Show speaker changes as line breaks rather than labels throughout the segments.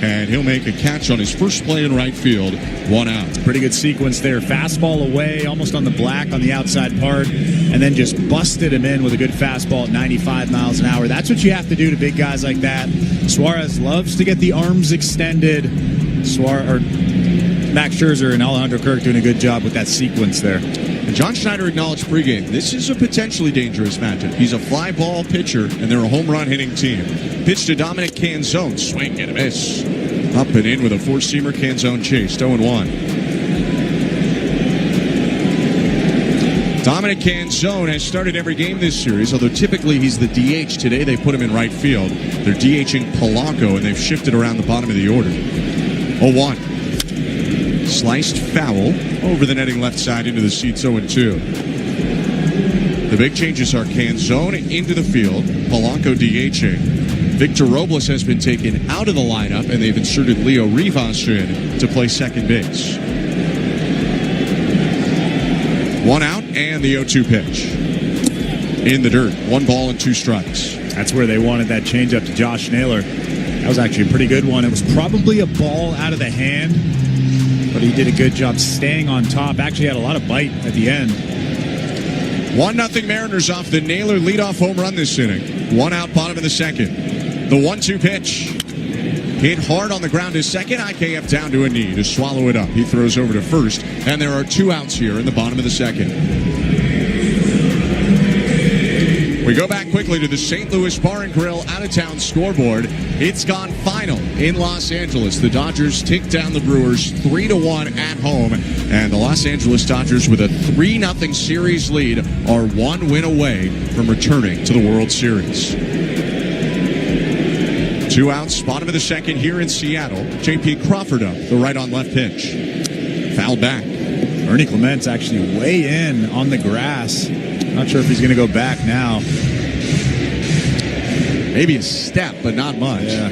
and he'll make a catch on his first play in right field. 1 out.
Pretty good sequence there. Fastball away, almost on the black on the outside part, and then just busted him in with a good fastball at 95 miles an hour. That's what you have to do to big guys like that. Suarez loves to get the arms extended. Max Scherzer and Alejandro Kirk doing a good job with that sequence there.
And John Schneider acknowledged pregame, this is a potentially dangerous matchup. He's a fly ball pitcher, and they're a home run hitting team. Pitch to Dominic Canzone. Swing and a miss. Up and in with a four-seamer. Canzone chased. 0-1. Dominic Canzone has started every game this series, although typically he's the DH. Today they put him in right field. They're DHing Polanco, and they've shifted around the bottom of the order. 0-1. Sliced foul over the netting left side into the seats. 0-2. The big changes are Canzone into the field, Polanco DHing. Victor Robles has been taken out of the lineup, and they've inserted Leo Rivas in to play second base. 1 out, and the 0-2 pitch. In the dirt. 1 ball and 2 strikes.
That's where they wanted that changeup to Josh Naylor. That was actually a pretty good one. It was probably a ball out of the hand, but he did a good job staying on top. Actually had a lot of bite at the end.
1-0 Mariners off the Naylor leadoff home run this inning. 1 out, bottom of the second. The 1-2 pitch. Hit hard on the ground to second. IKF down to a knee to swallow it up. He throws over to first, and there are 2 outs here in the bottom of the second. We go back quickly to the St. Louis Bar and Grill out-of-town scoreboard. It's gone final in Los Angeles. The Dodgers take down the Brewers 3-1 at home, and the Los Angeles Dodgers with a 3-0 series lead are 1 win away from returning to the World Series. 2 outs, bottom of the second here in Seattle. J.P. Crawford up, the right-on-left pitch. Fouled back.
Ernie Clement's actually way in on the grass. Not sure if he's going to go back now.
Maybe a step, but not much.
Yeah.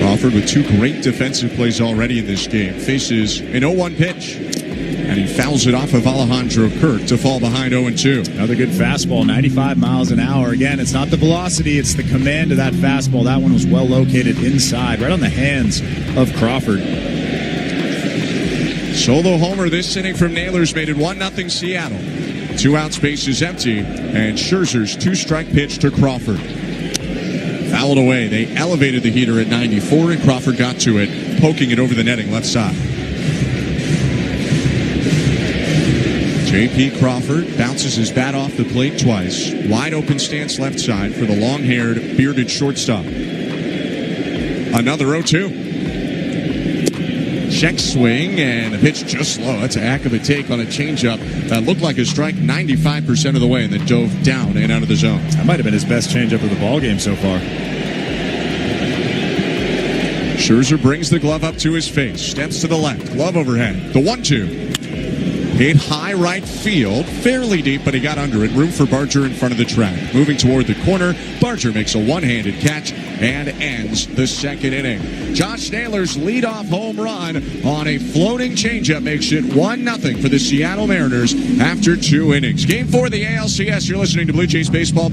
Crawford with 2 great defensive plays already in this game. Faces an 0-1 pitch, and he fouls it off of Alejandro Kirk to fall behind 0-2.
Another good fastball, 95 miles an hour. Again, it's not the velocity, it's the command of that fastball. That one was well located inside, right on the hands of Crawford.
Solo homer this inning from Naylor's made it 1-0 Seattle. 2 outs, base is empty, and Scherzer's 2-strike pitch to Crawford. Fouled away. They elevated the heater at 94, and Crawford got to it, poking it over the netting left side. J.P. Crawford bounces his bat off the plate twice. Wide open stance left side for the long-haired, bearded shortstop. Another 0-2. Check swing, and a pitch just low. That's a heck of a take on a changeup that looked like a strike 95% of the way and then dove down and out of the zone.
That might have been his best changeup of the ballgame so far.
Scherzer brings the glove up to his face, steps to the left, glove overhead. The 1-2. Hit high right field, fairly deep, but he got under it. Room for Barger in front of the track. Moving toward the corner, Barger makes a one-handed catch and ends the second inning. Josh Naylor's leadoff home run on a floating changeup makes it 1-0 for the Seattle Mariners after 2 innings. Game 4 of the ALCS. You're listening to Blue Jays Baseball.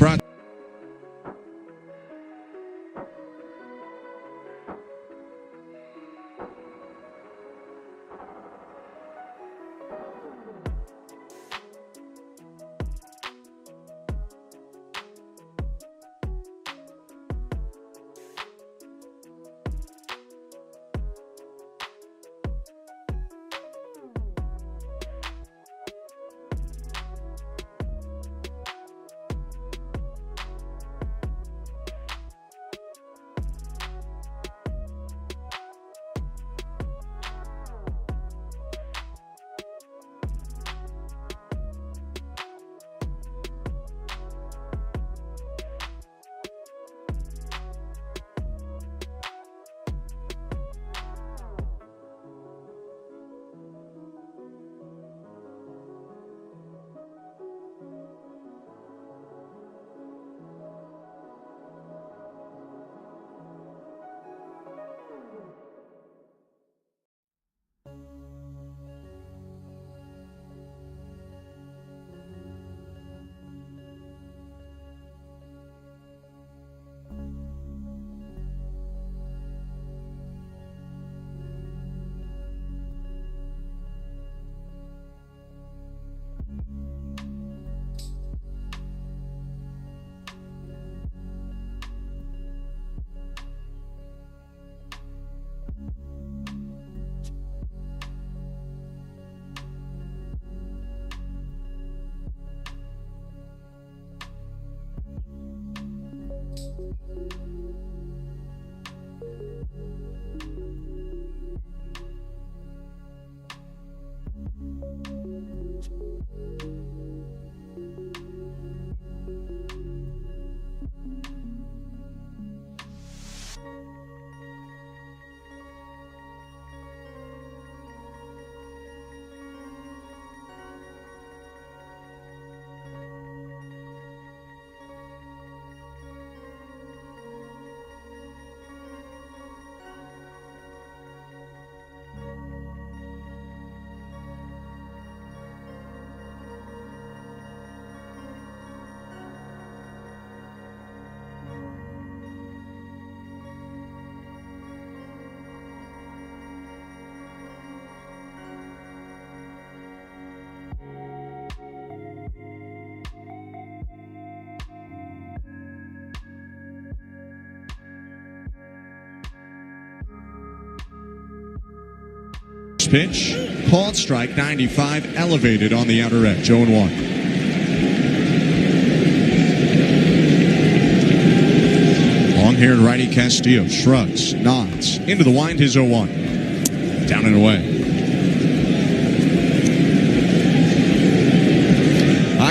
Pitch, called strike 95, elevated on the outer edge, 0-1. Long-haired righty Castillo shrugs, nods, into the wind, his 0-1. Down and away.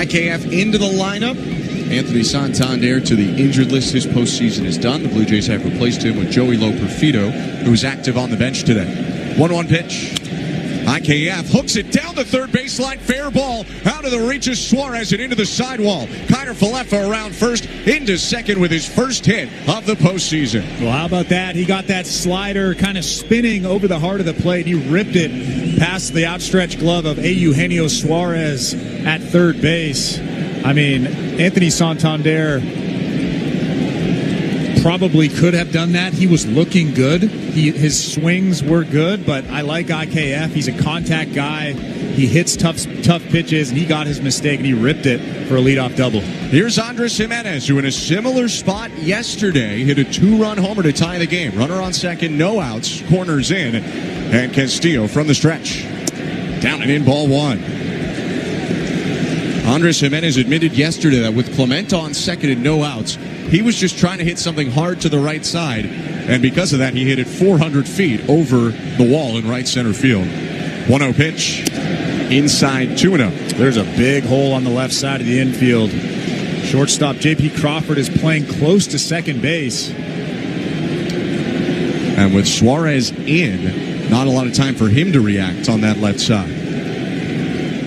IKF into the lineup. Anthony Santander to the injured list. His postseason is done. The Blue Jays have replaced him with Joey Loperfido, who is active on the bench today. 1-1 pitch. IKF hooks it down the third baseline. Fair ball out of the reach of Suarez and into the sidewall. Kiner Falefa around first, into second with his first hit of the postseason.
Well, how about that? He got that slider kind of spinning over the heart of the plate. He ripped it past the outstretched glove of Eugenio Suarez at third base. I mean, Anthony Santander probably could have done that. He was looking good. His swings were good, but I like IKF. He's a contact guy. He hits tough pitches, and he got his mistake, and he ripped it for a leadoff double.
Here's Andres Jimenez, who in a similar spot yesterday hit a 2-run homer to tie the game. Runner on second, no outs, corners in, and Castillo from the stretch. Down and in, ball one. Andres Jimenez admitted yesterday that with Clement on second and no outs, he was just trying to hit something hard to the right side, and because of that, he hit it 400 feet over the wall in right center field. 1-0 pitch, inside 2-0.
There's a big hole on the left side of the infield. Shortstop J.P. Crawford is playing close to second base.
And with Suarez in, not a lot of time for him to react on that left side.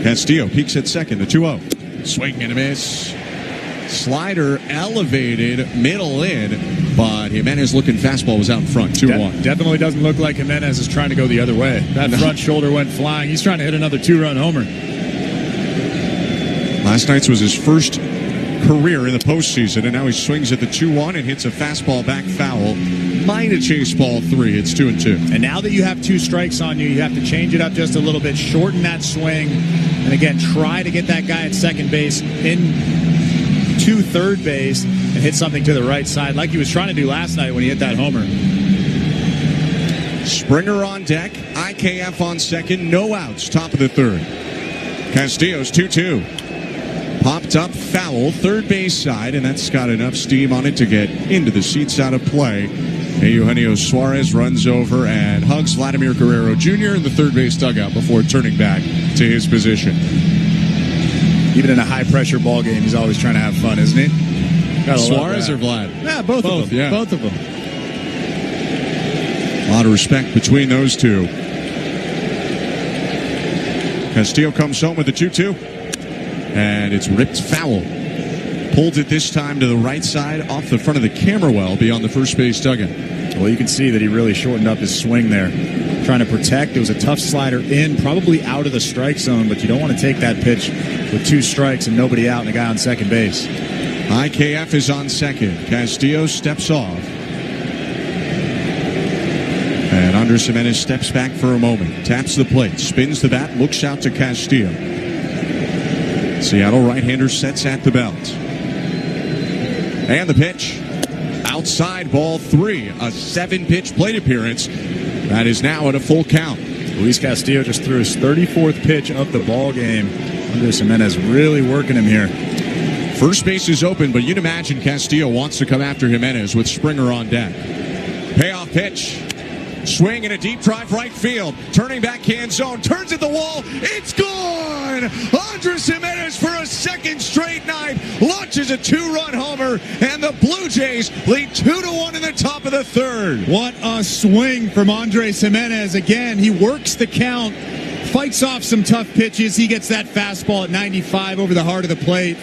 Castillo peeks at second, the 2-0. Swing and a miss. Slider elevated, middle in, but Jimenez looking fastball was out in front, 2-1.
Definitely doesn't look like Jimenez is trying to go the other way. That front shoulder went flying. He's trying to hit another 2-run homer.
Last night's was his first career in the postseason, and now he swings at the 2-1 and hits a fastball back foul. Might have chased ball 3. It's 2-2.
And now that you have 2 strikes on you, you have to change it up just a little bit, shorten that swing, and again, try to get that guy at second base in to third base and hit something to the right side like he was trying to do last night when he hit that homer.
Springer on deck, IKF on second, no outs, top of the third. Castillo's 2-2. Popped up foul, third base side, and that's got enough steam on it to get into the seats out of play. Eugenio Suarez runs over and hugs Vladimir Guerrero Jr. in the third base dugout before turning back to his position.
Even in a high-pressure ball game, he's always trying to have fun, isn't he?
Suarez or Vlad?
Yeah, both of them.
Yeah.
Both of them.
A lot of respect between those two. Castillo comes home with the 2-2. And it's ripped foul. Pulled it this time to the right side off the front of the camera well beyond the first base dugout.
Well, you can see that he really shortened up his swing there. Trying to protect. It was a tough slider in, probably out of the strike zone, but you don't want to take that pitch with 2 strikes and nobody out and a guy on second base.
IKF is on second. Castillo steps off. And Andres Jimenez steps back for a moment. Taps the plate. Spins the bat. Looks out to Castillo. Seattle right-hander sets at the belt. And the pitch. Outside, ball 3. A 7-pitch plate appearance. That is now at a full count.
Luis Castillo just threw his 34th pitch of the ball game. Andres Jimenez really working him here.
First base is open, but you'd imagine Castillo wants to come after Jimenez with Springer on deck. Payoff pitch. Swing and a deep drive right field. Turning backhand zone. Turns at the wall. It's gone! Andres Jimenez for a second straight night. Launches a 2-run homer. And the Blue Jays lead 2-1 in the top of the third.
What a swing from Andres Jimenez. Again, he works the count. Fights off some tough pitches. He gets that fastball at 95 over the heart of the plate.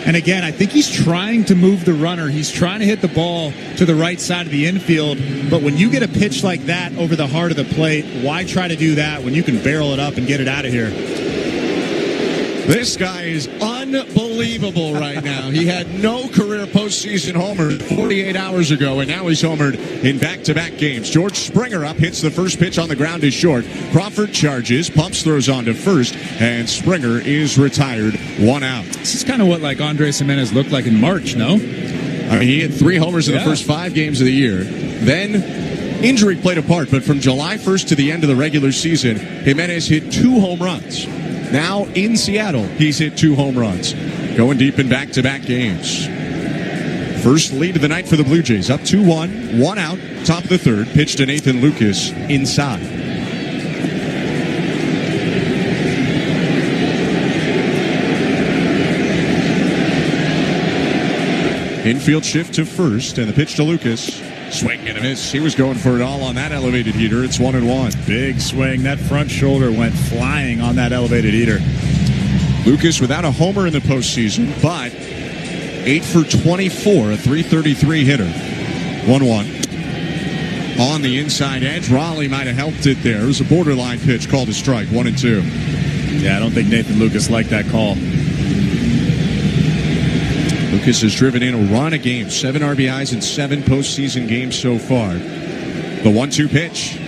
And again, I think he's trying to move the runner. He's trying to hit the ball to the right side of the infield. But when you get a pitch like that over the heart of the plate, why try to do that when you can barrel it up and get it out of here?
This guy is unbelievable right now. He had no career postseason homer 48 hours ago, and now he's homered in back-to-back games. George Springer up, hits the first pitch on the ground is short. Crawford charges, pumps, throws on to first, and Springer is retired, 1 out.
This is kind of what like Andres Jimenez looked like in March, no?
I mean, he had 3 homers in the first 5 games of the year. Then injury played a part, but from July 1st to the end of the regular season, Jimenez hit 2 home runs. Now in Seattle, he's hit 2 home runs, going deep in back-to-back games. First lead of the night for the Blue Jays, up 2-1, 1 out, top of the third, pitch to Nathan Lucas inside. Infield shift to first, and the pitch to Lucas. Swing and a miss. He was going for it all on that elevated heater. It's 1-1.
Big swing. That front shoulder went flying on that elevated heater.
Lucas without a homer in the postseason, but 8 for 24, a .333 hitter. 1-1. On the inside edge, Raleigh might have helped it there. It was a borderline pitch called a strike, 1-2.
Yeah, I don't think Nathan Lucas liked that call.
Lucas has driven in a run a game, 7 RBIs in 7 postseason games so far. The 1-2 pitch.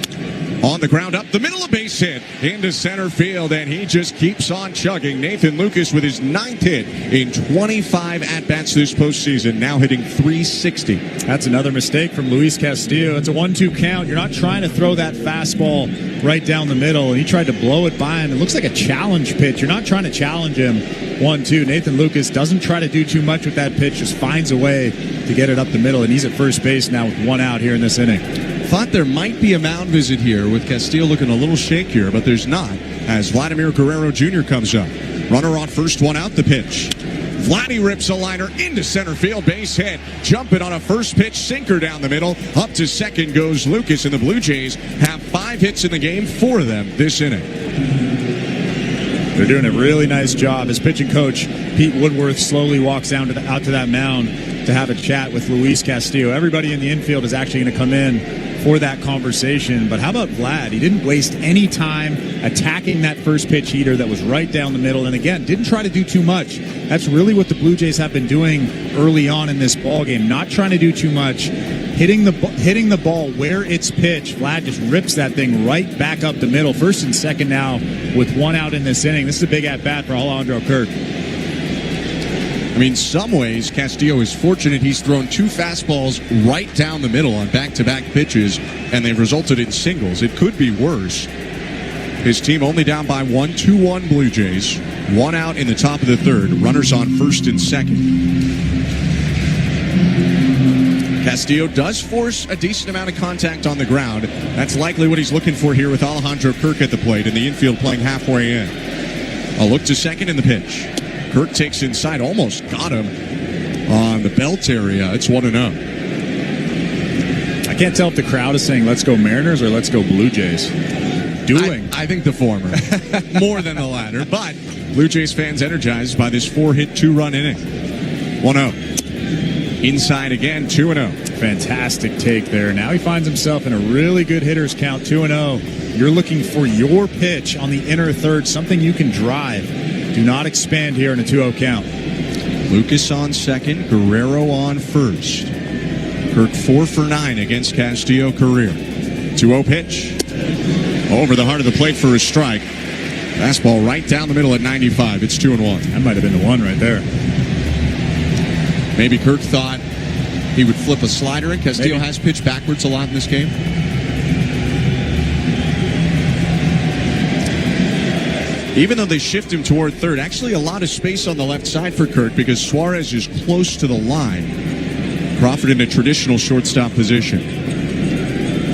On the ground, up the middle, a base hit into center field, and he just keeps on chugging. Nathan Lucas with his 9th hit in 25 at-bats this postseason, now hitting .360.
That's another mistake from Luis Castillo. It's a 1-2 count. You're not trying to throw that fastball right down the middle, and he tried to blow it by him. It looks like a challenge pitch. You're not trying to challenge him. 1-2. Nathan Lucas doesn't try to do too much with that pitch, just finds a way to get it up the middle, and he's at first base now with 1 out here in this inning.
Thought there might be a mound visit here with Castillo looking a little shakier, but there's not, as Vladimir Guerrero Jr. comes up. Runner on first, 1 out, the pitch. Vladdy rips a liner into center field, base hit. Jumping on a first pitch sinker down the middle. Up to second goes Lucas, and the Blue Jays have 5 hits in the game, 4 of them this inning.
They're doing a really nice job. As pitching coach Pete Woodworth slowly walks out to that mound to have a chat with Luis Castillo. Everybody in the infield is actually going to come in for that conversation. But how about Vlad? He didn't waste any time attacking that first pitch heater that was right down the middle. And again, didn't try to do too much. That's really what the Blue Jays have been doing early on in this ballgame. Not trying to do too much. Hitting the ball where it's pitched. Vlad just rips that thing right back up the middle. First and second now with 1 out in this inning. This is a big at-bat for Alejandro Kirk.
I mean, some ways, Castillo is fortunate he's thrown 2 fastballs right down the middle on back-to-back pitches, and they've resulted in singles. It could be worse. His team only down by 1, 2-1 Blue Jays. 1 out in the top of the third. Runners on first and second. Castillo does force a decent amount of contact on the ground. That's likely what he's looking for here with Alejandro Kirk at the plate and the infield playing halfway in. A look to second in the pitch. Kirk takes inside, almost got him on the belt area. It's 1-0.
I can't tell if the crowd is saying, let's go Mariners or let's go Blue Jays. Dueling.
I think the former. More than the latter. But Blue Jays fans energized by this 4-hit, 2-run inning. 1-0. Inside again, 2-0.
Fantastic take there. Now he finds himself in a really good hitter's count, 2-0. You're looking for your pitch on the inner third, something you can drive. Do not expand here in a 2-0 count.
Lucas on second, Guerrero on first. Kirk 4 for 9 against Castillo career. 2-0 pitch. Over the heart of the plate for a strike. Fastball right down the middle at 95. It's 2-1.
That might have been the one right there.
Maybe Kirk thought he would flip a slider, and Castillo has pitched backwards a lot in this game. Even though they shift him toward third, actually a lot of space on the left side for Kirk because Suarez is close to the line. Crawford in a traditional shortstop position.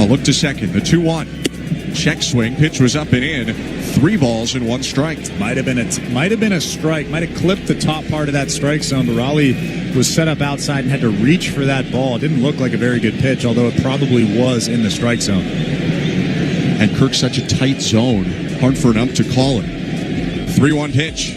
A look to second, the 2-1. Check swing, pitch was up and in. 3 balls and 1 strike.
Might have been a strike. Might have clipped the top part of that strike zone, but Raleigh was set up outside and had to reach for that ball. It didn't look like a very good pitch, although it probably was in the strike zone.
And Kirk's such a tight zone. Hard for an ump to call it. 3-1 pitch.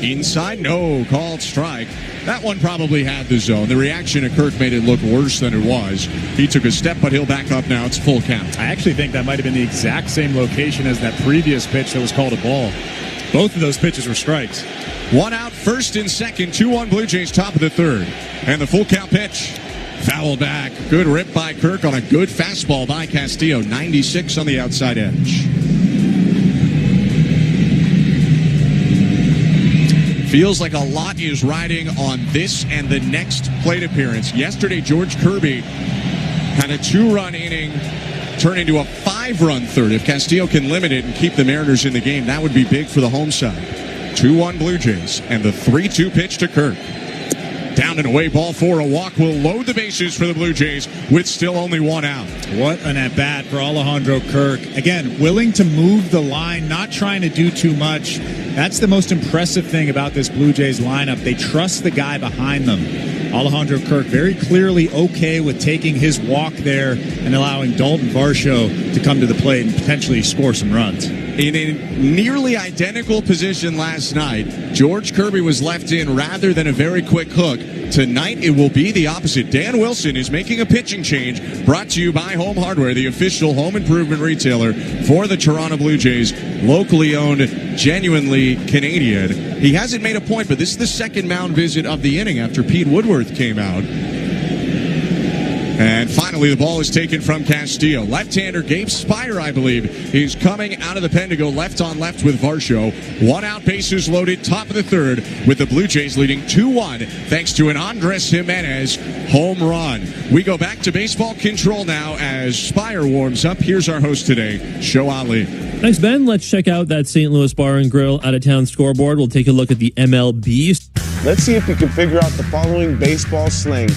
Inside, no, called strike. That one probably had the zone. The reaction of Kirk made it look worse than it was. He took a step, but he'll back up now. It's full count.
I actually think that might have been the exact same location as that previous pitch that was called a ball. Both of those pitches were strikes.
1 out, first and second. 2-1 Blue Jays, top of the third. And the full count pitch. Foul back. Good rip by Kirk on a good fastball by Castillo. 96 on the outside edge. Feels like a lot is riding on this and the next plate appearance. Yesterday, George Kirby had a 2-run inning turn into a 5-run third. If Castillo can limit it and keep the Mariners in the game, that would be big for the home side. 2-1 Blue Jays, and the 3-2 pitch to Kirk. Down and away, ball 4, a walk will load the bases for the Blue Jays with still only 1 out.
What an at-bat for Alejandro Kirk. Again, willing to move the line, not trying to do too much. That's the most impressive thing about this Blue Jays lineup. They trust the guy behind them. Alejandro Kirk very clearly okay with taking his walk there and allowing Dalton Varsho to come to the plate and potentially score some runs.
In a nearly identical position last night, George Kirby was left in rather than a very quick hook. Tonight, it will be the opposite. Dan Wilson is making a pitching change, brought to you by Home Hardware, the official home improvement retailer for the Toronto Blue Jays, locally owned, genuinely Canadian. He hasn't made a point, but this is the second mound visit of the inning after Pete Woodworth came out. And finally, the ball is taken from Castillo. Left-hander Gabe Spire, I believe, is coming out of the pen to go left on left with Varsho. 1 out, bases loaded, top of the third, with the Blue Jays leading 2-1 thanks to an Andres Jimenez home run. We go back to baseball control now as Spire warms up. Here's our host today, Show Ali.
Thanks, Ben. Let's check out that St. Louis Bar and Grill out-of-town scoreboard. We'll take a look at the MLB.
Let's see if you can figure out the following baseball slang.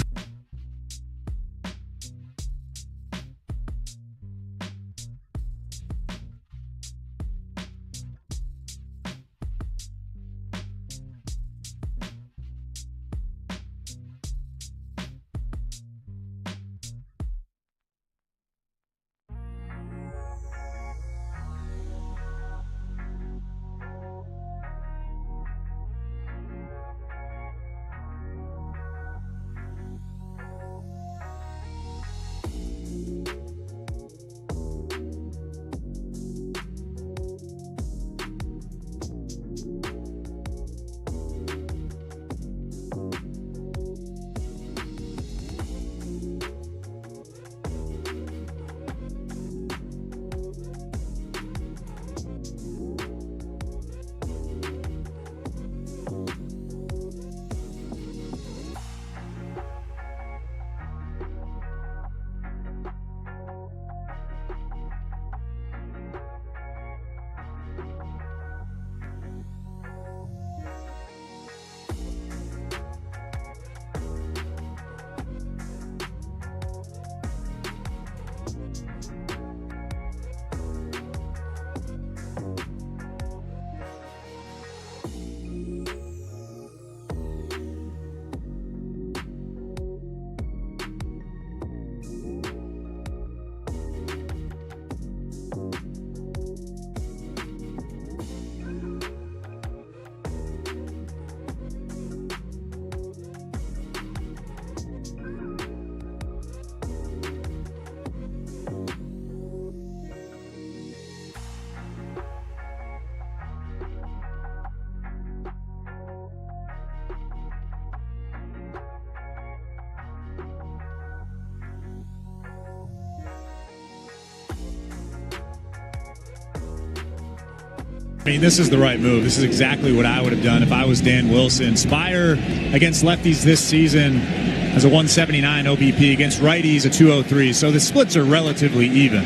I mean, this is the right move. This is exactly what I would have done if I was Dan Wilson. Spire against lefties this season has a 179 OBP. Against righties, a 203. So the splits are relatively even.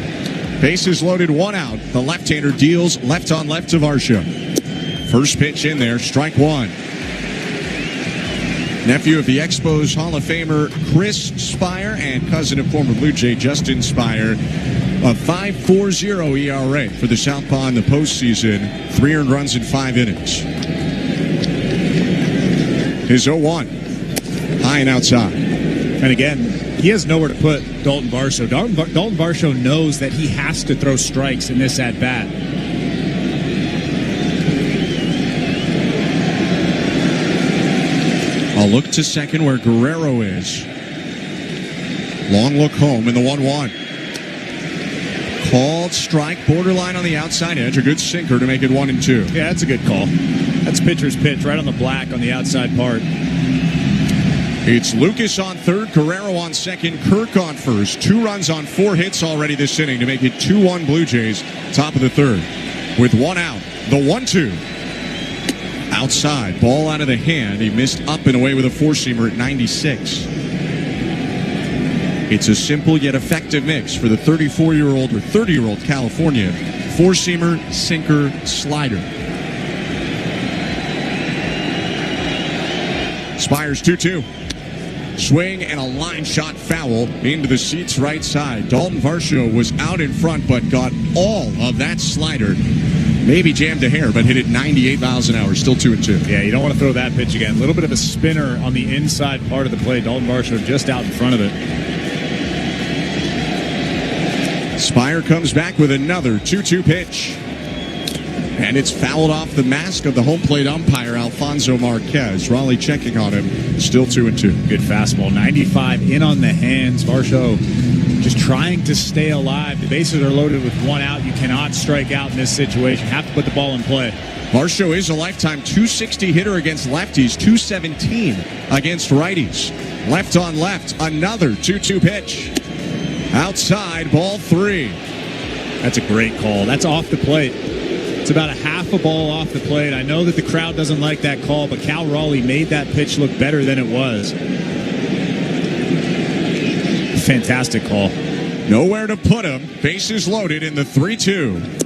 Bases loaded, 1 out. The left-hander deals left on left to Varsho. First pitch in there, strike one. Nephew of the Expos Hall of Famer Chris Spire and cousin of former Blue Jay Justin Spire. A 5.40 ERA for the Southpaw in the postseason. 3 earned runs in 5 innings. His 0-1. High and outside.
And again, he has nowhere to put Dalton Varsho. Dalton Varsho knows that he has to throw strikes in this at-bat.
A look to second where Guerrero is. Long look home in the 1-1. Called strike, borderline on the outside edge. A good sinker to make it 1-2.
Yeah, that's a good call. That's pitcher's pitch right on the black on the outside part.
It's Lucas on third, Guerrero on second, Kirk on first. 2 runs on 4 hits already this inning to make it 2-1 Blue Jays, top of the third. With 1 out, the 1-2. Outside, ball out of the hand. He missed up and away with a four-seamer at 96. It's a simple yet effective mix for the 34-year-old or 30-year-old Californian. Four-seamer, sinker, slider. Spires 2-2. Swing and a line shot foul into the seats right side. Dalton Varsho was out in front but got all of that slider. Maybe jammed a hair, but hit it 98 miles an hour. Still 2-2.
Yeah, you don't want to throw that pitch again. A little bit of a spinner on the inside part of the play. Dalton Varsho just out in front of it.
Spire comes back with another 2-2 pitch. And it's fouled off the mask of the home plate umpire, Alfonso Marquez. Raleigh checking on him. Still 2-2.
Good fastball. 95 in on the hands. Varsho just trying to stay alive. The bases are loaded with 1 out. You cannot strike out in this situation. Have to put the ball in play.
Varsho is a lifetime 260 hitter against lefties, 217 against righties. Left on left, another 2-2 pitch. Outside, ball 3.
That's a great call. That's off the plate. It's about a half a ball off the plate. I know that the crowd doesn't like that call, but Cal Raleigh made that pitch look better than it was. Fantastic call.
Nowhere to put him. Bases loaded in the 3-2.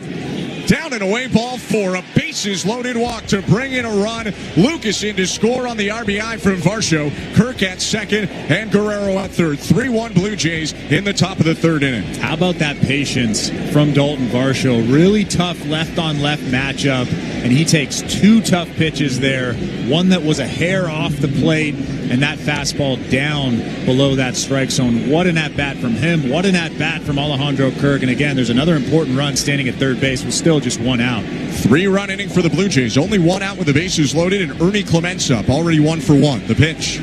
Down and away, ball 4. A bases loaded walk to bring in a run. Lucas in to score on the RBI from Varsho. Kirk at second and Guerrero at third. 3-1 Blue Jays in the top of the third inning.
How about that patience from Dalton Varsho? Really tough left-on-left matchup, and he takes 2 tough pitches there. One that was a hair off the plate, and that fastball down below that strike zone. What an at-bat from him. What an at-bat from Alejandro Kirk. And again, there's another important run standing at third base with still just 1 out.
3-run inning for the Blue Jays. Only 1 out with the bases loaded, and Ernie Clement's up. Already 1 for 1. The pitch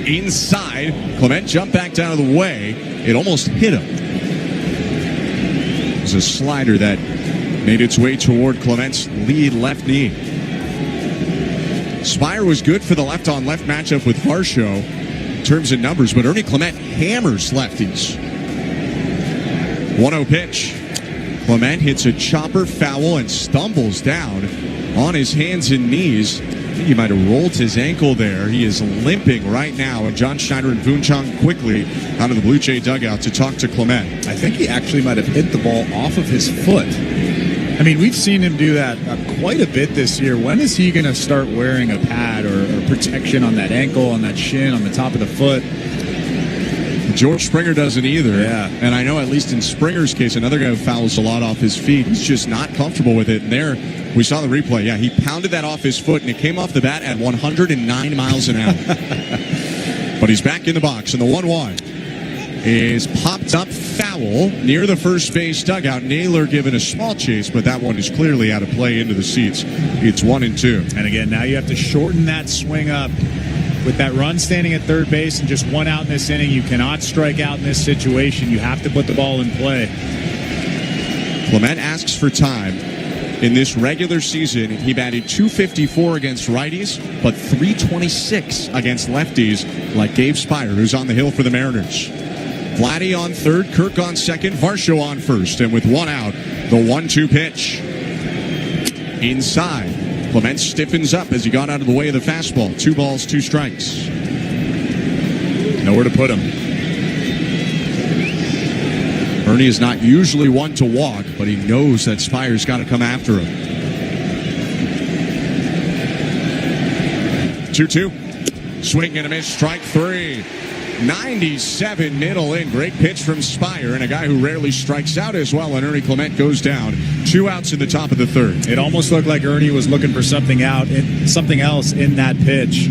inside. Clement jumped back down the way. It almost hit him. It was a slider that made its way toward Clement's lead left knee. Spire was good for the left-on-left matchup with Varsho in terms of numbers, but Ernie Clement hammers lefties. 1-0 pitch. Clement hits a chopper foul and stumbles down on his hands and knees. I think he might have rolled his ankle there. He is limping right now. And John Schneider and Boone Chong quickly out of the Blue Jay dugout to talk to Clement.
I think he actually might have hit the ball off of his foot. I mean, we've seen him do that quite a bit this year. When is he going to start wearing a pad or protection on that ankle, on that shin, on the top of the foot?
George Springer doesn't either.
Yeah.
And I know at least in Springer's case, another guy who fouls a lot off his feet. He's just not comfortable with it. And there, we saw the replay. Yeah, he pounded that off his foot, and it came off the bat at 109 miles an hour. But he's back in the box, and the 1-1 is popped up foul near the first base dugout. Naylor given a small chase, but that one is clearly out of play into the seats. It's 1-2.
And again, now you have to shorten that swing up. With that run standing at third base and just 1 out in this inning, you cannot strike out in this situation. You have to put the ball in play.
Clement asks for time. In this regular season, he batted .254 against righties, but .326 against lefties, like Gabe Spire, who's on the hill for the Mariners. Vladdy on third, Kirk on second, Varsho on first, and with 1 out, the 1-2 pitch. Inside. Clement stiffens up as he got out of the way of the fastball. 2 balls, 2 strikes.
Nowhere to put him.
Ernie is not usually one to walk, but he knows that Spire's got to come after him. 2-2. Swing and a miss, strike 3. 97 middle in. Great pitch from Spire, and a guy who rarely strikes out as well. And Ernie Clement goes down. 2 outs in the top of the 3rd.
It almost looked like Ernie was looking for something else in that pitch.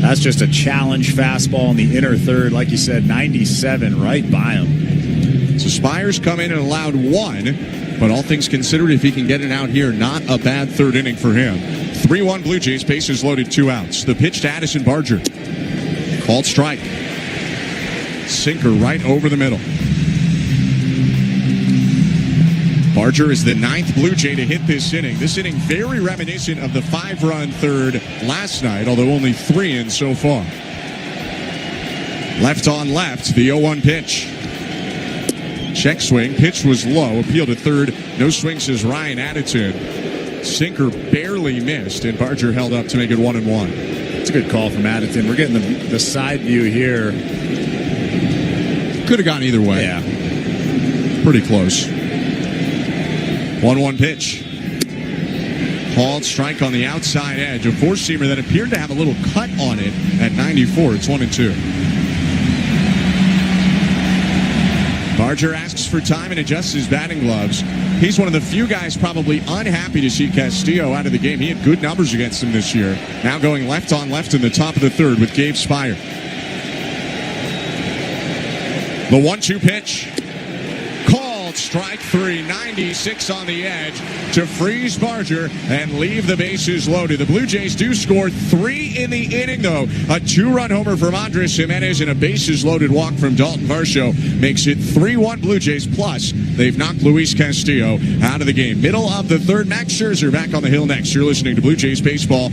That's just a challenge fastball in the inner 3rd. Like you said, 97 right by him.
So Spire's come in and allowed 1, but all things considered, if he can get it out here, not a bad 3rd inning for him. 3-1 Blue Jays, bases loaded, 2 outs. The pitch to Addison Barger. Called strike. Sinker right over the middle. Barger is the 9th Blue Jay to hit this inning. This inning very reminiscent of the 5-run 3rd last night, although only 3 in so far. Left on left, the 0-1 pitch. Check swing, pitch was low, appeal to 3rd. No swing, says Ryan Addison. Sinker barely missed, and Barger held up to make it 1-1.
It's a good call from Addison. We're getting the side view here.
Could have gone either way.
Yeah.
Pretty close. 1-1 pitch. Called strike on the outside edge. A four-seamer that appeared to have a little cut on it at 94. It's 1-2. Barger asks for time and adjusts his batting gloves. He's one of the few guys probably unhappy to see Castillo out of the game. He had good numbers against him this year. Now going left on left in the top of the 3rd with Gabe Spire. The 1-2 pitch. Called strike 3. 96 on the edge to freeze Barger and leave the bases loaded. The Blue Jays do score 3 in the inning, though. A 2-run homer from Andres Jimenez and a bases loaded walk from Dalton Varsho makes it 3-1 Blue Jays. Plus, they've knocked Luis Castillo out of the game. Middle of the 3rd, Max Scherzer back on the hill next. You're listening to Blue Jays Baseball.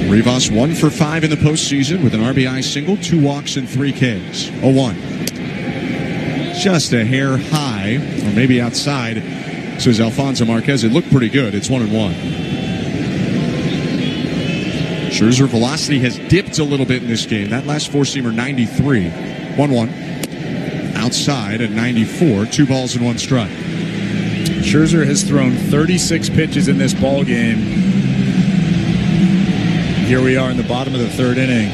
Rivas 1 for 5 in the postseason with an RBI single, 2 walks, and 3 Ks. 0-1. Just a hair high, or maybe outside, says Alfonso Marquez. It looked pretty good. It's 1-1. Scherzer velocity has dipped a little bit in this game. That last four-seamer, 93. 1-1. Outside at 94. 2 balls and 1 strike.
Scherzer has thrown 36 pitches in this ball game. Here we are in the bottom of the 3rd inning.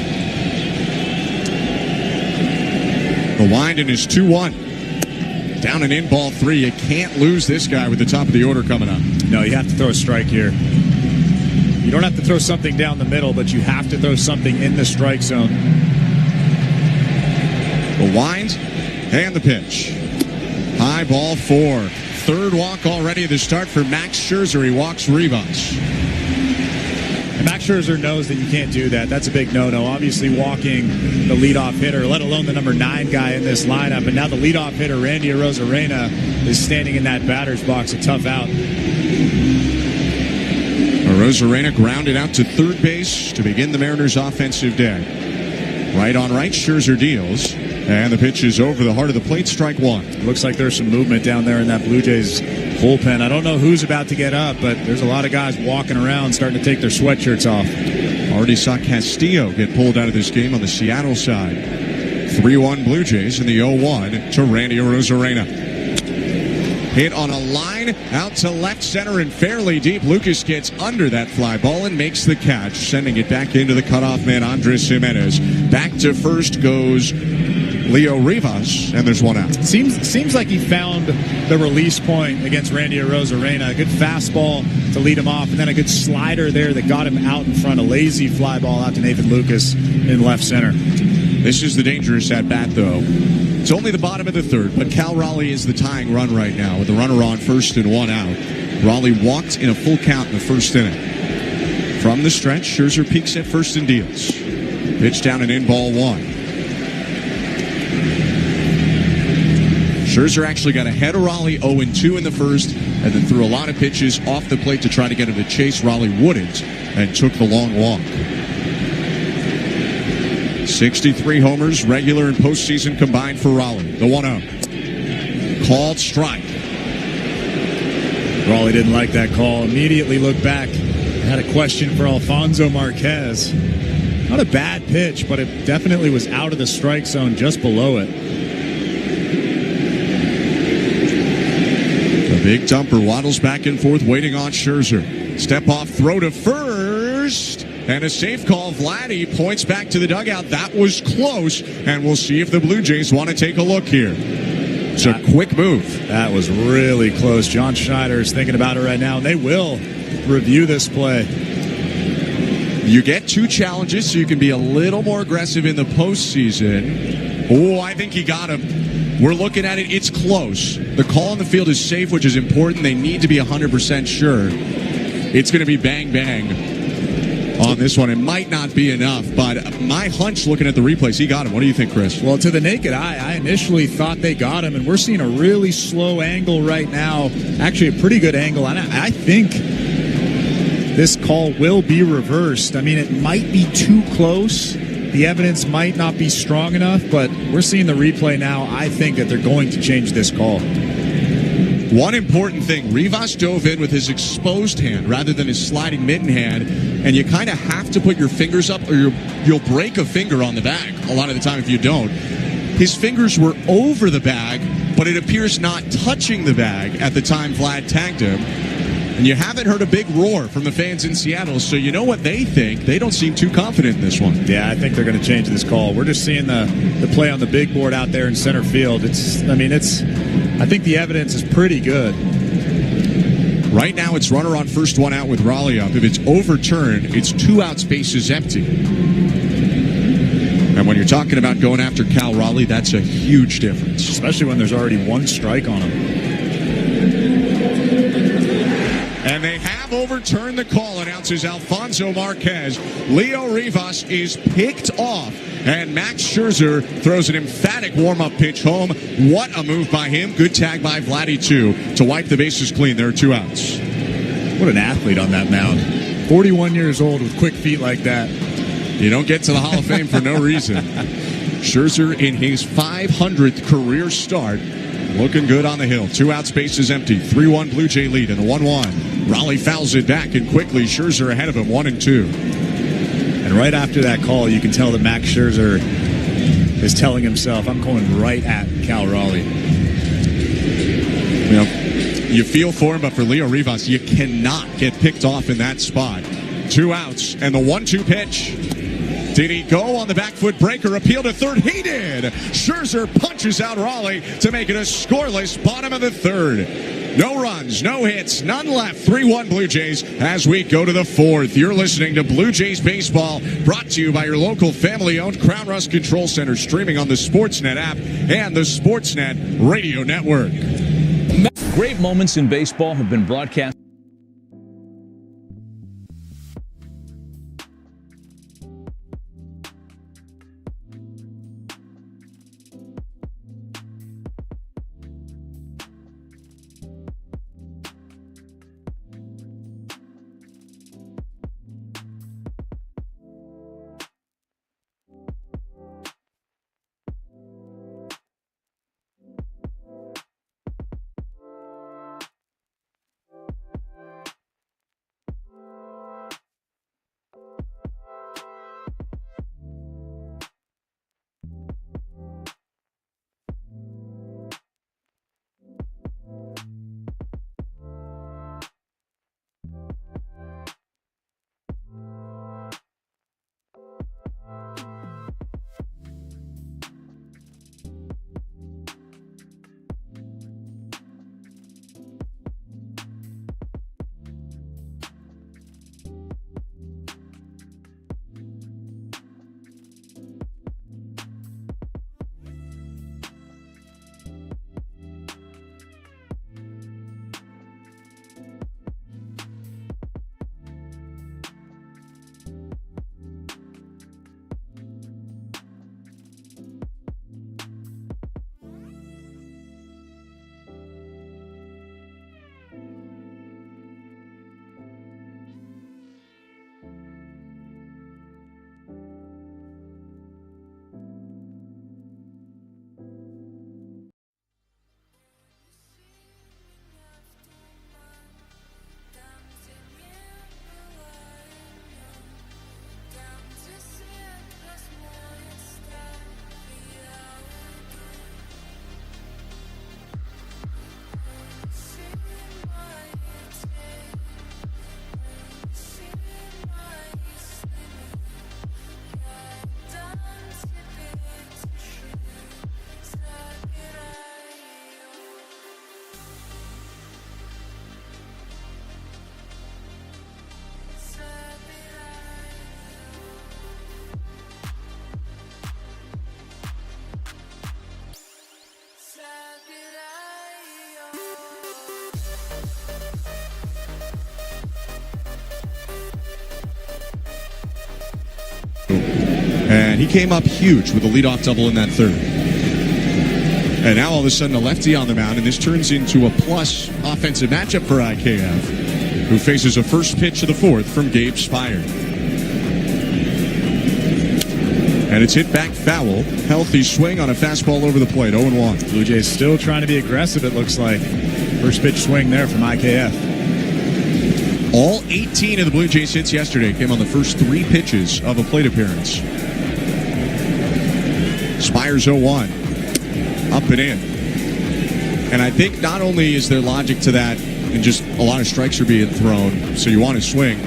The wind in is 2-1. Down and in, ball 3. You can't lose this guy with the top of the order coming up.
No, you have to throw a strike here. You don't have to throw something down the middle, but you have to throw something in the strike zone.
The wind and the pitch. High ball 4. 3rd walk already to start for Max Scherzer. He walks Rivas.
And Max Scherzer knows that you can't do that. That's a big no-no. Obviously walking the leadoff hitter, let alone the number 9 guy in this lineup. And now the leadoff hitter, Randy Arozarena, is standing in that batter's box. A tough out.
Arozarena grounded out to 3rd base to begin the Mariners' offensive day. Right on right, Scherzer deals. And the pitch is over the heart of the plate, strike 1.
Looks like there's some movement down there in that Blue Jays bullpen. I don't know who's about to get up, but there's a lot of guys walking around starting to take their sweatshirts off.
Already saw Castillo get pulled out of this game on the Seattle side. 3-1 Blue Jays in the 0-1 to Randy Arozarena. Hit on a line out to left center and fairly deep. Lucas gets under that fly ball and makes the catch, sending it back into the cutoff man, Andres Jimenez. Back to first goes Leo Rivas, and there's 1 out.
Seems like he found the release point against Randy Arozarena. A good fastball to lead him off, and then a good slider there that got him out in front. A lazy fly ball out to Nathan Lucas in left center.
This is the dangerous at-bat, though. It's only the bottom of the 3rd, but Cal Raleigh is the tying run right now with the runner on first and 1 out. Raleigh walked in a full count in the 1st inning. From the stretch, Scherzer peaks at first and deals. Pitch down and in, ball 1. Scherzer actually got ahead of Raleigh 0-2 in the 1st, and then threw a lot of pitches off the plate to try to get him to chase. Raleigh wouldn't, and took the long walk. 63 homers, regular and postseason combined for Raleigh. The 1-0. Called strike.
Raleigh didn't like that call. Immediately looked back. Had a question for Alfonso Marquez. Not a bad pitch, but it definitely was out of the strike zone, just below it.
The big dumper waddles back and forth, waiting on Scherzer. Step off throw to first. And a safe call. Vladdy points back to the dugout. That was close. And we'll see if the Blue Jays want to take a look here. It's a quick move.
That was really close. John Schneider is thinking about it right now, and they will review this play.
You get 2 challenges, so you can be a little more aggressive in the postseason. Oh, I think he got him. We're looking at it. It's close. The call on the field is safe, which is important. They need to be 100% sure. It's going to be bang, bang on this one. It might not be enough, but my hunch looking at the replays, he got him. What do you think, Chris?
Well, to the naked eye, I initially thought they got him, and we're seeing a really slow angle right now. Actually, a pretty good angle. And I think this call will be reversed. I mean, it might be too close. The evidence might not be strong enough, but we're seeing the replay now. I think that they're going to change this call.
One important thing, Rivas dove in with his exposed hand rather than his sliding mitten hand, and you kind of have to put your fingers up or you'll break a finger on the bag a lot of the time if you don't. His fingers were over the bag, but it appears not touching the bag at the time Vlad tagged him. And you haven't heard a big roar from the fans in Seattle, so you know what they think. They don't seem too confident in this one.
Yeah, I think they're going to change this call. We're just seeing the play on the big board out there in center field. I think the evidence is pretty good.
Right now, it's runner on first, 1 out with Raleigh up. If it's overturned, it's 2 outs, base is empty. And when you're talking about going after Cal Raleigh, that's a huge difference.
Especially when there's already 1 strike on him.
And they have overturned the call, announces Alfonso Marquez. Leo Rivas is picked off, and Max Scherzer throws an emphatic warm-up pitch home. What a move by him. Good tag by Vladdy, too, to wipe the bases clean. There are 2 outs.
What an athlete on that mound. 41 years old with quick feet like that.
You don't get to the Hall of Fame for no reason. Scherzer in his 500th career start. Looking good on the hill. 2 outs, bases empty. 3-1 Blue Jay lead in the 1-1. Raleigh fouls it back, and quickly Scherzer ahead of him, 1-2.
And right after that call, you can tell that Max Scherzer is telling himself, I'm going right at Cal Raleigh.
You know, you feel for him, but for Leo Rivas, you cannot get picked off in that spot. 2 outs, and the 1-2 pitch. Did he go on the back foot breaker? Appeal to third. He did. Scherzer punches out Raleigh to make it a scoreless bottom of the third. No runs, no hits, none left. 3-1 Blue Jays as we go to the 4th. You're listening to Blue Jays Baseball, brought to you by your local family-owned Crown Rust Control Center, streaming on the Sportsnet app and the Sportsnet Radio Network.
Great moments in baseball have been broadcast.
And he came up huge with a leadoff double in that third. And now all of a sudden a lefty on the mound, and this turns into a plus offensive matchup for IKF, who faces a first pitch of the 4th from Gabe Spire. And it's hit back foul. Healthy swing on a fastball over the plate, 0-1.
Blue Jays still trying to be aggressive, it looks like. First pitch swing there from IKF.
All 18 of the Blue Jays hits yesterday came on the first 3 pitches of a plate appearance. Spire's 0-1. Up and in. And I think not only is there logic to that, and just a lot of strikes are being thrown, so you want to swing,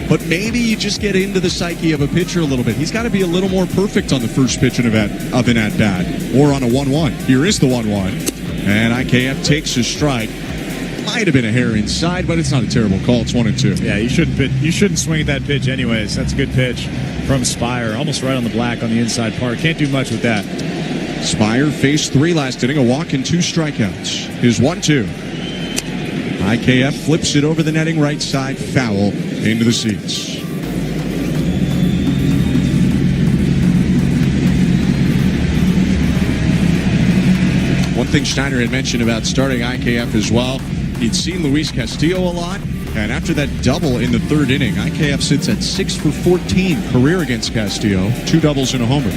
but maybe you just get into the psyche of a pitcher a little bit. He's got to be a little more perfect on the first pitch of an at-bat, or on a 1-1. Here is the 1-1, and IKF takes a strike. Might have been a hair inside, but it's not a terrible call. It's 1-2.
Yeah, you shouldn't swing at that pitch anyways. That's a good pitch from Spire. Almost right on the black on the inside part. Can't do much with that.
Spire faced 3 last inning, a walk and 2 strikeouts. His 1-2. IKF flips it over the netting right side, foul into the seats. One thing Schneider had mentioned about starting IKF as well, he'd seen Luis Castillo a lot, And after that double in the third inning, IKF sits at 6 for 14 career against Castillo. 2 doubles and a homer.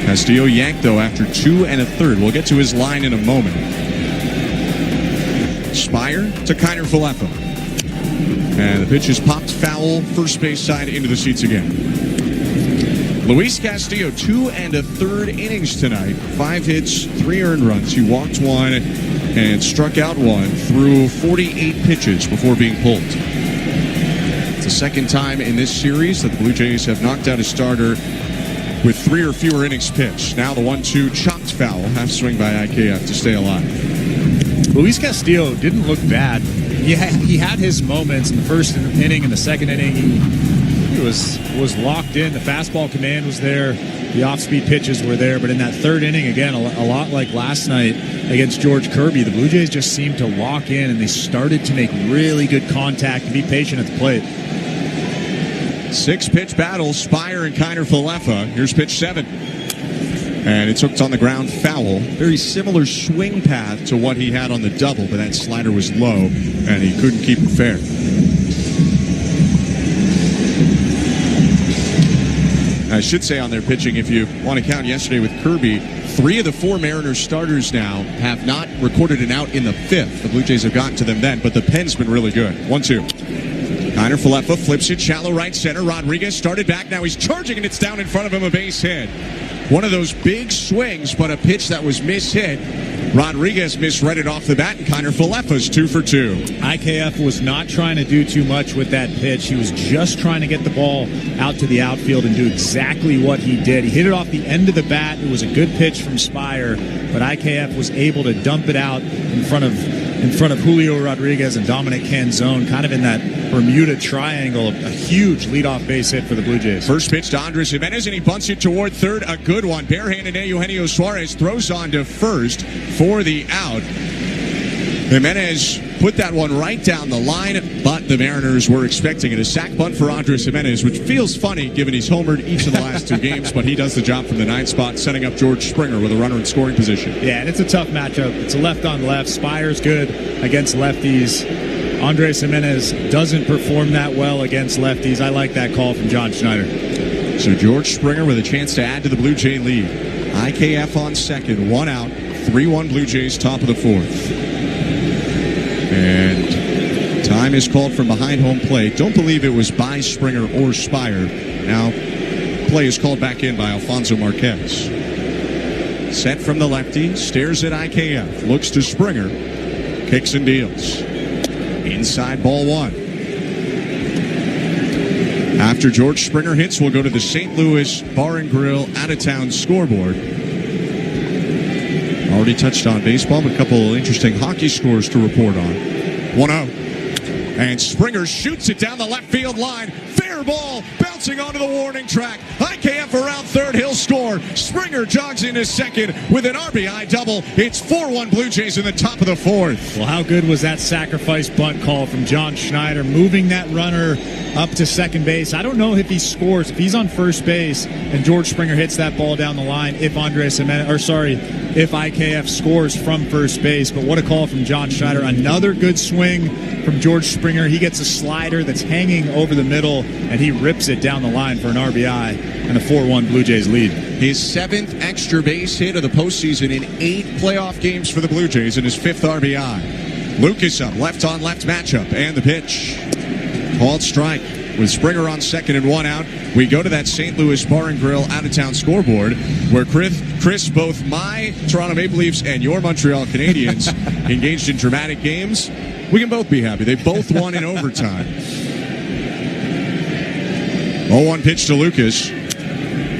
Castillo yanked, though, after 2 1/3. We'll get to his line in a moment. Spire to Kiner Falefa. And the pitch is popped foul, first base side into the seats again. Luis Castillo, 2 1/3 innings tonight. 5 hits, 3 earned runs. He walked 1 and struck out 1 through 48 pitches before being pulled. It's the second time in this series that the Blue Jays have knocked out a starter with 3 or fewer innings pitched. Now the 1-2 chopped foul, half swing by IKF to stay alive.
Luis Castillo didn't look bad. He had his moments in the first inning and the second inning. He was locked in. The fastball command was there. The off-speed pitches were there. But in that third inning, again, a lot like last night against George Kirby, the Blue Jays just seemed to lock in, and they started to make really good contact and be patient at the plate.
6-pitch battle, Spire and Kiner Falefa. Here's pitch 7. And it's hooked on the ground, foul. Very similar swing path to what he had on the double, but that slider was low, and he couldn't keep it fair. I should say on their pitching, if you want to count yesterday with Kirby, 3 of the 4 Mariners starters now have not recorded an out in the 5th. The Blue Jays have gotten to them then, but the pen's been really good. 1-2. Kiner Falefa flips it, shallow right center. Rodriguez started back. Now he's charging, and it's down in front of him, a base hit. One of those big swings, but a pitch that was mishit. Rodriguez misread it off the bat, and Kiner Falefa's 2 for 2.
IKF was not trying to do too much with that pitch. He was just trying to get the ball out to the outfield and do exactly what he did. He hit it off the end of the bat. It was a good pitch from Spire, but IKF was able to dump it out in front of Julio Rodriguez and Dominic Canzone, kind of in that Bermuda Triangle. A huge leadoff base hit for the Blue Jays.
First pitch to Andres Jimenez, and he bunts it toward third. A good one. Barehanded Eugenio Suarez throws on to first for the out. Jimenez put that one right down the line, but the Mariners were expecting it. A sac bunt for Andres Jimenez, which feels funny given he's homered each of the last 2 games, but he does the job from the 9th spot, setting up George Springer with a runner in scoring position.
Yeah, and it's a tough matchup. It's a left on left. Spire's good against lefties. Andres Jimenez doesn't perform that well against lefties. I like that call from John Schneider.
So George Springer with a chance to add to the Blue Jay lead. IKF on second, 1 out, 3-1 Blue Jays, top of the 4th. And time is called from behind home plate. Don't believe it was by Springer or Spire. Now, play is called back in by Alfonso Marquez. Set from the lefty, stares at IKF, looks to Springer, kicks and deals. Inside, ball 1. After George Springer hits, we'll go to the St. Louis Bar and Grill out-of-town scoreboard. Already touched on baseball, but a couple of interesting hockey scores to report on. 1-0. And Springer shoots it down the left field line. Fair ball, bouncing onto the warning track. IKF around third, he'll score. Springer jogs into second with an RBI double. It's 4-1 Blue Jays in the top of the 4th.
Well, how good was that sacrifice bunt call from John Schneider, moving that runner up to second base? I don't know if he scores, if he's on first base and George Springer hits that ball down the line, if IKF scores from first base. But what a call from John Schneider. Another good swing from George Springer. He gets a slider that's hanging over the middle, and he rips it down the line for an RBI and a 4-1 Blue Jays lead.
His 7th extra base hit of the postseason in 8 playoff games for the Blue Jays and his 5th RBI. Lucas up, left-on-left matchup, and the pitch. Called strike with Springer on second and 1 out. We go to that St. Louis Bar and Grill out-of-town scoreboard where Chris, both my Toronto Maple Leafs and your Montreal Canadiens engaged in dramatic games. We can both be happy. They both won in overtime. 0-1 pitch to Lucas.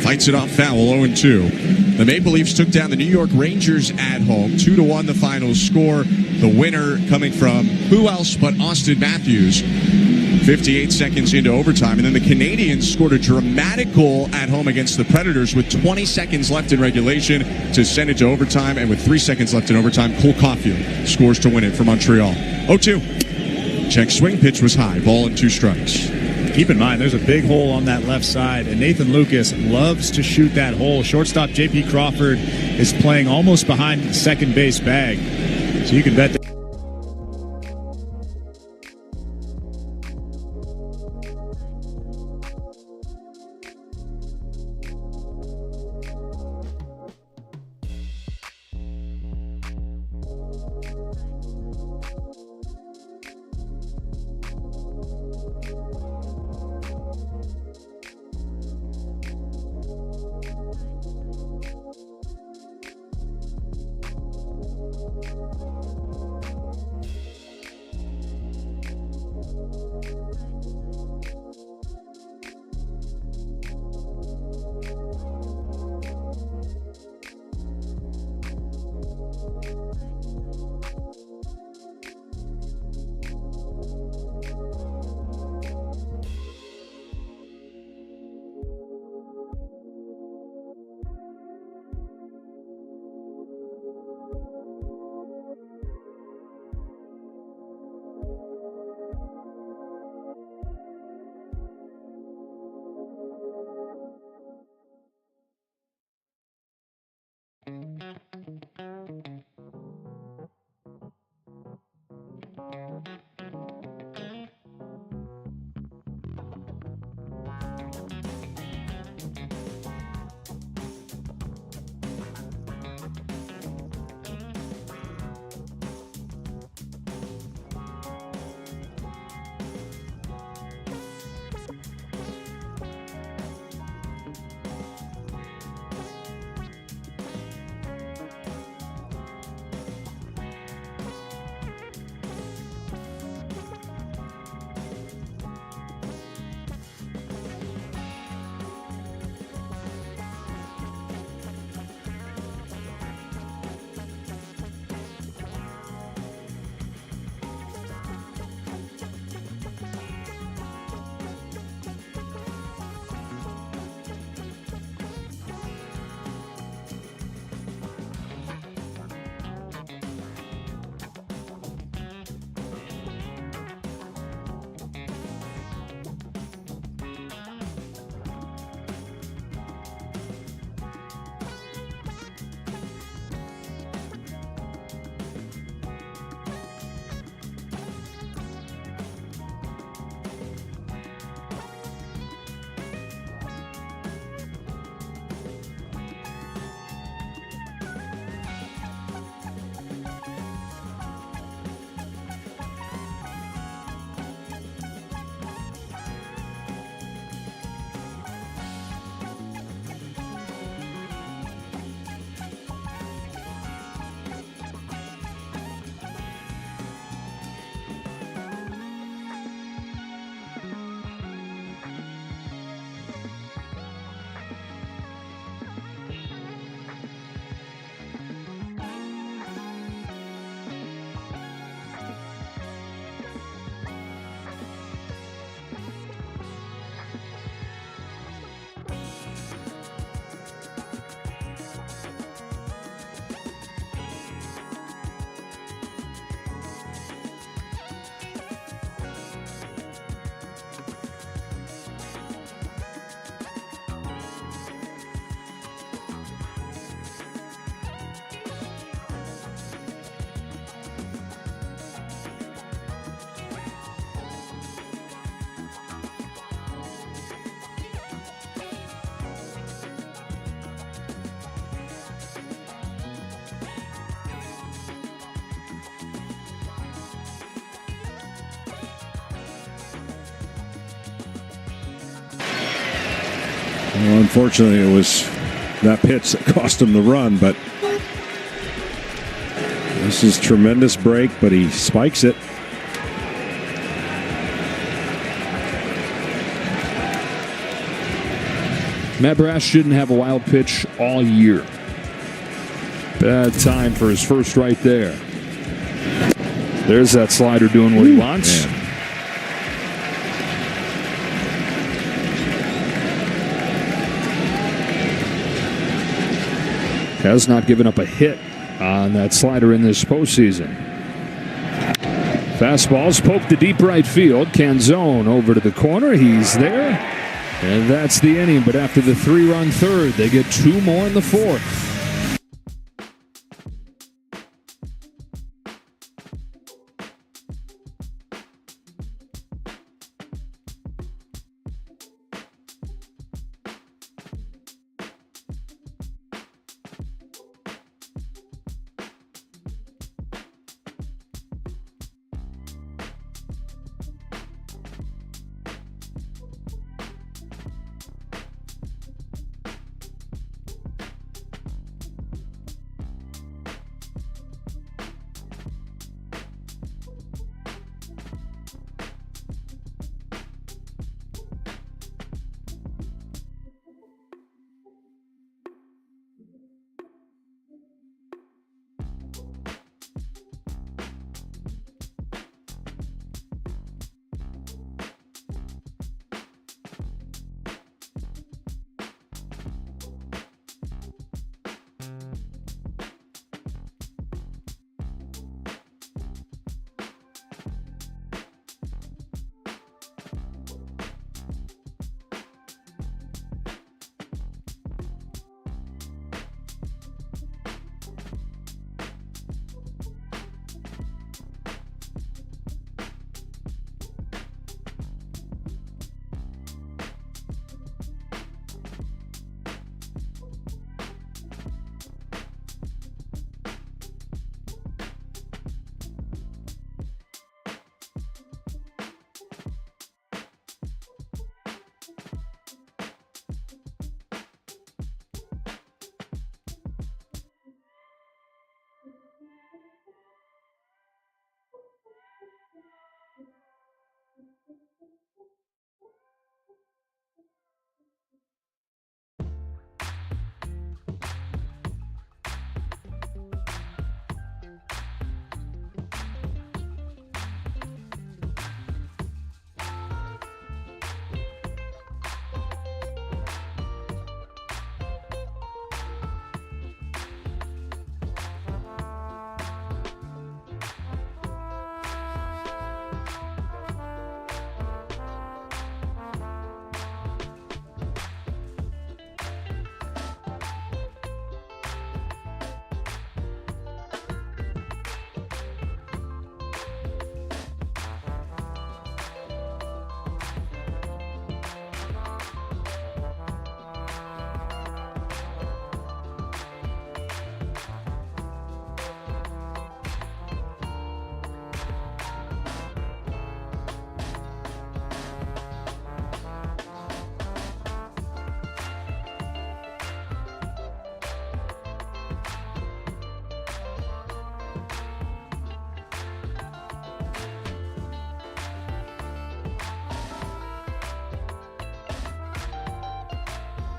Fights it off foul, 0-2. The Maple Leafs took down the New York Rangers at home. 2-1 the final score. The winner coming from who else but Austin Matthews. 58 seconds into overtime. And then the Canadiens scored a dramatic goal at home against the Predators with 20 seconds left in regulation to send it to overtime. And with 3 seconds left in overtime, Cole Caulfield scores to win it for Montreal. 0-2. Check swing pitch was high. Ball and 2 strikes.
Keep in mind, there's a big hole on that left side, and Nathan Lucas loves to shoot that hole. Shortstop J.P. Crawford is playing almost behind the second base bag. So you can bet that
Well, unfortunately, it was that pitch that cost him the run, but this is tremendous break, but he spikes it.
Matt Brash shouldn't have a wild pitch all year. Bad time for his first right there. There's that slider doing what he wants.
Man.
Has not given up a hit on that slider in this postseason. Fastball's poked to deep right field. Canzone over to the corner. He's there. And that's the inning. But after the 3-run third, they get 2 more in the fourth.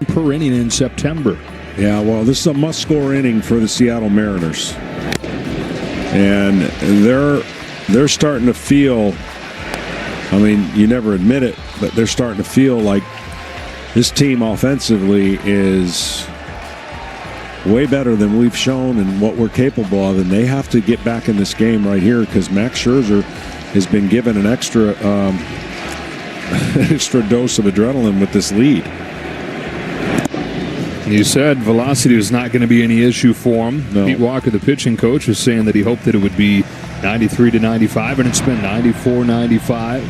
per inning in September.
Yeah, well, this is a must-score inning for the Seattle Mariners. And they're starting to feel, I mean, you never admit it, but they're starting to feel like this team offensively is way better than we've shown and what we're capable of, and they have to get back in this game right here because Max Scherzer has been given an extra dose of adrenaline with this lead.
You said velocity was not going to be any issue for him.
No.
Pete Walker, the pitching coach, was saying that he hoped that it would be 93 to 95, and it's been 94, 95.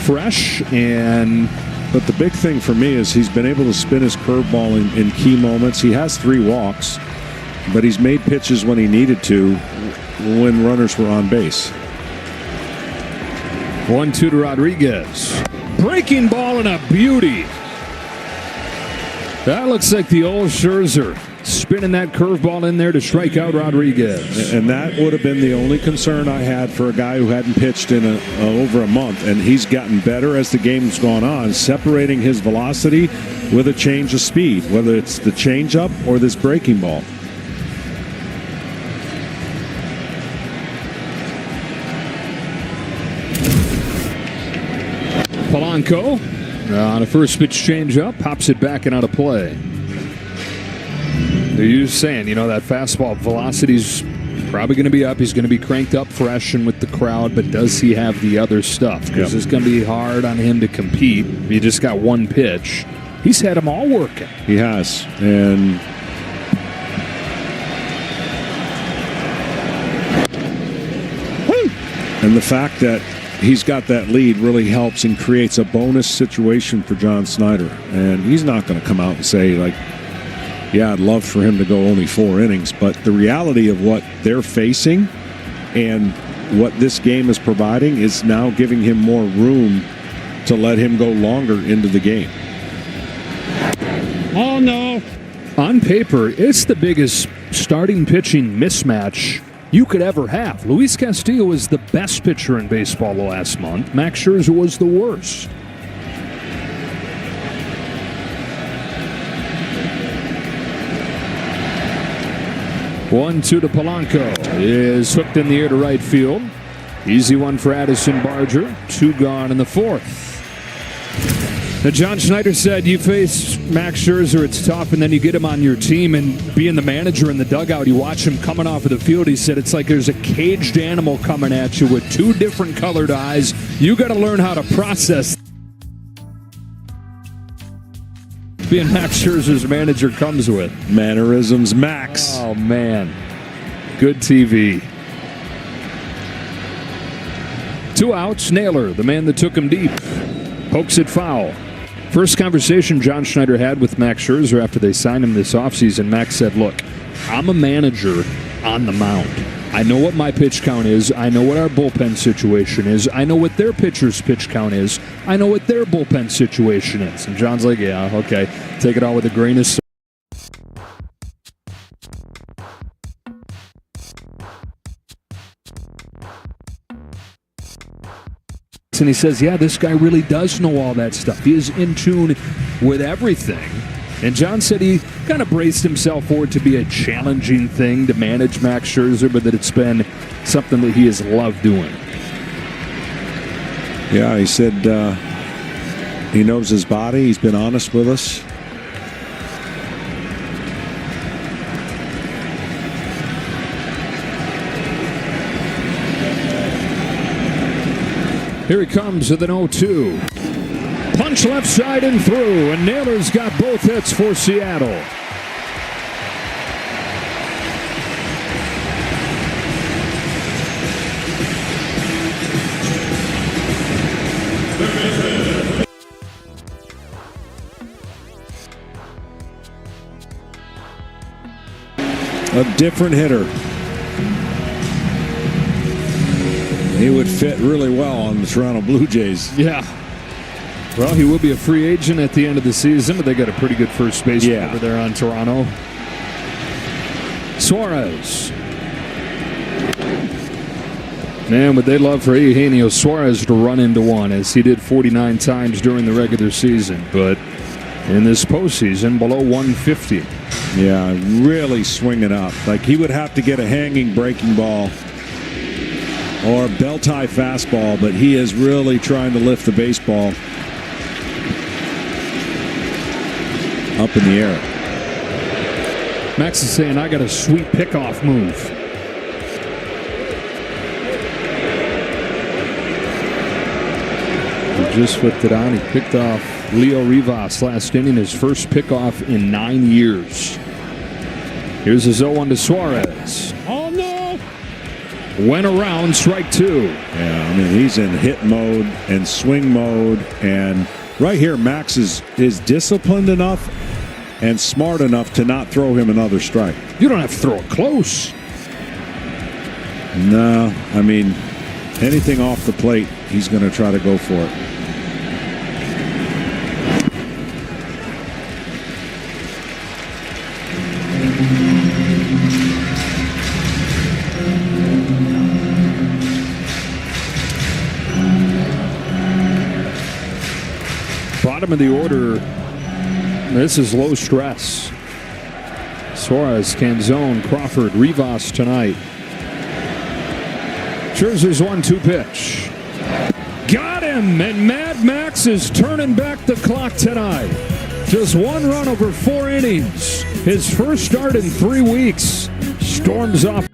Fresh,
but the big thing for me is he's been able to spin his curveball in key moments. He has 3 walks, but he's made pitches when he needed to when runners were on base.
1-2 to Rodriguez. Breaking ball and a beauty. That looks like the old Scherzer spinning that curveball in there to strike out Rodriguez.
And that would have been the only concern I had for a guy who hadn't pitched in over a month. And he's gotten better as the game's gone on, separating his velocity with a change of speed, whether it's the changeup or this breaking ball.
Polanco on a first pitch changeup, pops it back and out of play. They're just saying, you know, that fastball velocity's probably going to be up. He's going to be cranked up fresh and with the crowd, but does he have the other stuff? Because it's going to be hard on him to compete. He just got one pitch. He's had them all working.
He has. And the fact that he's got that lead really helps and creates a bonus situation for John Snyder. And he's not going to come out and say, like, yeah, I'd love for him to go only 4 innings. But the reality of what they're facing and what this game is providing is now giving him more room to let him go longer into the game.
Oh, no. On paper, it's the biggest starting pitching mismatch you could ever have. Luis Castillo was the best pitcher in baseball last month. Max Scherzer was the worst. One-two to Polanco is hooked in the air to right field. Easy one for Addison Barger. 2 gone in the 4th. Now, John Schneider said you face Max Scherzer, it's tough, and then you get him on your team, and being the manager in the dugout, you watch him coming off of the field. He said it's like there's a caged animal coming at you with 2 different colored eyes. You got to learn how to process. Being Max Scherzer's manager comes with
Mannerisms Max.
Oh, man. Good TV. 2 outs. Naylor, the man that took him deep, pokes it foul. First conversation John Schneider had with Max Scherzer after they signed him this offseason, Max said, look, I'm a manager on the mound. I know what my pitch count is. I know what our bullpen situation is. I know what their pitcher's pitch count is. I know what their bullpen situation is. And John's like, yeah, okay. Take it all with a grain of salt. And he says, yeah, this guy really does know all that stuff. He is in tune with everything. And John said he kind of braced himself for it to be a challenging thing to manage Max Scherzer, but that it's been something that he has loved doing.
Yeah, he said he knows his body. He's been honest with us.
Here he comes with an 0-2. Punch left side and through, and Naylor's got both hits for Seattle.
A different hitter. He would fit really well on the Toronto Blue Jays.
Yeah. Well, he will be a free agent at the end of the season, but they got a pretty good first baseman over there on Toronto. Suarez. Man, would they love for Eugenio Suarez to run into one, as he did 49 times during the regular season. But in this postseason, below 150.
Yeah, really swinging up. Like he would have to get a hanging breaking ball or a bell-tie fastball, but he is really trying to lift the baseball up in the air.
Max is saying, I got a sweet pickoff move. He just flipped it on. He picked off Leo Rivas last inning, his first pickoff in 9 years. Here's his 0-1 to Suarez.
Oh, no!
Went around, strike two.
Yeah, I mean, he's in hit mode and swing mode. And right here, Max is disciplined enough and smart enough to not throw him another strike.
You don't have to throw it close.
No, I mean, anything off the plate, he's going to try to go for it.
Bottom of the order, this is low stress. Suarez, Canzone, Crawford, Rivas tonight. Scherzer's 1-2 pitch. Got him, and Mad Max is turning back the clock tonight. Just one run over 4 innings. His first start in 3 weeks. Storms off.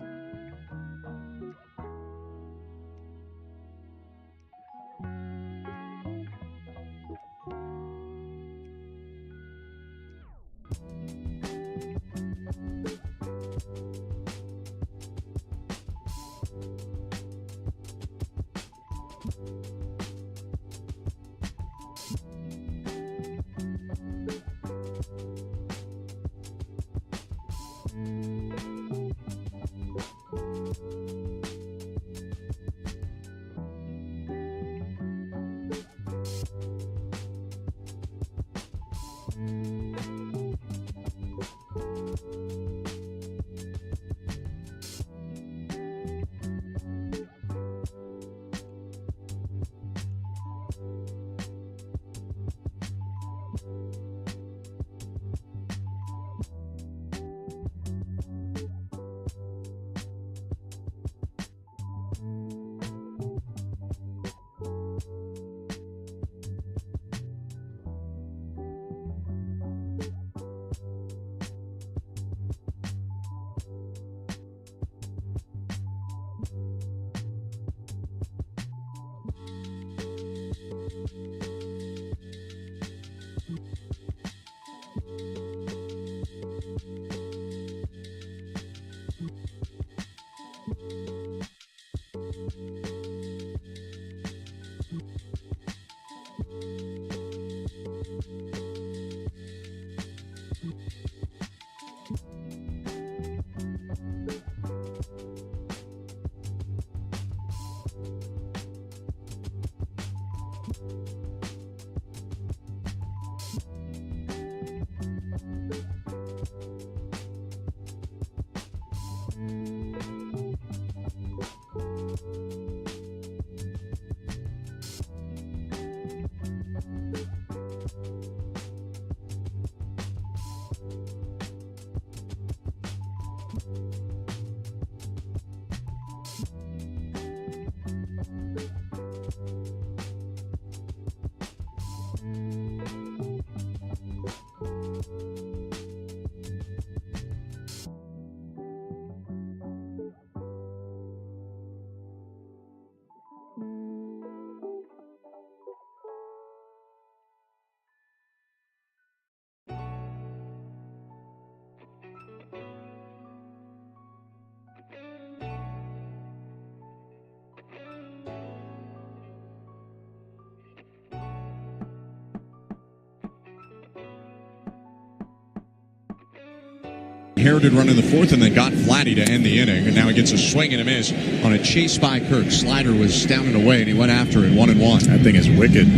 Inherited run in the fourth and then got Vladdy to end the inning. And now he gets a swing and a miss on a chase by Kirk. Slider was down and away, and he went after it 1-1.
That thing is wicked.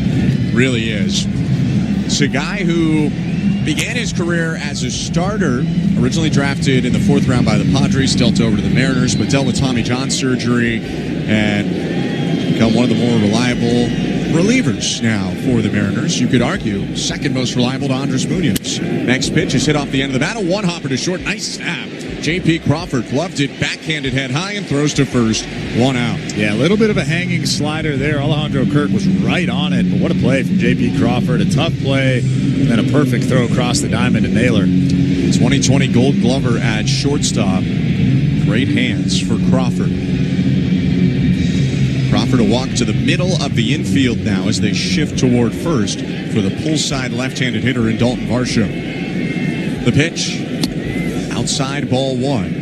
Really is. It's a guy who began his career as a starter, originally drafted in the 4th round by the Padres, dealt over to the Mariners, but dealt with Tommy John surgery and become one of the more reliable relievers now for the Mariners. You could argue second most reliable to Andres Munoz. Next pitch is hit off the end of the bat. A one-hopper to short. Nice snap. J.P. Crawford gloved it, backhanded head high, and throws to first. One out.
Yeah, a little bit of a hanging slider there. Alejandro Kirk was right on it, but what a play from J.P. Crawford. A tough play, and then a perfect throw across the diamond to Naylor.
2020 Gold Glover at shortstop. Great hands for Crawford. Crawford will walk to the middle of the infield now as they shift toward first for the pull side left-handed hitter in Dalton Varsho. The pitch. Outside ball one.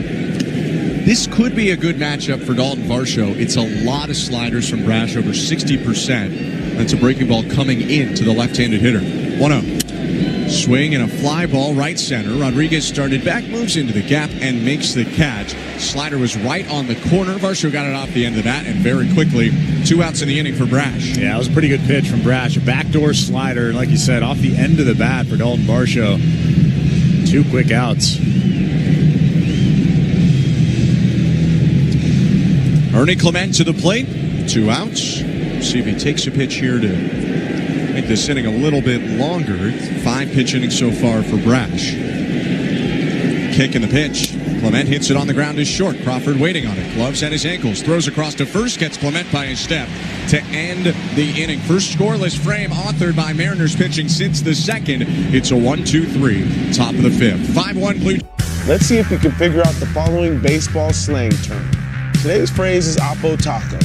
This could be a good matchup for Dalton Varsho. It's a lot of sliders from Brash, over 60%. That's a breaking ball coming in to the left-handed hitter. 1-0. Swing and a fly ball right center. Rodriguez started back, moves into the gap, and makes the catch. Slider was right on the corner. Varsho got it off the end of that, and very quickly, 2 outs in the inning for Brash.
Yeah, it was a pretty good pitch from Brash. A backdoor slider, like you said, off the end of the bat for Dalton Varsho. 2 quick outs.
Ernie Clement to the plate. 2 outs. See if he takes a pitch here to make this inning a little bit longer. 5 pitch innings so far for Brash. Kick in the pitch. Clement hits it on the ground is short. Crawford waiting on it. Gloves at his ankles. Throws across to first. Gets Clement by a step to end the inning. First scoreless frame authored by Mariners pitching since the second. It's a 1-2-3. Top of the 5th. 5-1 Blue.
Let's see if you can figure out the following baseball slang term. Today's phrase is Apo Taco.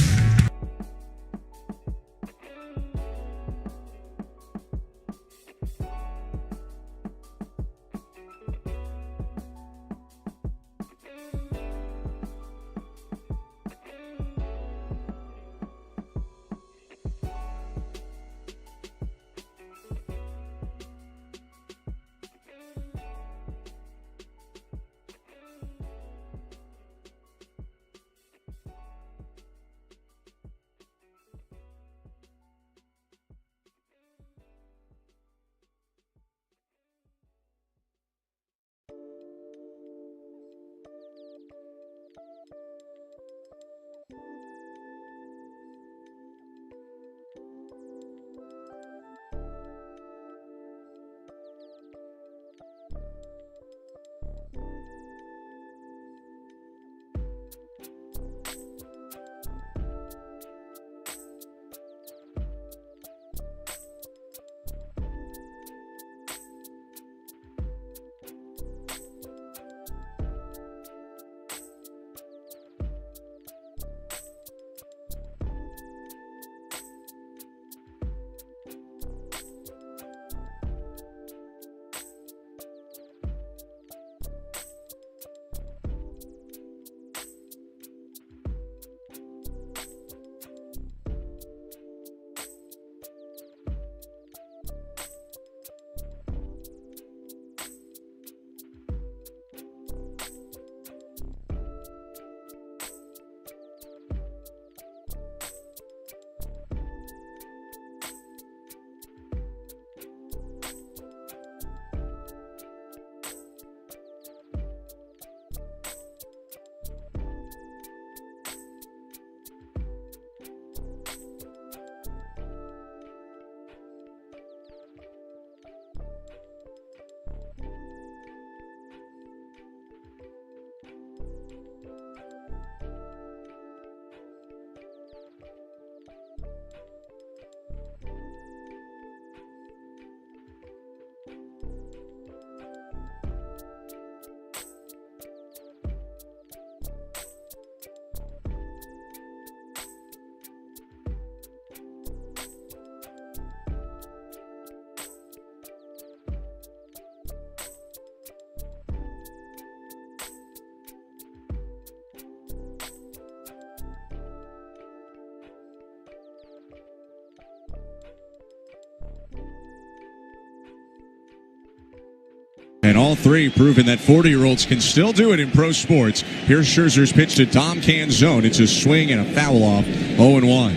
And all three proving that 40-year-olds can still do it in pro sports. Here's Scherzer's pitch to Dom Canzone. It's a swing and a foul off. 0-1.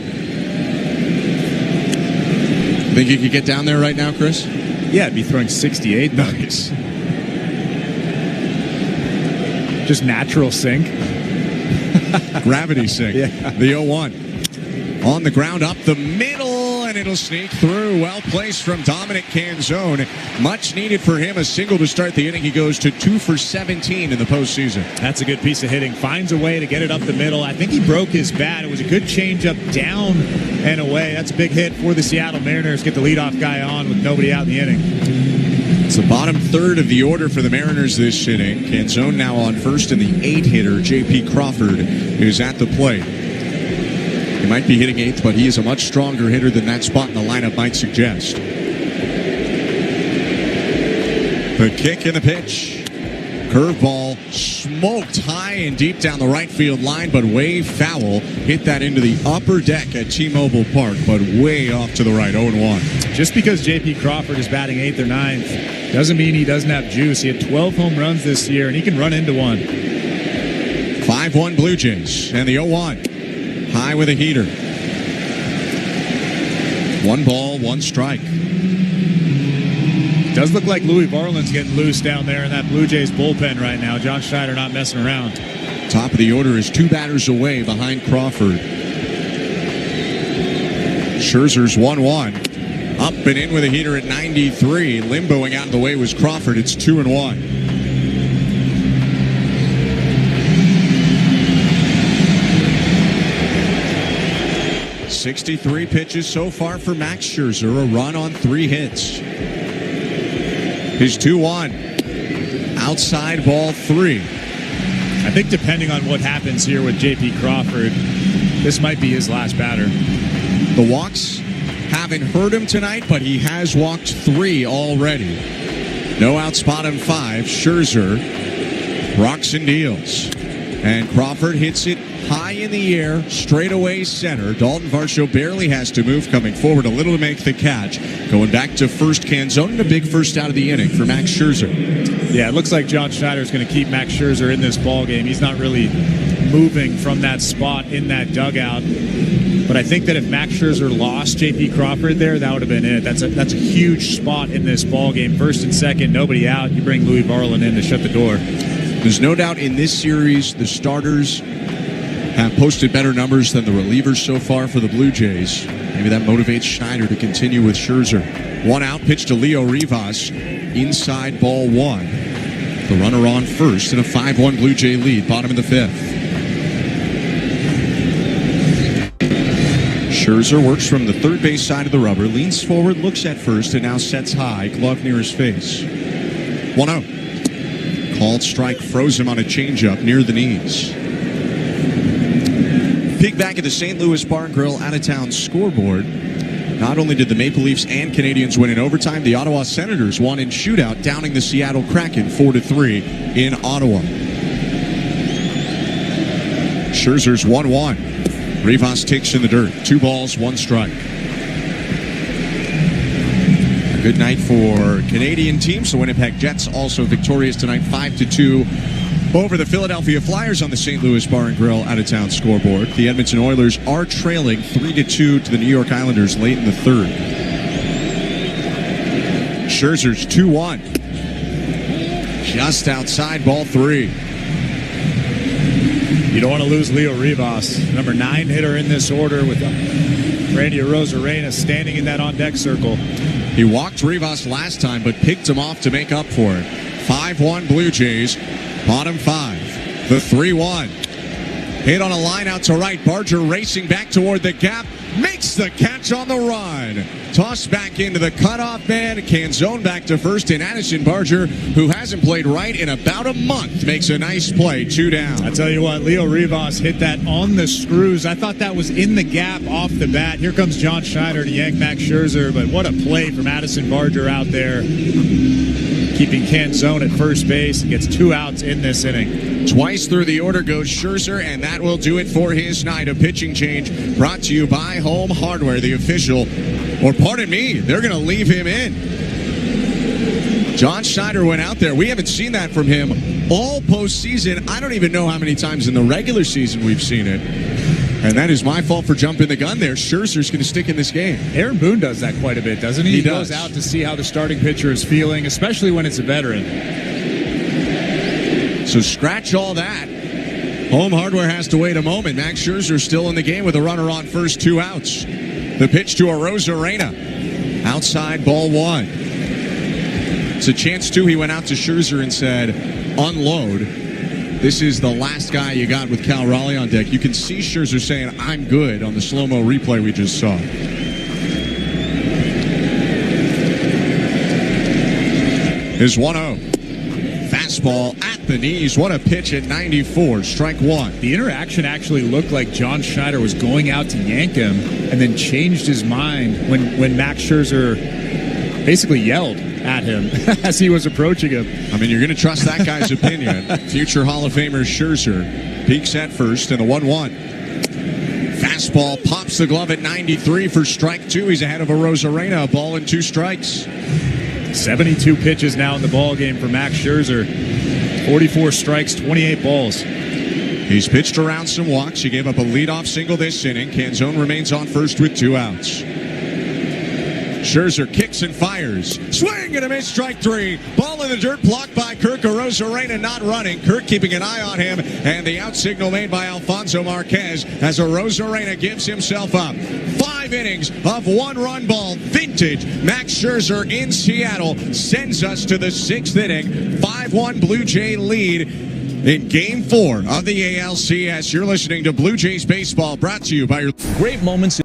Think you could get down there right now, Chris?
Yeah, I'd be throwing 68.
Nice.
Just natural sink.
Gravity sink.
Yeah.
The 0-1. On the ground, up the middle, and it'll sneak through. Well placed from Dominic Canzone. Much needed for him. A single to start the inning. He goes to 2 for 17 in the postseason.
That's a good piece of hitting. Finds a way to get it up the middle. I think he broke his bat. It was a good changeup down and away. That's a big hit for the Seattle Mariners. Get the leadoff guy on with nobody out in the inning.
It's the bottom third of the order for the Mariners this inning. Canzone now on first, and the 8-hitter, J.P. Crawford, is at the plate. He might be hitting 8th, but he is a much stronger hitter than that spot in the lineup might suggest. The kick and the pitch. Curveball smoked high and deep down the right field line, but way foul. Hit that into the upper deck at T-Mobile Park, but way off to the right, 0-1.
Just because J.P. Crawford is batting 8th or 9th doesn't mean he doesn't have juice. He had 12 home runs this year, and he can run into one.
5-1 Blue Jays, and the 0-1. High with a heater. 1 ball, 1 strike.
Does look like Louis Varland's getting loose down there in that Blue Jays bullpen right now. John Schneider not messing around.
Top of the order is 2 batters away behind Crawford. Scherzer's 1-1. Up and in with a heater at 93. Limboing out of the way was Crawford. It's 2-1. .63 pitches so far for Max Scherzer. A run on 3 hits. His 2-1. Outside ball 3.
I think depending on what happens here with J.P. Crawford, this might be his last batter.
The walks haven't hurt him tonight, but he has walked 3 already. No outs, bottom 5. Scherzer rocks and deals. And Crawford hits it high in the air, straight away center. Dalton Varsho barely has to move, coming forward a little to make the catch. Going back to first, Canzone, and a big first out of the inning for Max Scherzer.
Yeah, it looks like John Schneider is going to keep Max Scherzer in this ballgame. He's not really moving from that spot in that dugout. But I think that if Max Scherzer lost J.P. Crawford there, that would have been it. That's a huge spot in this ballgame. First and second, nobody out. You bring Louis Varland in to shut the door.
There's no doubt in this series, the starters have posted better numbers than the relievers so far for the Blue Jays. Maybe that motivates Schneider to continue with Scherzer. 1 out, pitch to Leo Rivas. Inside ball 1. The runner on first in a 5-1 Blue Jay lead, bottom of the 5th. Scherzer works from the third base side of the rubber, leans forward, looks at first, and now sets high, glove near his face. 1-0. Called strike, froze him on a changeup near the knees. Peek back at the St. Louis Bar and Grill out-of-town scoreboard. Not only did the Maple Leafs and Canadians win in overtime, the Ottawa Senators won in shootout, downing the Seattle Kraken 4-3 in Ottawa. Scherzer's 1-1. Rivas takes in the dirt. 2 balls, 1 strike. A good night for Canadian teams. The Winnipeg Jets also victorious tonight, 5-2 over the Philadelphia Flyers on the St. Louis Bar and Grill out-of-town scoreboard. The Edmonton Oilers are trailing 3-2 to the New York Islanders late in the 3rd. Scherzer's 2-1. Just outside ball 3.
You don't want to lose Leo Rivas, number 9 hitter in this order with Randy Arozarena standing in that on-deck circle.
He walked Rivas last time, but picked him off to make up for it. 5-1 Blue Jays, bottom 5. The 3-1. Hit on a line out to right. Barger racing back toward the gap. Makes the catch on the run. Tossed back into the cutoff man. Canzone back to first. And Addison Barger, who hasn't played right in about a month, makes a nice play. 2 down.
I tell you what, Leo Rivas hit that on the screws. I thought that was in the gap off the bat. Here comes John Schneider to yank Max Scherzer. But what a play from Addison Barger out there, keeping Canzone at first base. Gets 2 outs in this inning.
Twice through the order goes Scherzer, and that will do it for his night. A pitching change brought to you by Home Hardware, the official, or pardon me, they're going to leave him in. John Schneider went out there. We haven't seen that from him all postseason. I don't even know how many times in the regular season we've seen it. And that is my fault for jumping the gun there. Scherzer's going to stick in this game.
Aaron Boone does that quite a bit, doesn't he?
He does.
Goes out to see how the starting pitcher is feeling, especially when it's a veteran.
So scratch all that. Home Hardware has to wait a moment. Max Scherzer still in the game with a runner on first, 2 outs. The pitch to Arozarena. Outside, ball one. It's a chance, too. He went out to Scherzer and said, unload. This is the last guy you got with Cal Raleigh on deck. You can see Scherzer saying, I'm good, on the slow-mo replay we just saw. Is 1-0. Fastball at the knees. What a pitch at 94. Strike one.
The interaction actually looked like John Schneider was going out to yank him and then changed his mind when Max Scherzer basically yelled at him as he was approaching him.
I mean, you're going to trust that guy's opinion. Future Hall of Famer Scherzer peaks at first in the 1-1. Fastball pops the glove at 93 for strike two. He's ahead of Arozarena. A ball and 2 strikes.
72 pitches now in the ball game for Max Scherzer. 44 strikes, 28 balls.
He's pitched around some walks. He gave up a leadoff single this inning. Canzone remains on first with 2 outs. Scherzer kicks and fires. Swing and a miss, strike 3. Ball in the dirt, blocked by Kirk. Arozarena not running. Kirk keeping an eye on him. And the out signal made by Alfonso Marquez as Arozarena gives himself up. 5 innings of 1-run ball. Vintage Max Scherzer in Seattle sends us to the 6th inning. 5-1 Blue Jay lead in Game 4 of the ALCS. You're listening to Blue Jays Baseball, brought to you by your
Great moments.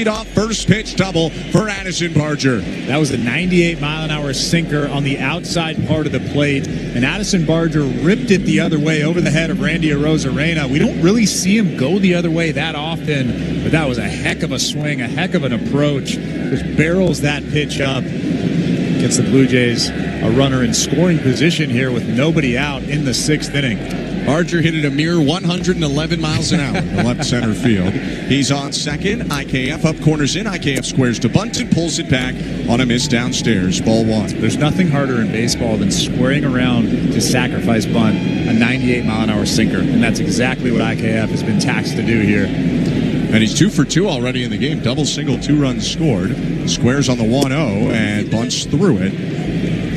Off first pitch double for Addison Barger.
That was a 98-mile-an-hour sinker on the outside part of the plate, and Addison Barger ripped it the other way over the head of Randy Arozarena. We don't really see him go the other way that often, but that was a heck of a swing, a heck of an approach. Just barrels that pitch up. Gets the Blue Jays a runner in scoring position here with nobody out in the 6th inning.
Barger hit it a mere 111 miles an hour in left center field. He's on second. IKF up, corners in. IKF squares to bunt and pulls it back on a miss downstairs. Ball one.
There's nothing harder in baseball than squaring around to sacrifice bunt a 98-mile-an-hour sinker, and that's exactly what IKF has been taxed to do here.
And he's 2 for 2 already in the game. Double, single, 2 runs scored. Squares on the 1-0 and bunts through it.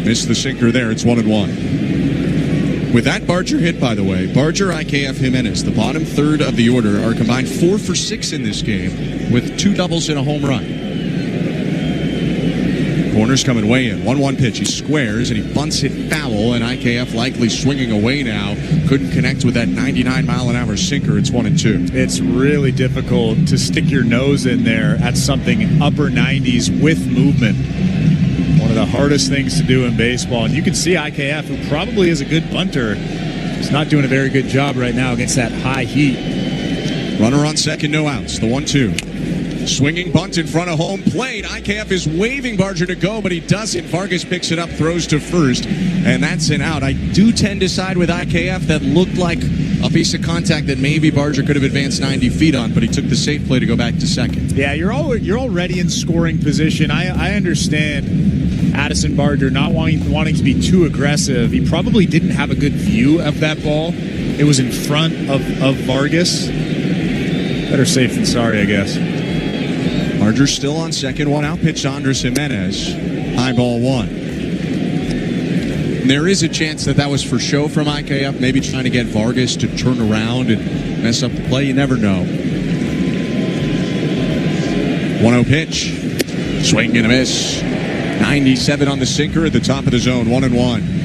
Missed the sinker there. It's 1-1. With that Barger hit, by the way, Barger, IKF, Jimenez, the bottom third of the order, are combined 4 for 6 in this game with 2 doubles and a home run. Corner's coming way in. 1-1 pitch. He squares and he bunts it foul, and IKF likely swinging away now. Couldn't connect with that 99-mile-an-hour sinker. It's 1-2.
It's really difficult to stick your nose in there at something upper 90s with movement. One of the hardest things to do in baseball. And you can see IKF, who probably is a good bunter, is not doing a very good job right now against that high heat.
Runner on second, no outs. The 1-2. Swinging bunt in front of home plate. IKF is waving Barger to go, but he doesn't. Vargas picks it up, throws to first, and that's an out. I do tend to side with IKF. That looked like a piece of contact that maybe Barger could have advanced 90 feet on, but he took the safe play to go back to second.
Yeah, you're already in scoring position. I understand Addison Barger not wanting to be too aggressive. He probably didn't have a good view of that ball. It was in front of Vargas. Better safe than sorry, I guess.
Barger still on second. 1 out pitch to Andres Jimenez. High ball 1. And there is a chance that was for show from IKF, maybe trying to get Vargas to turn around and mess up the play. You never know. 1-0 pitch. Swing and a miss. 97 on the sinker at the top of the zone. 1-1.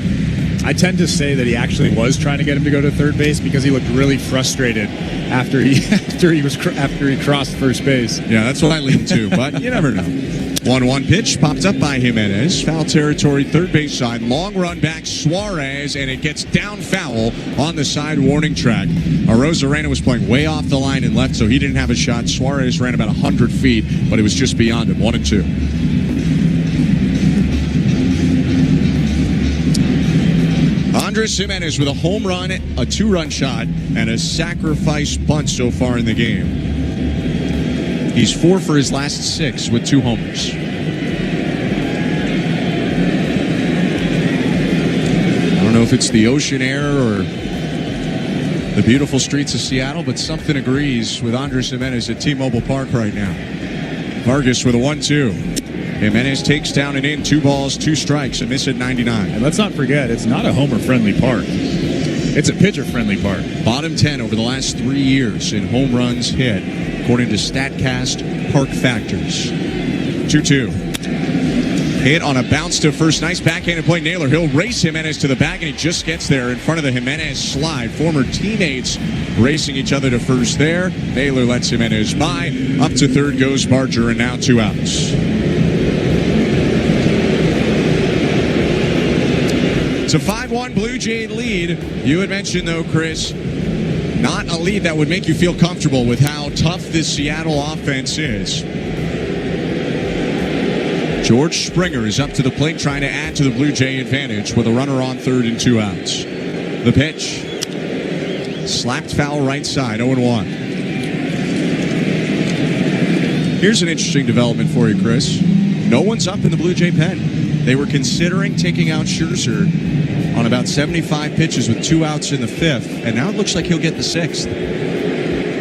I tend to say that he actually was trying to get him to go to third base because he looked really frustrated after he crossed first base.
Yeah, that's what I lean to, but you never know. 1-1 pitch popped up by Jimenez. Foul territory, third base side. Long run back, Suarez, and it gets down foul on the side warning track. Arozarena was playing way off the line and left, so he didn't have a shot. Suarez ran about 100 feet, but it was just beyond him. 1-2. Andres Jimenez with a home run, a 2-run shot, and a sacrifice bunt so far in the game. He's 4 for his last 6 with 2 homers. I don't know if it's the ocean air or the beautiful streets of Seattle, but something agrees with Andres Jimenez at T-Mobile Park right now. Vargas with a 1-2. Jimenez takes down and in. 2 balls, 2 strikes, a miss at 99.
And let's not forget, it's not a homer-friendly park. It's a pitcher-friendly park.
Bottom 10 over the last 3 years in home runs hit, according to StatCast Park Factors. 2-2. Hit on a bounce to first. Nice backhanded play. Naylor, he'll race Jimenez to the bag, and he just gets there in front of the Jimenez slide. Former teammates racing each other to first there. Naylor lets Jimenez by. Up to third goes Barger, and now 2 outs. It's a 5-1 Blue Jay lead. You had mentioned, though, Chris, not a lead that would make you feel comfortable with how tough this Seattle offense is. George Springer is up to the plate trying to add to the Blue Jay advantage with a runner on third and 2 outs. The pitch. Slapped foul right side, 0-1. Here's an interesting development for you, Chris. No one's up in the Blue Jay pen. They were considering taking out Scherzer on about 75 pitches with 2 outs in the 5th, and now it looks like he'll get the 6th.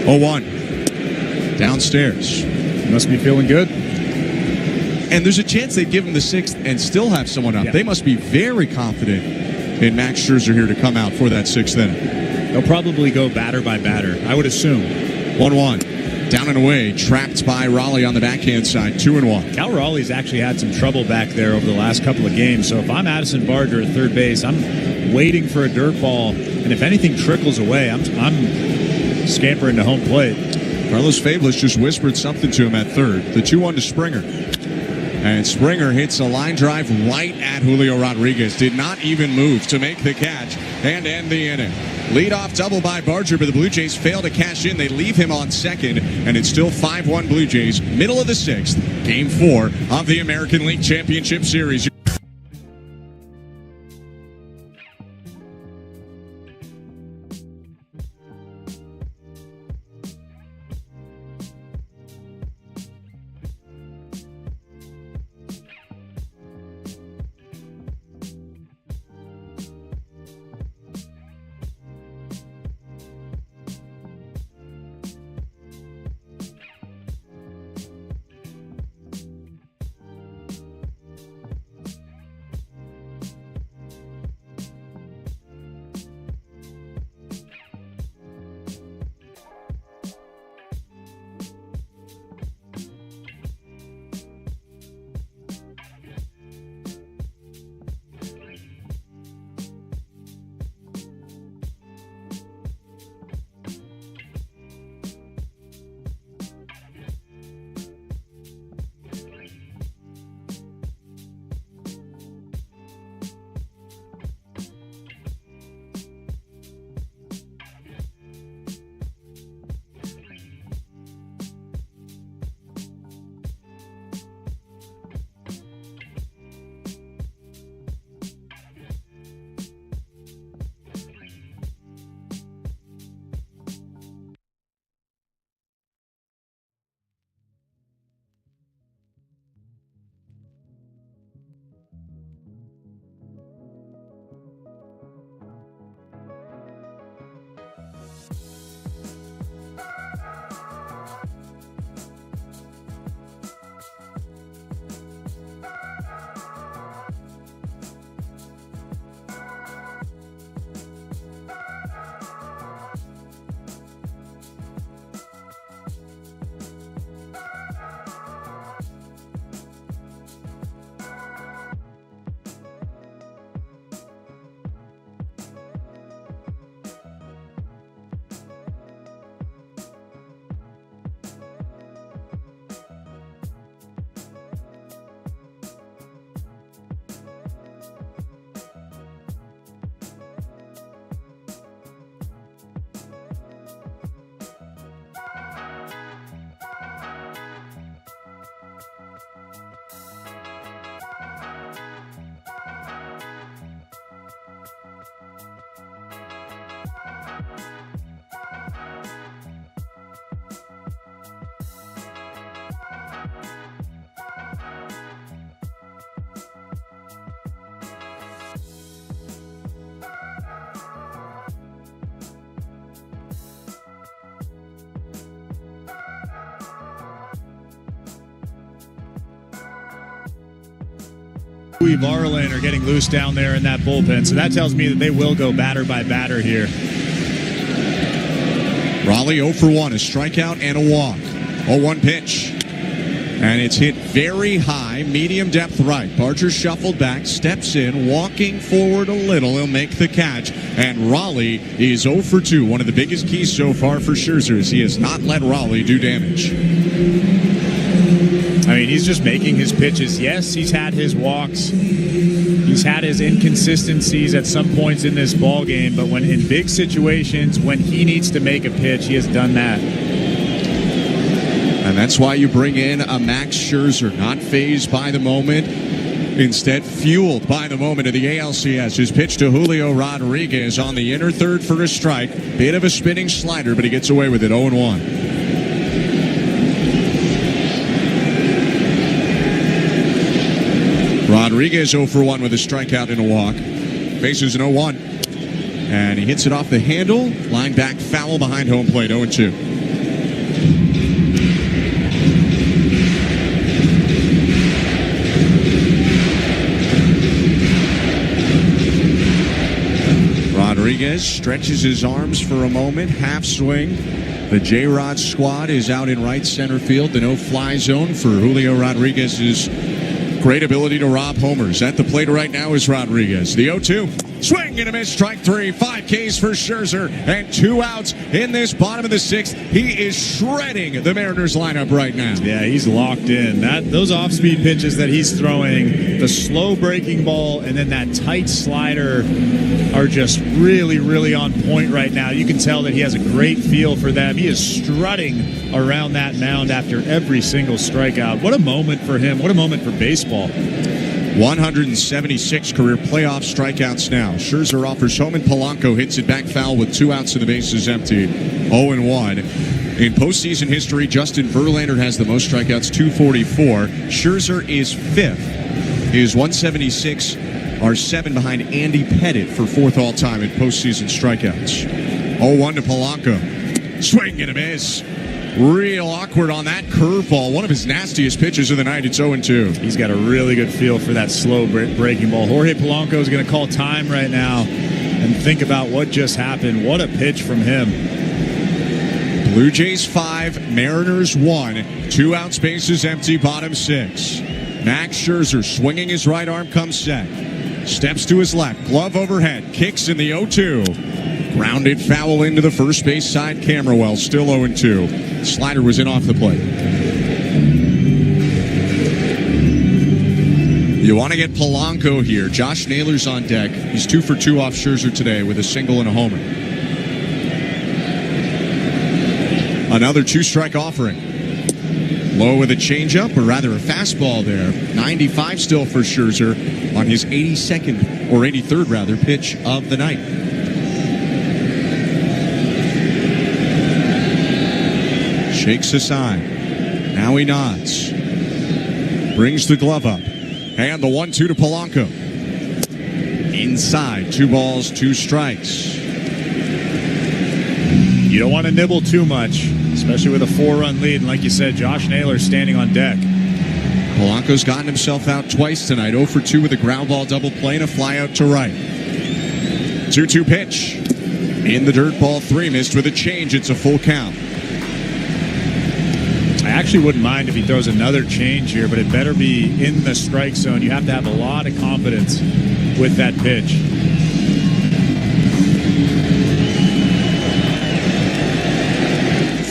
0-1. Downstairs.
He must be feeling good.
And there's a chance they'd give him the 6th and still have someone up. Yeah. They must be very confident in Max Scherzer here to come out for that 6th inning.
They'll probably go batter by batter, I would assume.
1-1. Down and away, trapped by Raleigh on the backhand side, 2-1.
Cal Raleigh's actually had some trouble back there over the last couple of games, so if I'm Addison Barger at third base, I'm waiting for a dirt ball, and if anything trickles away, I'm scampering to home plate.
Carlos Fablis just whispered something to him at third. The 2-1 to Springer. And Springer hits a line drive right at Julio Rodriguez. Did not even move to make the catch and end the inning. Leadoff double by Barger, but the Blue Jays fail to cash in. They leave him on second, and it's still 5-1 Blue Jays. Middle of the 6th, Game 4 of the American League Championship Series.
Louis Varlin are getting loose down there in that bullpen. So that tells me that they will go batter by batter here.
Raleigh 0 for 1, a strikeout and a walk. 0-1 pitch. And it's hit very high, medium depth right. Barger shuffled back, steps in, walking forward a little. He'll make the catch. And Raleigh is 0 for 2. One of the biggest keys so far for Scherzer is he has not let Raleigh do damage.
I mean, he's just making his pitches. Yes, he's had his walks. He's had his inconsistencies at some points in this ball game. But when in big situations, when he needs to make a pitch, he has done that.
And that's why you bring in a Max Scherzer, not fazed by the moment, instead fueled by the moment of the ALCS. His pitch to Julio Rodriguez on the inner third for a strike. Bit of a spinning slider, but he gets away with it, 0-1. Rodriguez 0 for 1 with a strikeout and a walk. Faces an 0-1. And he hits it off the handle. Line back foul behind home plate, 0-2. Rodriguez stretches his arms for a moment, half swing. The J-Rod squad is out in right center field. The no-fly zone for Julio Rodriguez's great ability to rob homers. At the plate right now is Rodriguez. The 0-2. Swing and a miss, strike 3. 5 Ks for Scherzer and 2 outs in this bottom of the 6th. He is shredding the Mariners lineup right now.
Yeah, he's locked in. Those off-speed pitches that he's throwing, the slow breaking ball and then that tight slider are just really, really on point right now. You can tell that he has a great feel for them. He is strutting around that mound after every single strikeout. What a moment for him. What a moment for baseball.
176 career playoff strikeouts now. Scherzer offers home and Polanco hits it back foul with 2 outs and the bases empty. 0-1. In postseason history, Justin Verlander has the most strikeouts, 244. Scherzer is 5th. His 176 are 7 behind Andy Pettitte for 4th all-time in postseason strikeouts. 0-1 to Polanco. Swing and a miss. Real awkward on that curveball. One of his nastiest pitches of the night. It's 0-2.
He's got a really good feel for that slow breaking ball. Jorge Polanco is going to call time right now and think about what just happened. What a pitch from him.
Blue Jays 5, Mariners 1. 2 outs, bases empty, bottom 6. Max Scherzer swinging his right arm comes set. Steps to his left, glove overhead, kicks in the 0-2. Grounded foul into the first base side camera well, still 0-2. Slider was in off the plate. You want to get Polanco here. Josh Naylor's on deck. He's 2 for 2 off Scherzer today with a single and a homer. Another 2-strike offering. Low with a changeup, or rather a fastball there. 95 still for Scherzer on his 82nd, or 83rd rather, pitch of the night. Shakes aside. Now he nods. Brings the glove up. And the 1-2 to Polanco. Inside, 2 balls, 2 strikes.
You don't want to nibble too much, especially with a 4-run lead. And like you said, Josh Naylor standing on deck.
Polanco's gotten himself out twice tonight. 0 for 2 with a ground ball double play and a fly out to right. 2-2 pitch. In the dirt, ball 3, missed with a change. It's a full count.
I actually wouldn't mind if he throws another change here, but it better be in the strike zone. You have to have a lot of confidence with that pitch.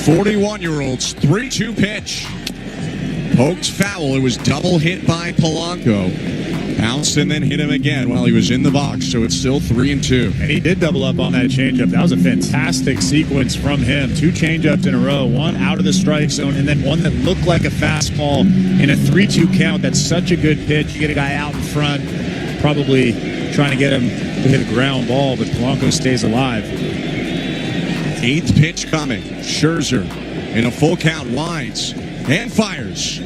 "41-year-olds, 3-2 pitch. Poked foul. It was double hit by Polanco. Bounced and then hit him again while he was in the box, so it's still 3-2.
And he did double up on that changeup. That was a fantastic sequence from him. 2 changeups in a row, one out of the strike zone, and then one that looked like a fastball in a 3-2 count. That's such a good pitch. You get a guy out in front, probably trying to get him to hit a ground ball, but Polanco stays alive.
8th pitch coming. Scherzer in a full count, winds and fires.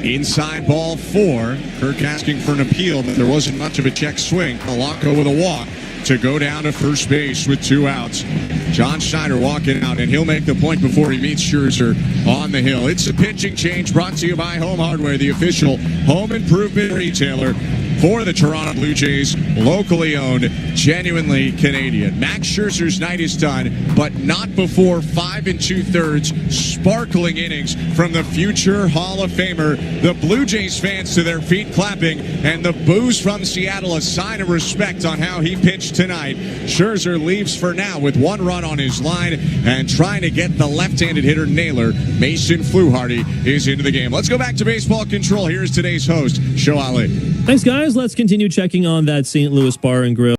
Inside, ball 4. Kirk asking for an appeal, but there wasn't much of a check swing. Polanco with a walk to go down to first base with 2 outs. John Schneider walking out, and he'll make the point before he meets Scherzer on the hill. It's a pitching change brought to you by Home Hardware, the official home improvement retailer for the Toronto Blue Jays, locally owned, genuinely Canadian. Max Scherzer's night is done, but not before 5 2/3 sparkling innings from the future Hall of Famer. The Blue Jays fans to their feet clapping, and the boos from Seattle a sign of respect on how he pitched tonight. Scherzer leaves for now with 1 run on his line and trying to get the left-handed hitter Naylor. Mason Fluharty is into the game. Let's go back to baseball control. Here's today's host, Show Ali.
Thanks, guys. Let's continue checking on that St. Louis Bar and Grill.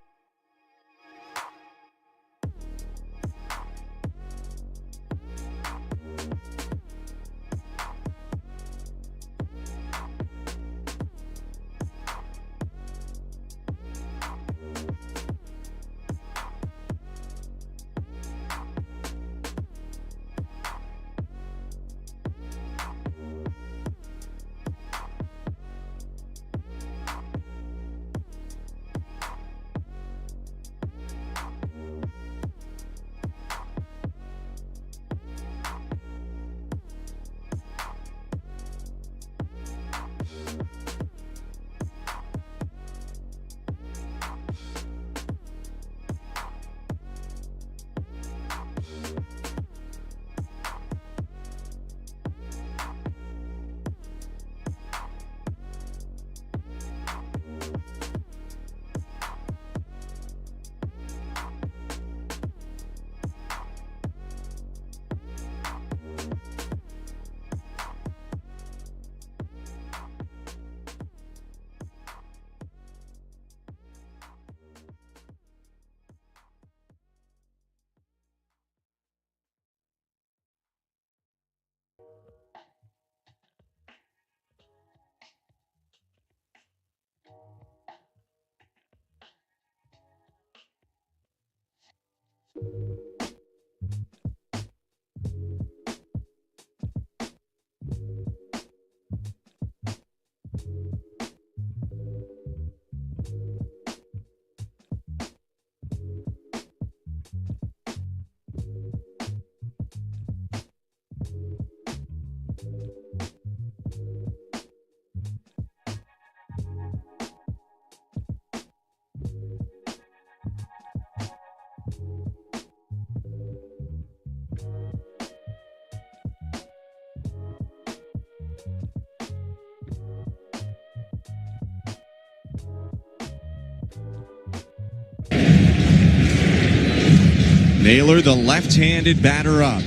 Naylor, the left-handed batter up.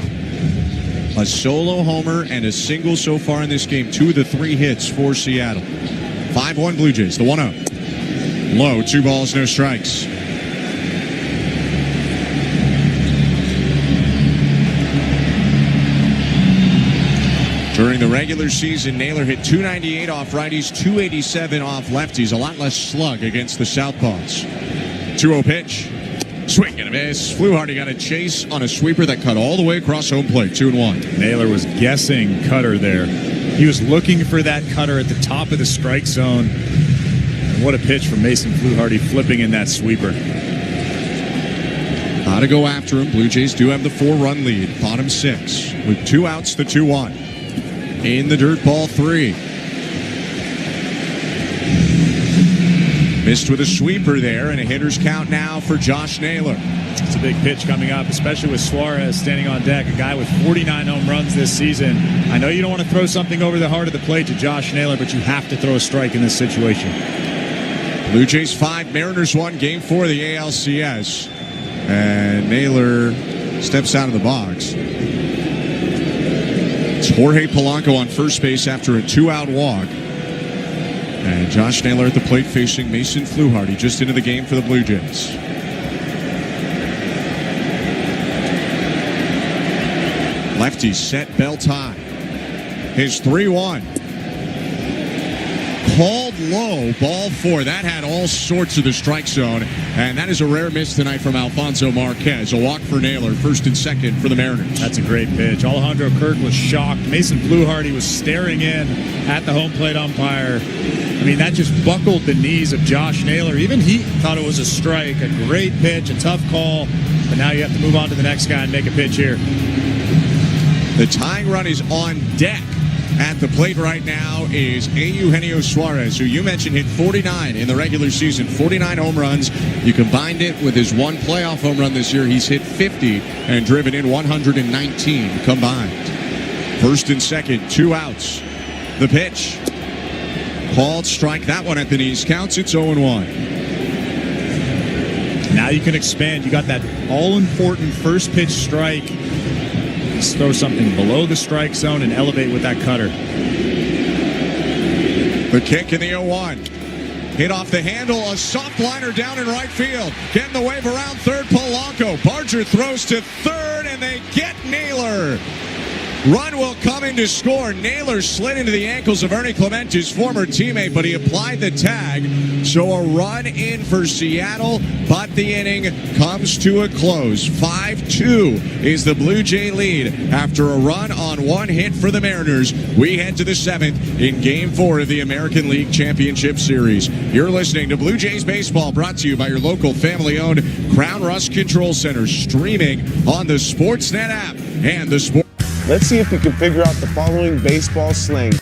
A solo homer and a single so far in this game. 2 of the 3 hits for Seattle. 5-1 Blue Jays, the 1-0. Low, 2 balls, no strikes. During the regular season, Naylor hit .298 off righties, .287 off lefties. A lot less slug against the southpaws. 2-0 pitch. Swing and a miss. Fluharty got a chase on a sweeper that cut all the way across home plate. 2-1.
Naylor was guessing cutter there. He was looking for that cutter at the top of the strike zone. And what a pitch from Mason Fluharty, flipping in that sweeper.
How to go after him. Blue Jays do have the 4-run lead. Bottom 6 with 2 outs, the 2-1. In the dirt, ball 3. Missed with a sweeper there, and a hitter's count now for Josh Naylor.
It's a big pitch coming up, especially with Suarez standing on deck, a guy with 49 home runs this season. I know you don't want to throw something over the heart of the plate to Josh Naylor, but you have to throw a strike in this situation.
Blue Jays 5, Mariners 1, Game 4 of the ALCS. And Naylor steps out of the box. It's Jorge Polanco on first base after a 2-out walk. And Josh Naylor at the plate facing Mason Fluharty just into the game for the Blue Jays. Lefty set, belt high. His 3-1. Called low, ball 4. That had all sorts of the strike zone. And that is a rare miss tonight from Alfonso Marquez. A walk for Naylor, 1st and 2nd for the Mariners.
That's a great pitch. Alejandro Kirk was shocked. Mason Fluharty was staring in at the home plate umpire. I mean, that just buckled the knees of Josh Naylor. Even he thought it was a strike. A great pitch, a tough call. But now you have to move on to the next guy and make a pitch here.
The tying run is on deck At the plate right now is Eugenio Suarez, who you mentioned hit 49 in the regular season, 49 home runs. You combined it with his one playoff home run this year. He's hit 50 and driven in 119 combined. First and second, 2 outs. The pitch. Called strike, that one at the knees. Counts, it's 0-1.
Now you can expand. You got that all-important first pitch strike. Just throw something below the strike zone and elevate with that cutter.
The kick in the 0-1. Hit off the handle, a soft liner down in right field. Getting the wave around third, Polanco. Barger throws to third, and they get Naylor. Run will come in to score. Naylor slid into the ankles of Ernie Clement, his former teammate, but he applied the tag. So a run in for Seattle, but the inning comes to a close. 5-2 is the Blue Jay lead after a run on one hit for the Mariners. We head to the 7th in Game 4 of the American League Championship Series. You're listening to Blue Jays Baseball, brought to you by your local family-owned Crown Rust Control Center, streaming on the Sportsnet app and the Sport.
Let's see if we can figure out the following baseball slang.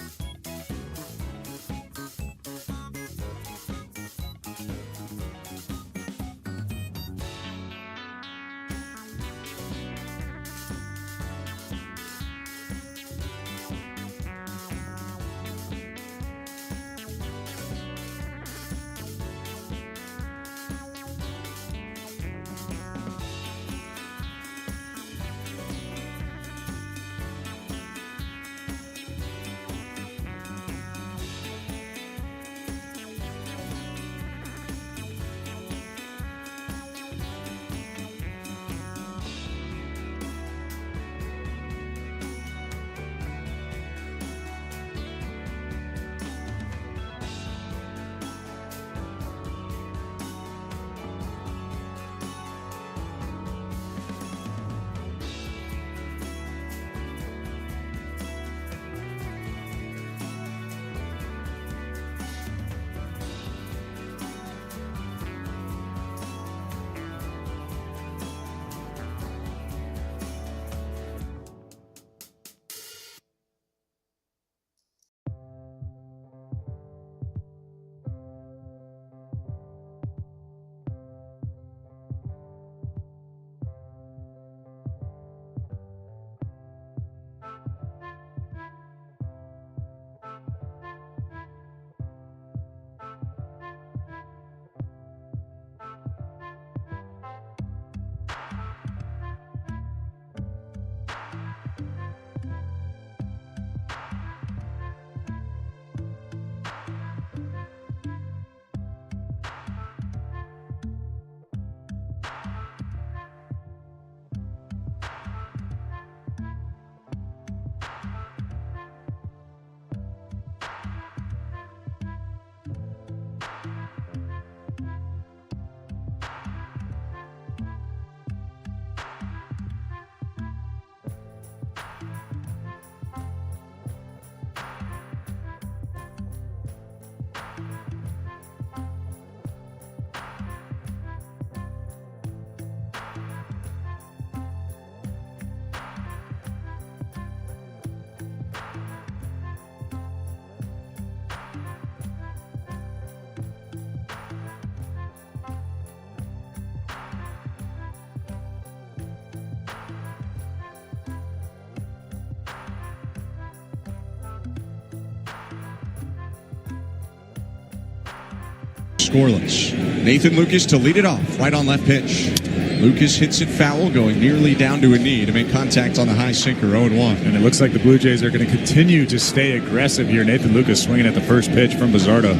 Scoreless. Nathan Lucas to lead it off, right on left pitch. Lucas hits it foul, going nearly down to a knee to make contact on the high sinker, 0-1.
And it looks like the Blue Jays are going to continue to stay aggressive here. Nathan Lucas swinging at the first pitch from Bizzardo.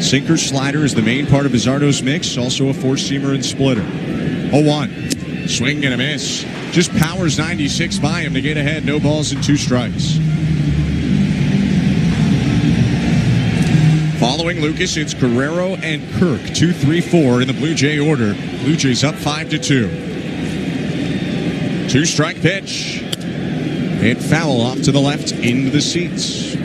Sinker slider is the main part of Bizzardo's mix, also a four-seamer and splitter. 0-1. Swing and a miss. Just powers 96 by him to get ahead. No balls and 2 strikes. Following Lucas, it's Guerrero and Kirk, 2-3-4 in the Blue Jay order. Blue Jays up 5-2. 2-strike pitch. Hit foul off to the left into the seats.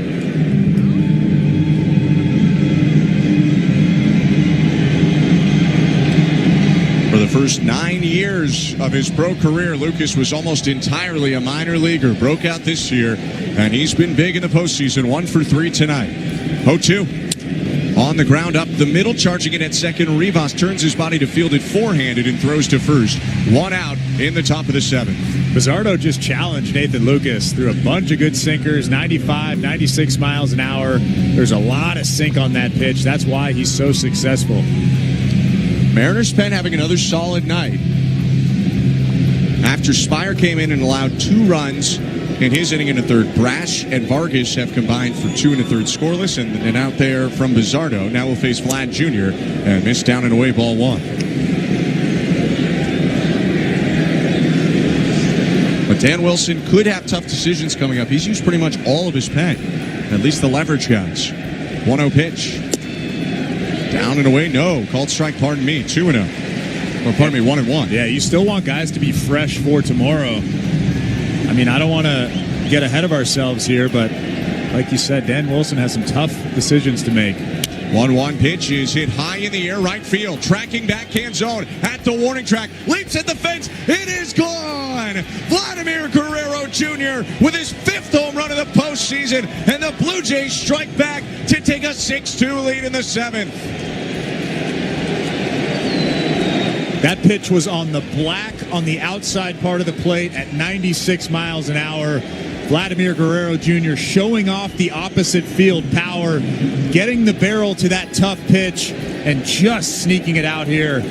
For the first 9 years of his pro career, Lucas was almost entirely a minor leaguer. Broke out this year and he's been big in the postseason. 1 for 3 tonight. 0-2. On the ground up the middle, charging it at second. Rivas turns his body to field it four-handed and throws to first. 1 out in the top of the 7th.
Bizzardo just challenged Nathan Lucas through a bunch of good sinkers, 95, 96 miles an hour. There's a lot of sink on that pitch. That's why he's so successful.
Mariners pen having another solid night. After Spire came in and allowed 2 runs in his inning in the third, Brash and Vargas have combined for 2 1/3 scoreless, and out there from Bizzardo, now will face Vlad Jr. and miss down and away, ball 1. But Dan Wilson could have tough decisions coming up. He's used pretty much all of his pen, at least the leverage guys. 1-0 pitch. Down and away, no. Called strike, pardon me, 2-0. Or pardon me, 1-1.
Yeah, you still want guys to be fresh for tomorrow. I mean, I don't want to get ahead of ourselves here, but like you said, Dan Wilson has some tough decisions to make.
1-1 pitch is hit high in the air, right field. Tracking backhand zone at the warning track. Leaps at the fence. It is gone. Vladimir Guerrero Jr. with his 5th home run of the postseason. And the Blue Jays strike back to take a 6-2 lead in the 7th.
That pitch was on the black on the outside part of the plate at 96 miles an hour. Vladimir Guerrero Jr. showing off the opposite field power, getting the barrel to that tough pitch, and just sneaking it out here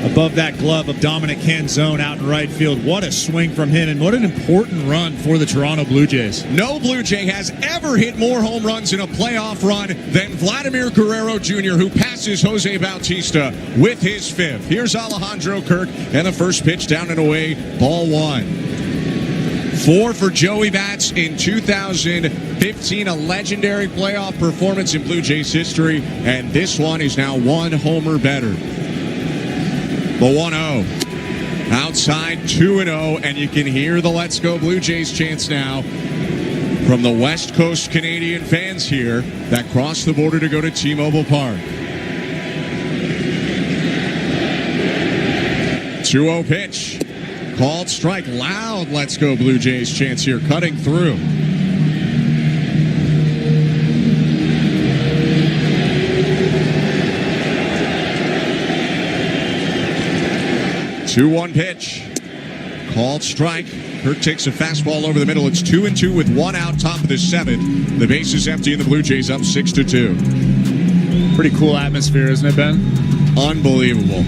above that glove of Dominic Canzone out in right field. What a swing from him, and what an important run for the Toronto Blue Jays.
No Blue Jay has ever hit more home runs in a playoff run than Vladimir Guerrero Jr., who passes Jose Bautista with his 5th. Here's Alejandro Kirk, and the first pitch down and away, ball 1. 4 for Joey Bats in 2015, a legendary playoff performance in Blue Jays history, and this one is now 1 homer better. The 1-0. Outside 2-0, and you can hear the Let's Go Blue Jays chants now from the West Coast Canadian fans here that crossed the border to go to T-Mobile Park. 2-0 pitch. Called strike. Loud Let's Go Blue Jays chants here, cutting through. Two-one pitch. Called strike. Kirk takes a fastball over the middle. It's 2-2 with 1 out, top of the 7th. The base is empty and the Blue Jays up 6-2.
Pretty cool atmosphere, isn't it, Ben?
Unbelievable.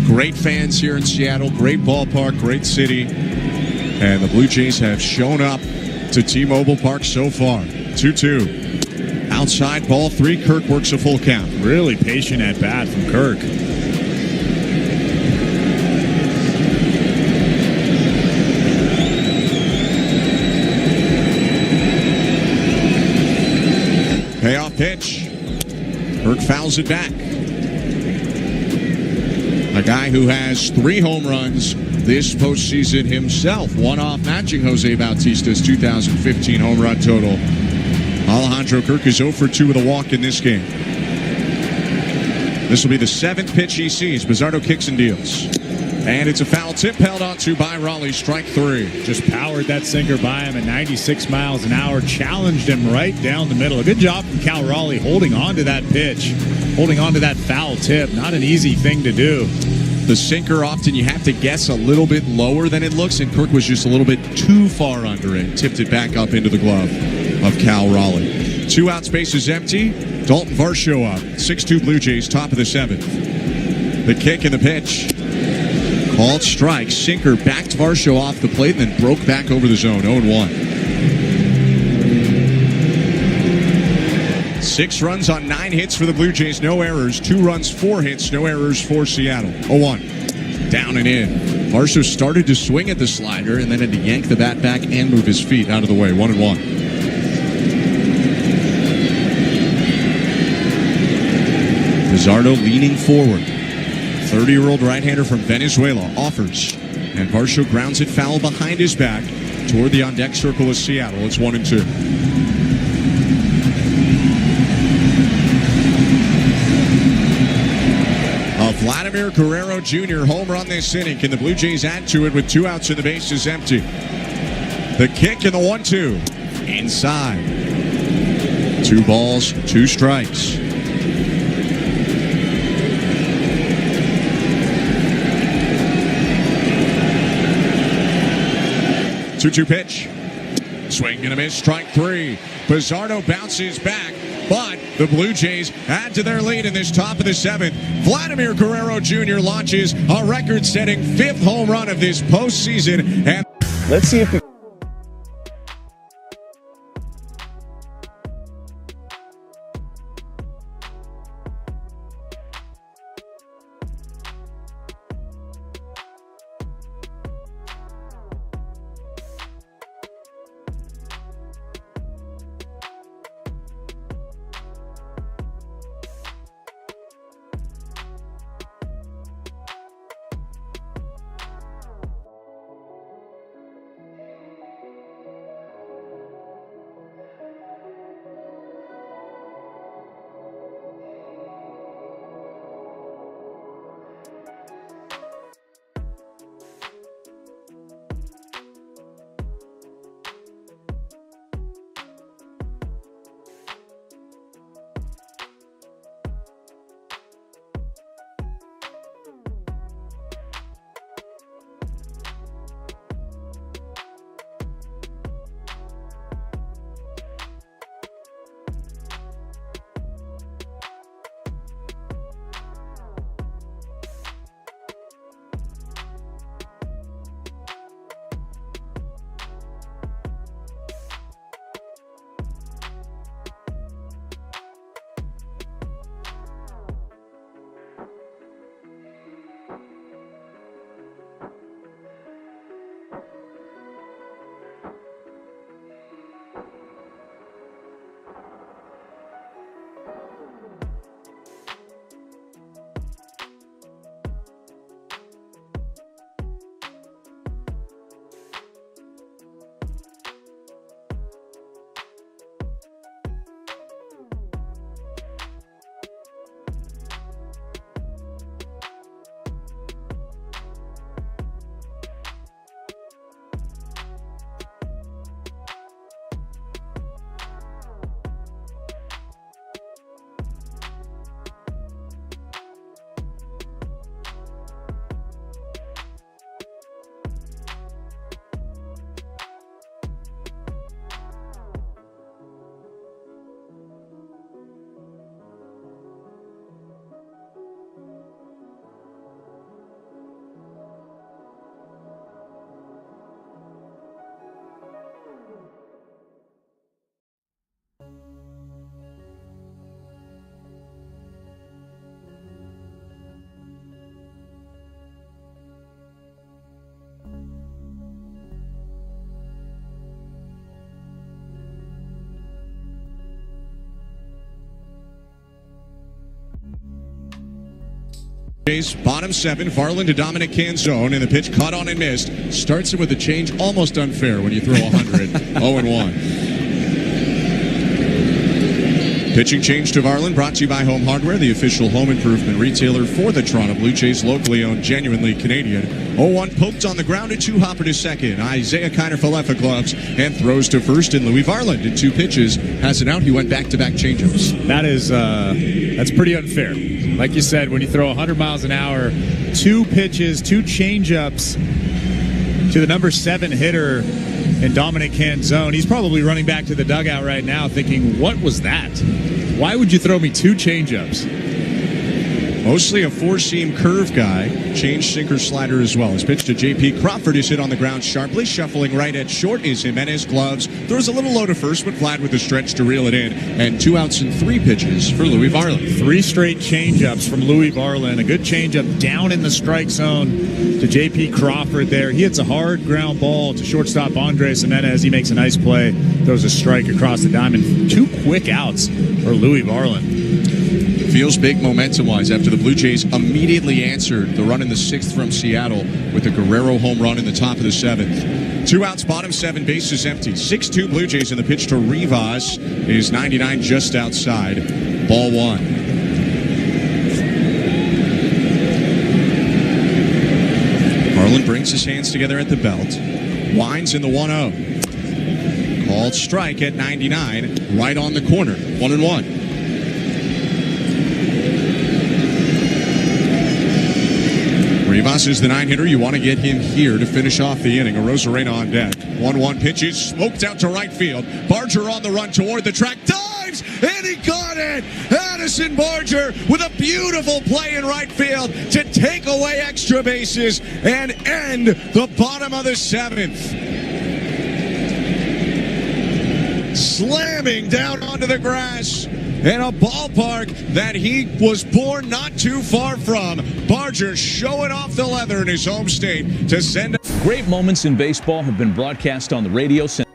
Great fans here in Seattle, great ballpark, great city. And the Blue Jays have shown up to T-Mobile Park so far. 2-2. Outside ball 3, Kirk works a full count.
Really patient at bat from Kirk.
Payoff pitch. Kirk fouls it back. A guy who has 3 home runs this postseason himself, one off matching Jose Bautista's 2015 home run total. Alejandro Kirk is 0 for 2 with a walk in this game. This will be the 7th pitch he sees. Bizzardo kicks and deals. And it's a foul tip held onto by Raleigh, strike 3.
Just powered that sinker by him at 96 miles an hour, challenged him right down the middle. A good job from Cal Raleigh holding on to that pitch, holding on to that foul tip. Not an easy thing to do.
The sinker, often you have to guess a little bit lower than it looks, and Kirk was just a little bit too far under it. Tipped it back up into the glove of Cal Raleigh. 2 outs, base is empty. Dalton Varsho up. 6-2 Blue Jays, top of the 7th. The kick and the pitch. Called strike. Sinker backed Varsho off the plate and then broke back over the zone. 0-1. 6 runs on 9 hits for the Blue Jays. No errors. 2 runs, 4 hits. No errors for Seattle. 0-1. Down and in. Varsho started to swing at the slider and then had to yank the bat back and move his feet out of the way. 1-1. Bizzardo leaning forward. 30-year-old right-hander from Venezuela offers. And Varsho grounds it foul behind his back toward the on-deck circle of Seattle. It's 1-2. A Vladimir Guerrero Jr. home run this inning. Can the Blue Jays add to it with 2 outs and the base is empty? The kick and the 1-2. inside. 2 balls, 2 strikes. 2-2 pitch. Swing and a miss, strike 3. Pizzardo bounces back, but the Blue Jays add to their lead in this top of the 7th. Vladimir Guerrero Jr. launches a record-setting 5th home run of this postseason. And
Let's see if we
bottom 7, Varland to Dominic Canzone, and the pitch caught on and missed. Starts it with a change, almost unfair when you throw 100. 0-1. Pitching change to Varland, brought to you by Home Hardware, the official home improvement retailer for the Toronto Blue Jays, locally owned, genuinely Canadian. 0-1 poked on the ground, a 2-hopper to second. Isaiah Kiner-Falefa gloves and throws to first, and Louis Varland in 2 pitches has it out. He went back-to-back changeups.
That's pretty unfair. Like you said, when you throw 100 miles an hour, 2 pitches, 2 changeups to the number 7 hitter in Dominic Canzone. He's probably running back to the dugout right now thinking, what was that? Why would you throw me 2 changeups?
Mostly a 4-seam curve guy. Change sinker slider as well. His pitch to J.P. Crawford is hit on the ground sharply. Shuffling right at short is Jimenez. Gloves. Throws a little low to first, but Vlad with the stretch to reel it in. And 2 outs and 3 pitches for Louis Varland.
3 straight changeups from Louis Varland. A good changeup down in the strike zone to J.P. Crawford there. He hits a hard ground ball to shortstop Andres Jimenez. He makes a nice play. Throws a strike across the diamond. 2 quick outs for Louis Varland.
Feels big momentum-wise after the Blue Jays immediately answered the run in the 6th from Seattle with a Guerrero home run in the top of the 7th. 2 outs, bottom 7, bases empty. 6-2 Blue Jays, and the pitch to Rivas is 99 just outside. Ball 1. Varland brings his hands together at the belt. Winds in the 1-0. Called strike at 99, right on the corner. 1-1. Rivas is the 9-hitter. You want to get him here to finish off the inning. Arozarena on deck. 1-1 pitches, smoked out to right field. Barger on the run toward the track. Dives, and he got it! Addison Barger with a beautiful play in right field to take away extra bases and end the bottom of the 7th. Slamming down onto the grass in a ballpark that he was born not too far from. Barger showing off the leather in his home state to send.
Great moments in baseball have been broadcast on the radio since.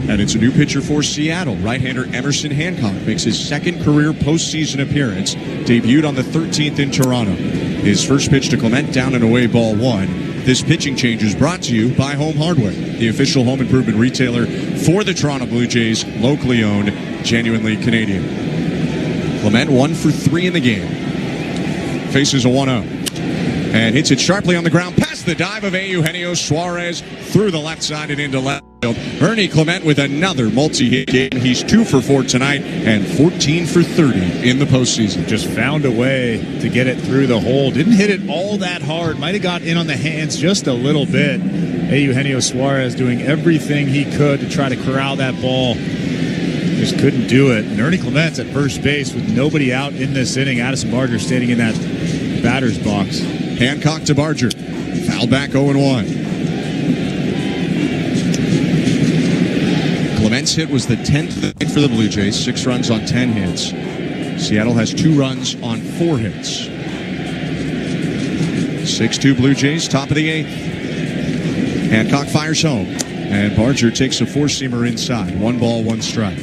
And it's a new pitcher for Seattle. Right-hander Emerson Hancock makes his second career postseason appearance. Debuted on the 13th in Toronto. His first pitch to Clement, down and away, ball 1. This pitching change is brought to you by Home Hardware, the official home improvement retailer for the Toronto Blue Jays, locally owned, genuinely Canadian. Clement 1 for 3 in the game. Faces a 1-0. And hits it sharply on the ground past the dive of Eugenio Suarez through the left side and into left field. Ernie Clement with another multi-hit game. He's 2 for 4 tonight and 14 for 30 in the postseason.
Just found a way to get it through the hole. Didn't hit it all that hard. Might have got in on the hands just a little bit. Eugenio Suarez doing everything he could to try to corral that ball. Just couldn't do it. And Ernie Clement's at first base with nobody out in this inning. Addison Barger standing in that batter's box.
Hancock to Barger. Foul back 0-1. Clement's hit was the 10th for the Blue Jays. 6 runs on 10 hits. Seattle has 2 runs on 4 hits. 6-2 Blue Jays, top of the 8th. Hancock fires home. And Barger takes a 4-seamer inside. 1 ball, 1 strike.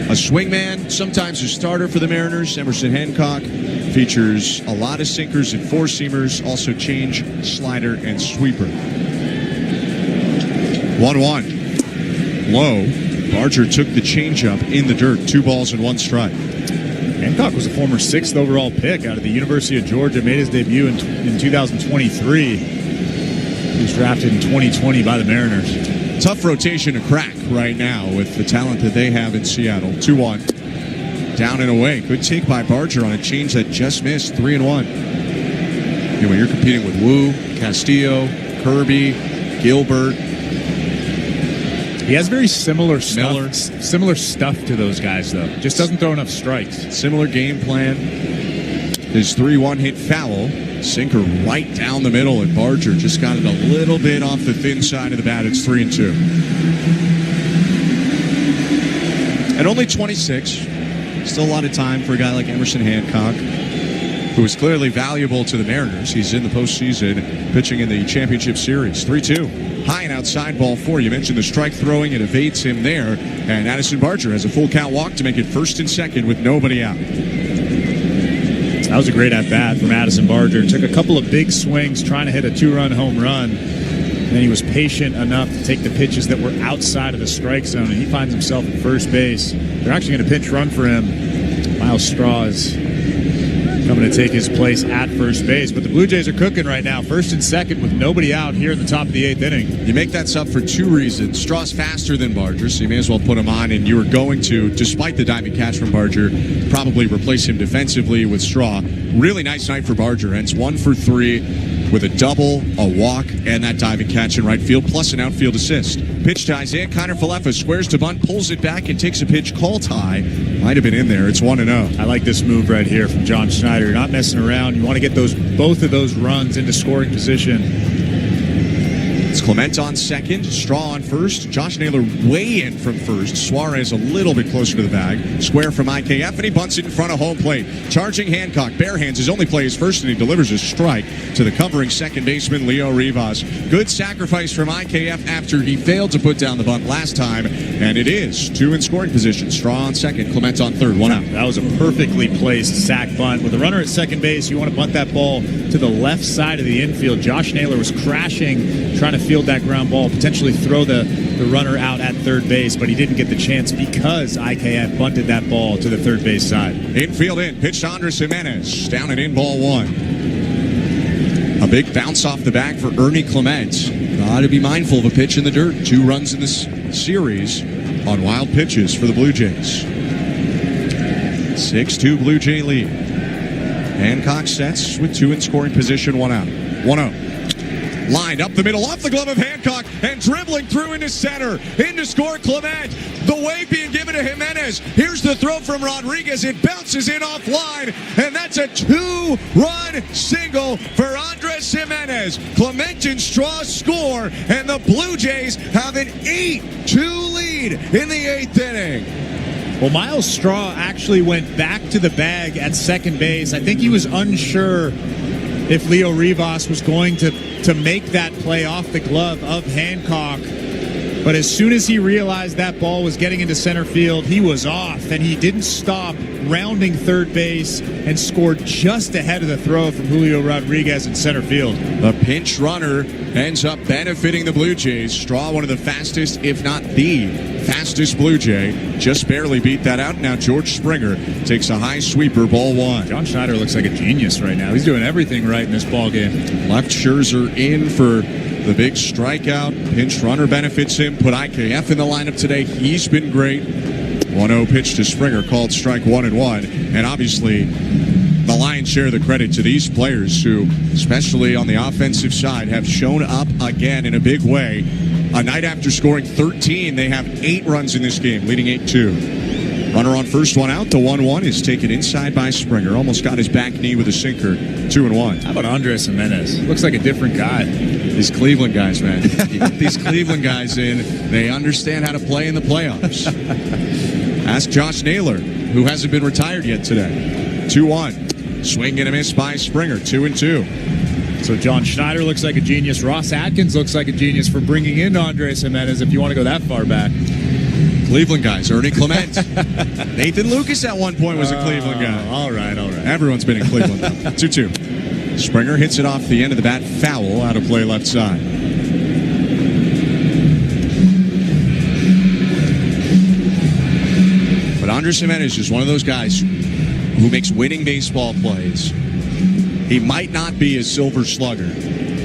A swingman, sometimes a starter for the Mariners. Emerson Hancock features a lot of sinkers and 4-seamers, also change, slider, and sweeper. 1-1. low. Barger took the changeup in the dirt. 2 balls and 1 strike.
Hancock was a former 6th overall pick out of the University of Georgia. Made his debut in 2023. He was drafted in 2020 by the Mariners.
Tough rotation to crack right now with the talent that they have in Seattle. 2-1. Down and away. Good take by Barger on a change that just missed. 3-1. When you're competing with Wu, Castillo, Kirby, Gilbert.
He has very similar stuff to those guys, though. Just doesn't throw enough strikes.
Similar game plan. His 3-1 hit foul. Sinker right down the middle, and Barger just got it a little bit off the thin side of the bat. It's 3-2. At only 26, still a lot of time for a guy like Emerson Hancock, who is clearly valuable to the Mariners. He's in the postseason, pitching in the championship series. 3-2. High and outside ball 4. You mentioned the strike throwing. It evades him there. And Addison Barger has a full count walk to make it 1st and 2nd with nobody out.
That was a great at-bat from Addison Barger. Took a couple of big swings trying to hit a 2-run home run. And he was patient enough to take the pitches that were outside of the strike zone. And he finds himself at first base. They're actually going to pinch run for him. Miles Straw is coming to take his place at first base. But the Blue Jays are cooking right now. 1st and 2nd with nobody out here in the top of the 8th inning.
You make that sub for 2 reasons. Straw's faster than Barger, so you may as well put him on. And you were going to, despite the diving catch from Barger, probably replace him defensively with Straw. Really nice night for Barger. Ends 1 for 3 with a double, a walk, and that diving catch in right field, plus an outfield assist. Pitch to Isaiah Kiner-Falefa, squares to bunt, pulls it back, and takes a pitch called high. Might have been in there. It's 1-0.
I like this move right here from John Schneider. You're not messing around. You want to get both of those runs into scoring position.
It's Clement on second, Straw on first, Josh Naylor way in from first, Suarez a little bit closer to the bag, square from IKF, and he bunts it in front of home plate. Charging Hancock, bare hands, his only play is first, and he delivers a strike to the covering second baseman, Leo Rivas. Good sacrifice from IKF after he failed to put down the bunt last time, and it is 2 in scoring position. Straw on second, Clement on third, 1 out.
That was a perfectly placed sac bunt. With a runner at second base, you want to bunt that ball to the left side of the infield. Josh Naylor was crashing, trying to field that ground ball, potentially throw the runner out at third base, but he didn't get the chance because IKF bunted that ball to the third base side.
Infield in, pitch to Andres Jimenez, down and in, ball 1. A big bounce off the back for Ernie Clement. Got to be mindful of a pitch in the dirt. 2 runs in this series on wild pitches for the Blue Jays. 6-2 Blue Jay lead. Hancock sets with 2 in scoring position, 1 out. 1-0. Lined up the middle, off the glove of Hancock, and dribbling through into center. In to score Clement. The wave being given to Jimenez. Here's the throw from Rodriguez. It bounces in offline, and that's a 2-run single for Andres Jimenez. Clement and Straw score, and the Blue Jays have an 8-2 lead in the 8th inning.
Well, Miles Straw actually went back to the bag at second base. I think he was unsure if Leo Rivas was going to make that play off the glove of Hancock. But as soon as he realized that ball was getting into center field, he was off, and he didn't stop, rounding third base, and scored just ahead of the throw from Julio Rodriguez in center field.
The pinch runner ends up benefiting the Blue Jays. Straw, one of the fastest, if not the fastest Blue Jay, just barely beat that out. Now George Springer takes a high sweeper, ball 1.
John Schneider looks like a genius right now. He's doing everything right in this ball game.
Left Scherzer in for the big strikeout. Pinch runner benefits him. Put IKF in the lineup today. He's been great. 1-0 pitch to Springer, called strike 1-1. And obviously, the lion's share of the credit to these players who, especially on the offensive side, have shown up again in a big way. A night after scoring 13, they have 8 runs in this game, leading 8-2. Runner on first, 1 out. The 1-1 is taken inside by Springer. Almost got his back knee with a sinker. 2-1.
How about Andres Jimenez? Looks like a different guy.
These Cleveland guys, man. You get these Cleveland guys in, they understand how to play in the playoffs. Ask Josh Naylor, who hasn't been retired yet today. 2-1. Swing and a miss by Springer. 2-2.
So John Schneider looks like a genius. Ross Atkins looks like a genius for bringing in Andres Jimenez, if you want to go that far back.
Cleveland guys, Ernie Clement. Nathan Lucas at one point was a Cleveland guy.
All right.
Everyone's been in Cleveland. 2-2. Springer hits it off the end of the bat, foul, out of play left side. Andres Gimenez is one of those guys who makes winning baseball plays. He might not be a silver slugger,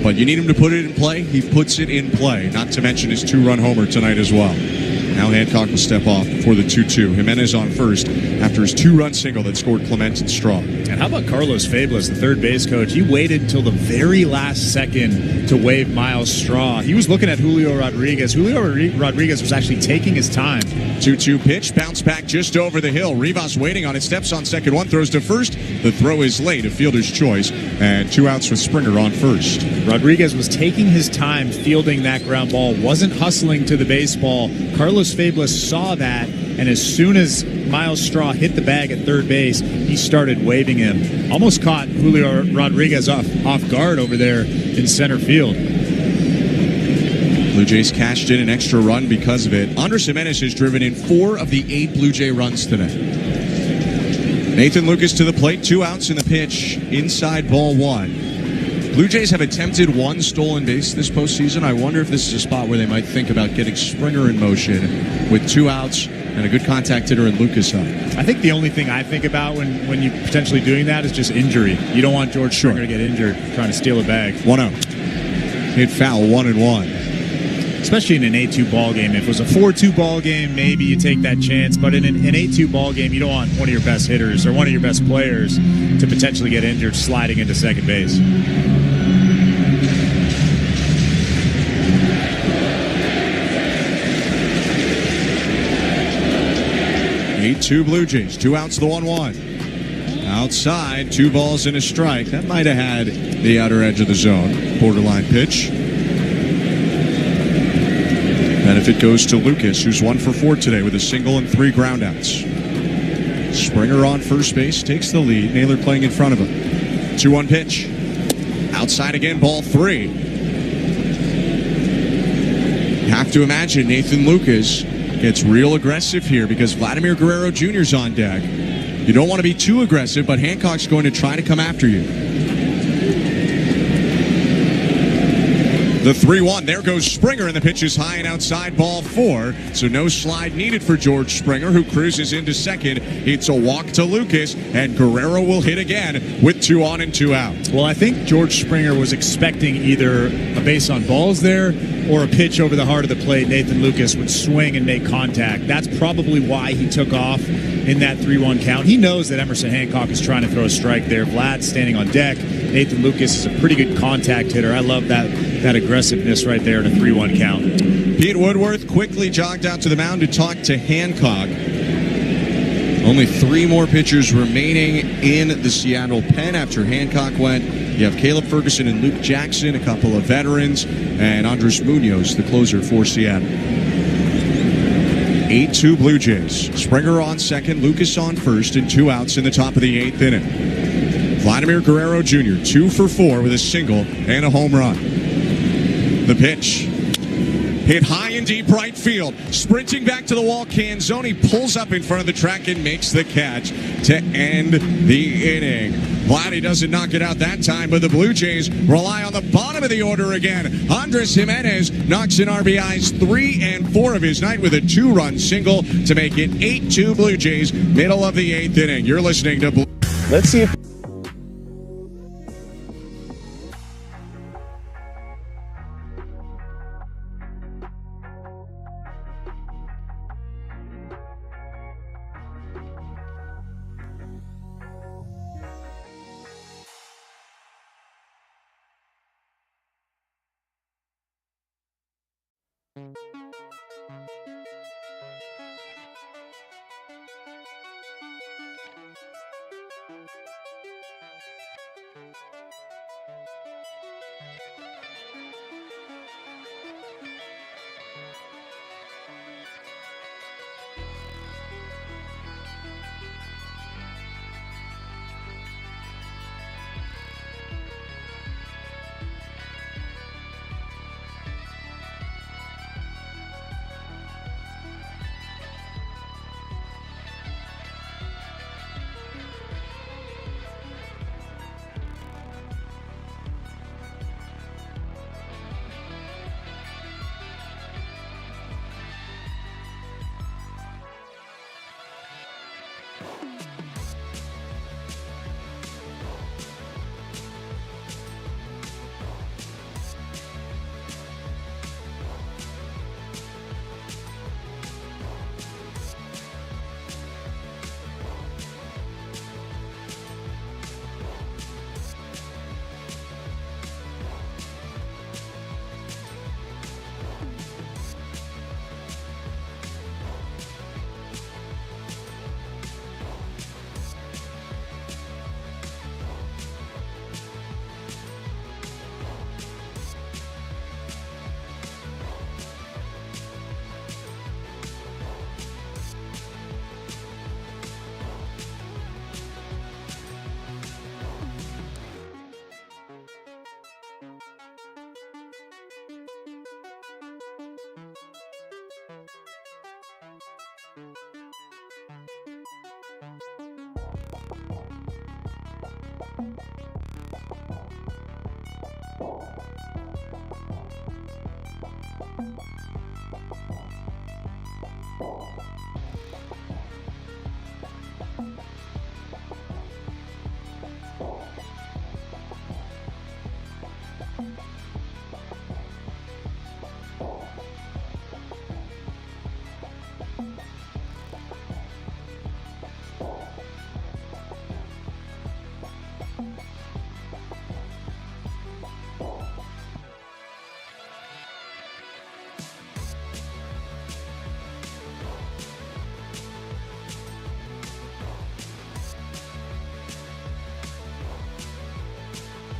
but you need him to put it in play. He puts it in play, not to mention his 2-run homer tonight as well. Now Hancock will step off for the 2-2. Jimenez on first after his 2-run single that scored Clement and Straw.
And how about Carlos Fablas, the third base coach? He waited until the very last second to wave Miles Straw. He was looking at Julio Rodriguez. Julio Rodriguez was actually taking his time.
2-2 pitch, bounce back just over the hill. Rivas waiting on it, steps on second one, throws to first. The throw is late, a fielder's choice, and 2 outs with Springer on first.
Rodriguez was taking his time fielding that ground ball, wasn't hustling to the baseball. Carlos Fablas saw that, and as soon as Miles Straw hit the bag at third base, he started waving him. Almost caught Julio Rodriguez off guard over there in center field.
Blue Jays cashed in an extra run because of it. Andres Gimenez has driven in 4 of the 8 Blue Jay runs today. Nathan Lucas to the plate, 2 outs in the pitch, inside ball 1. Blue Jays have attempted 1 stolen base this postseason. I wonder if this is a spot where they might think about getting Springer in motion with 2 outs and a good contact hitter in Lucas up.
I think the only thing I think about when you're potentially doing that is just injury. You don't want George Springer to get injured trying to steal a bag.
1-0. Hit foul, 1-1.
Especially in an 8-2 ball game. If it was a 4-2 ball game, maybe you take that chance. But in an 8-2 ball game, you don't want one of your best hitters or one of your best players to potentially get injured sliding into second base.
Two Blue Jays, 2 outs, the 1-1. Outside, 2 balls and a strike. That might have had the outer edge of the zone. Borderline pitch. Benefit goes to Lucas, who's 1 for 4 today with a single and 3 groundouts. Springer on first base, takes the lead. Naylor playing in front of him. 2-1 pitch. Outside again, ball 3. You have to imagine Nathan Lucas gets real aggressive here because Vladimir Guerrero Jr.'s on deck. You don't want to be too aggressive, but Hancock's going to try to come after you. The 3-1, there goes Springer, and the pitch is high and outside, ball 4. So no slide needed for George Springer, who cruises into second. It's a walk to Lucas, and Guerrero will hit again with 2 on and 2 out.
Well, I think George Springer was expecting either a base on balls there or a pitch over the heart of the plate. Nathan Lucas would swing and make contact. That's probably why he took off in that 3-1 count. He knows that Emerson Hancock is trying to throw a strike there. Vlad's standing on deck. Nathan Lucas is a pretty good contact hitter. I love that aggressiveness right there in a 3-1 count.
Pete Woodworth quickly jogged out to the mound to talk to Hancock. Only 3 more pitchers remaining in the Seattle pen after Hancock went. You have Caleb Ferguson and Luke Jackson, a couple of veterans, and Andres Munoz, the closer for Seattle. 8-2 Blue Jays. Springer on second, Lucas on first, and 2 outs in the top of the 8th inning. Vladimir Guerrero Jr., 2 for 4 with a single and a home run. The pitch. Hit high and deep right field. Sprinting back to the wall, Canzoni pulls up in front of the track and makes the catch to end the inning. Vladdy doesn't knock it out that time, but the Blue Jays rely on the bottom of the order again. Andres Gimenez knocks in RBIs 3 and 4 of his night with a 2-run single to make it 8-2 Blue Jays, middle of the 8th inning. You're listening to Blue.
Let's see if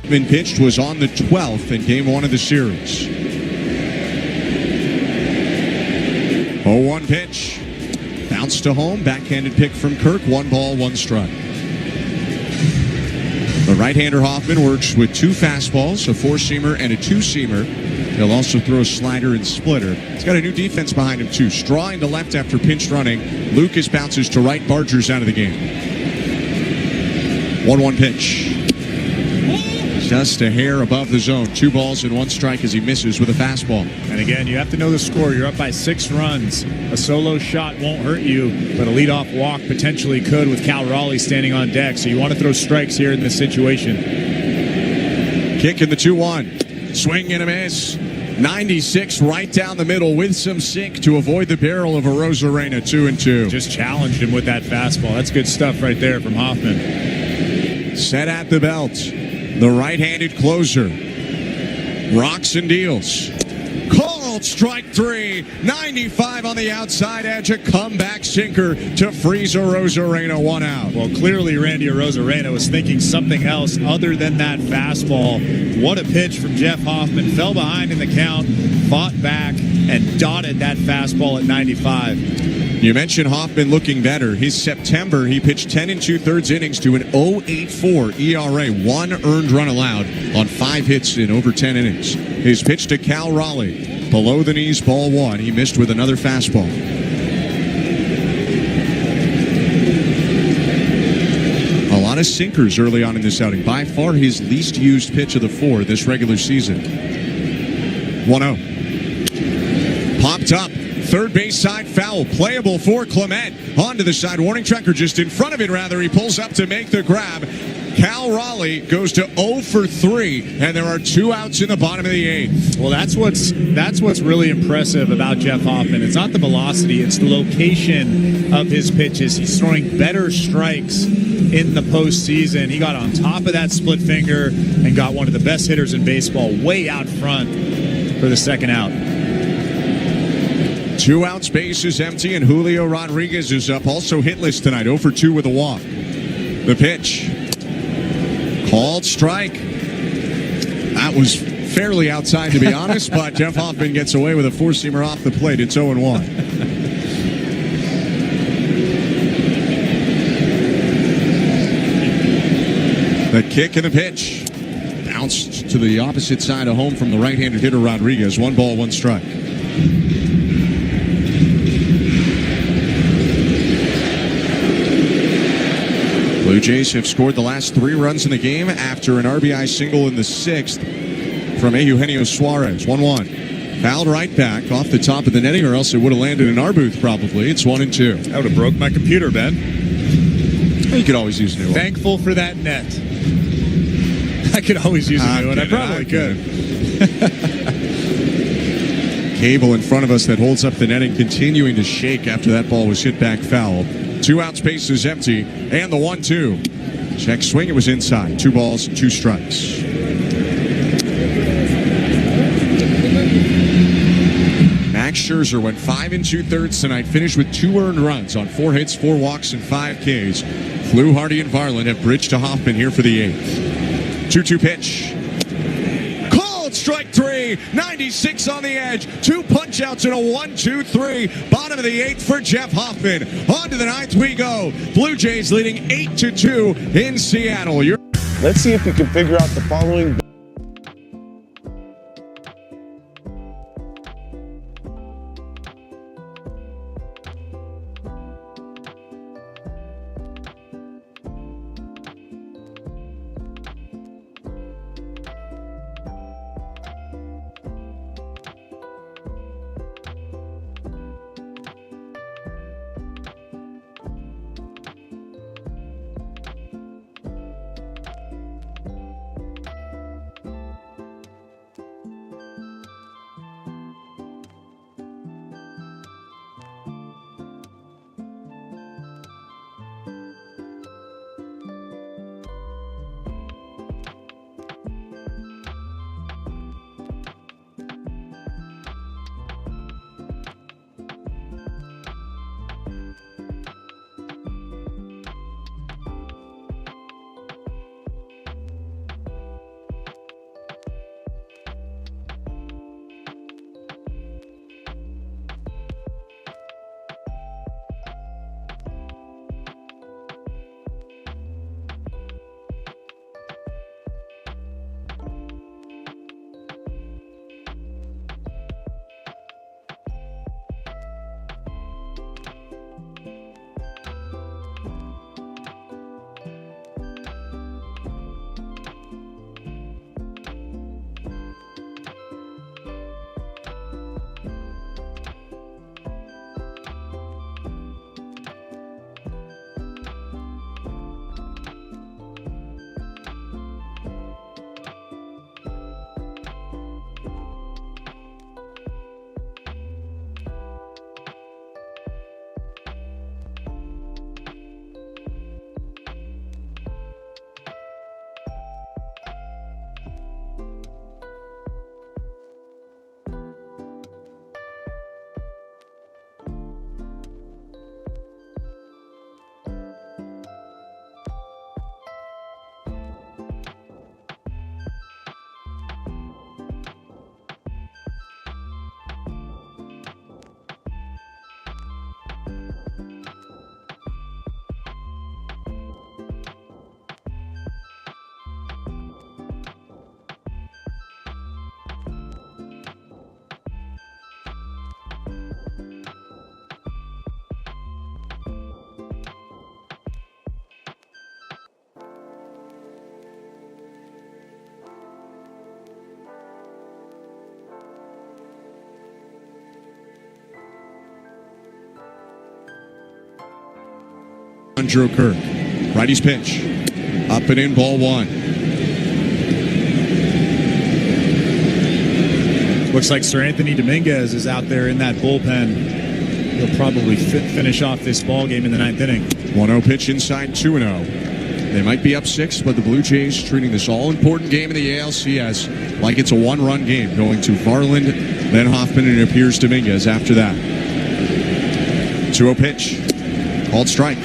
Been pitched was on the 12th in game 1 of the series. 0-1 pitch. Bounce to home. Backhanded pick from Kirk. 1 ball, 1 strike. The right-hander Hoffman works with 2 fastballs, a 4-seamer and a 2-seamer. He'll also throw a slider and splitter. He's got a new defense behind him, too. Strawing to left after pinch running. Lucas bounces to right. Barger's out of the game. 1-1 pitch. Just a hair above the zone. 2 balls and 1 strike as he misses with a fastball.
And again, you have to know the score. You're up by 6 runs. A solo shot won't hurt you, but a leadoff walk potentially could with Cal Raleigh standing on deck. So you want to throw strikes here in this situation.
Kick in the 2-1. Swing and a miss. 96 right down the middle with some sink to avoid the barrel of a Rosarena. 2-2.
Just challenged him with that fastball. That's good stuff right there from Hoffman.
Set at the belt. The right-handed closer. Rocks and deals. Called strike 3. 95 on the outside edge. A comeback sinker to freeze a Rosarena. 1 out.
Well, clearly Randy Rosarena was thinking something else other than that fastball. What a pitch from Jeff Hoffman. Fell behind in the count, fought back, and dotted that fastball at 95.
You mentioned Hoffman looking better. His September, he pitched 10 2/3 innings to an 0.84 ERA, 1 earned run allowed on 5 hits in over 10 innings. His pitch to Cal Raleigh, below the knees, ball 1. He missed with another fastball. A lot of sinkers early on in this outing. By far his least used pitch of the 4 this regular season. 1-0. Popped up. Third base side foul, playable for Clement. Onto the side warning track, or just in front of it rather. He pulls up to make the grab. Cal Raleigh goes to 0 for 3, and there are 2 outs in the bottom of the 8th.
Well, that's what's really impressive about Jeff Hoffman. It's not the velocity, it's the location of his pitches. He's throwing better strikes in the postseason. He got on top of that split finger and got one of the best hitters in baseball way out front for the second out.
2 outs, base is empty, and Julio Rodriguez is up. Also hitless tonight, 0 for 2 with a walk. The pitch. Called strike. That was fairly outside, to be honest, but Jeff Hoffman gets away with a 4-seamer off the plate. It's 0-1. The kick and the pitch. Bounced to the opposite side of home from the right-handed hitter Rodriguez. 1 ball, 1 strike. Blue Jays have scored the last 3 runs in the game after an RBI single in the 6th from Eugenio Suarez. 1-1. Fouled right back off the top of the netting, or else it would have landed in our booth probably. It's 1-2.
That would have broke my computer, Ben.
You could always use a new one.
Thankful for that net. I could always use a new one. I probably could.
Cable in front of us that holds up the netting, continuing to shake after that ball was hit back foul. 2 outs, base is empty, and the 1-2. Check swing, it was inside. 2 balls, 2 strikes. Max Scherzer went 5 2/3 tonight, finished with 2 earned runs on 4 hits, 4 walks, and 5 Ks. Flew, Hardy, and Varland have bridged to Hoffman here for the 8th. 2-2 pitch. Called strike 3. 96 on the edge. 2 punch outs and a 1-2-3. Bottom of the 8th for Jeff Hoffman. On to the 9th we go. Blue Jays leading 8-2 in Seattle.
Let's see if we can figure out the following.
Andrew Kirk. Righty's pitch. Up and in, ball one.
Looks like Sir Anthony Dominguez is out there in that bullpen. He'll probably finish off this ball game in the ninth inning.
1-0 pitch inside, 2-0. They might be up 6, but the Blue Jays treating this all-important game in the ALCS like it's a one-run game, going to Varland, then Hoffman, and it appears Dominguez after that. 2-0 pitch. Called strike.